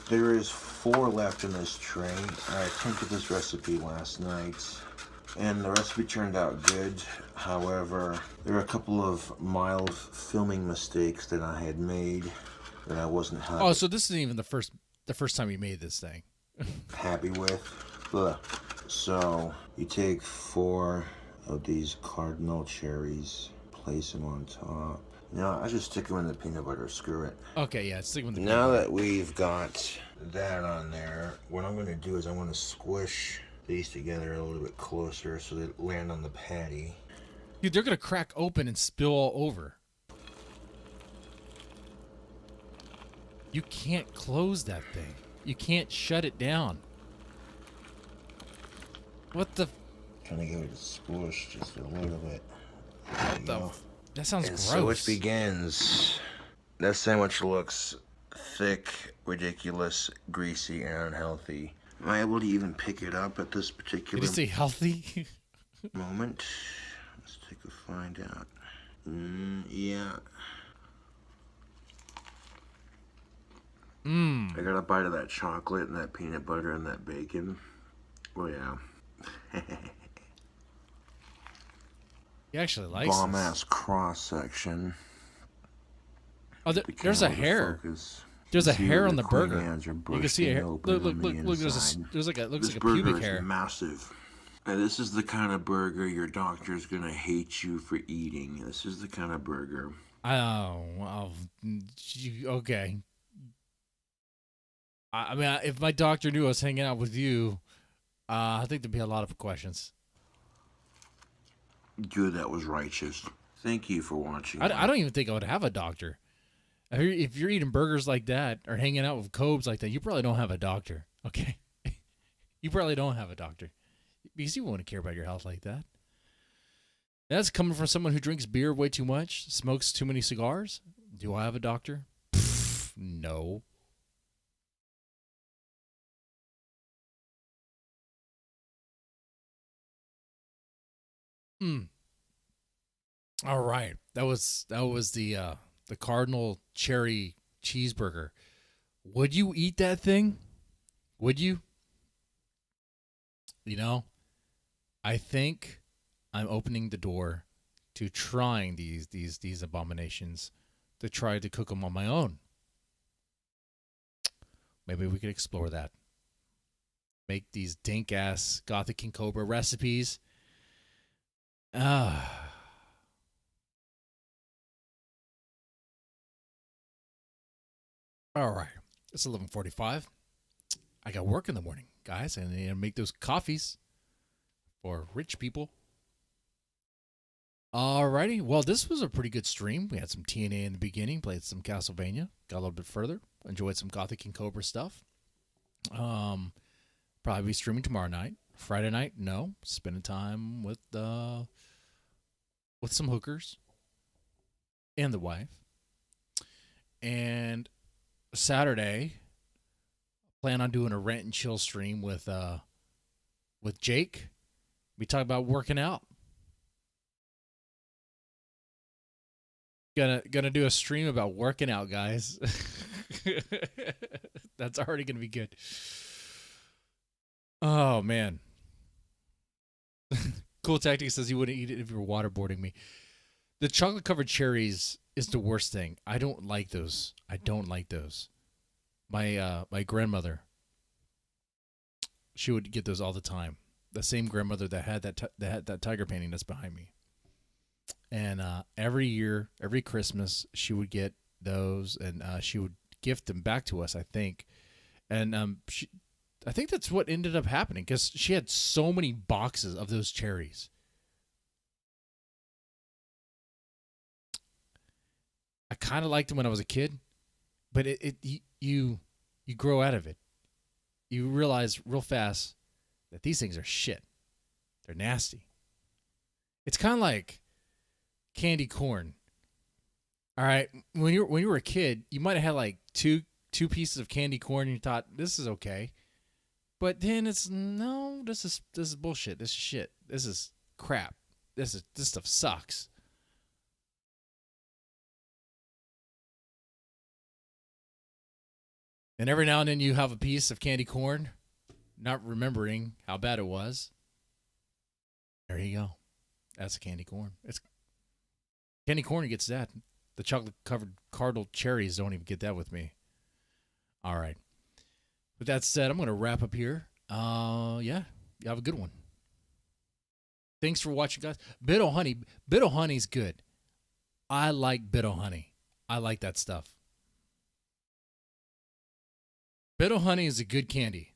There is 4 left in this tray. I attempted this recipe last night, and the recipe turned out good. However, there are a couple of mild filming mistakes that I had made that I wasn't happy. Oh, so this isn't even the first time you made this thing. Happy with. Ugh. So you take 4 of these cardinal cherries, place them on top. No, I just stick them in the peanut butter. Screw it. Okay, yeah, stick with the peanut Now butter. that we've got that on there, what I'm going to do is I want to squish these together a little bit closer so they land on the patty. Dude, they're gonna crack open and spill all over. You can't close that thing. You can't shut it down. What the? Trying to give it a squish just a little bit. What the? That sounds And gross. so it begins. That sandwich looks thick, ridiculous, greasy, and unhealthy. Am I able to even pick it up at this particular Did you say healthy? moment? Let's take a find out. Yeah. I got a bite of that chocolate and that peanut butter and that bacon. Oh yeah. He actually likes Bomb this. ass cross section. Oh, there's a hair. There's a hair on the burger. You can see a hair. Look! There's like a looks like a pubic hair. Is massive. And this is the kind of burger your doctor's gonna hate you for eating. This is the kind of burger. Oh, well, okay. I mean, if my doctor knew I was hanging out with you, I think there'd be a lot of questions. Good, that was righteous. Thank you for watching. I don't even think I would have a doctor. If you're eating burgers like that or hanging out with Cobes like that, you probably don't have a doctor. Okay, you probably don't have a doctor because you wouldn't care about your health like that. That's coming from someone who drinks beer way too much, smokes too many cigars. Do I have a doctor? Pfft, no. All right, that was the Cardinal Cherry Cheeseburger. Would you eat that thing? Would you? You know, I think I'm opening the door to trying these abominations, to try to cook them on my own. Maybe we could explore that. Make these dink ass Gothic King Cobra recipes. All right, it's 11:45. I got work in the morning, guys, and I need to make those coffees for rich people. Alrighty, well, this was a pretty good stream. We had some TNA in the beginning, played some Castlevania, got a little bit further, enjoyed some Gothic King Cobra stuff. Probably be streaming tomorrow night. Friday night, no, spending time with some hookers and the wife. And Saturday, plan on doing a rant and chill stream with Jake. We talk about working out. Gonna do a stream about working out, guys. That's already gonna be good. Oh man. Cool Tactic says he wouldn't eat it if you were waterboarding me. The chocolate covered cherries is the worst thing. I don't like those. My grandmother, she would get those all the time. The same grandmother that had that tiger painting that's behind me. And every year, every Christmas, she would get those, and she would gift them back to us, I think. And I think that's what ended up happening because she had so many boxes of those cherries. I kind of liked them when I was a kid, but you grow out of it. you realize real fast that these things are shit. They're nasty. It's kind of like candy corn. All right, when you were a kid, you might have had like two pieces of candy corn and you thought this is okay. But then it's no, this is bullshit. This is shit. This is crap. This stuff sucks. And every now and then you have a piece of candy corn, not remembering how bad it was. There you go. That's a candy corn. It's candy corn gets that. The chocolate covered cardinal cherries don't even get that with me. All right. With that said, I'm going to wrap up here. Yeah, you have a good one. Thanks for watching, guys. Bit o' honey's good. I like bit o' honey. I like that stuff. Bit o' honey is a good candy.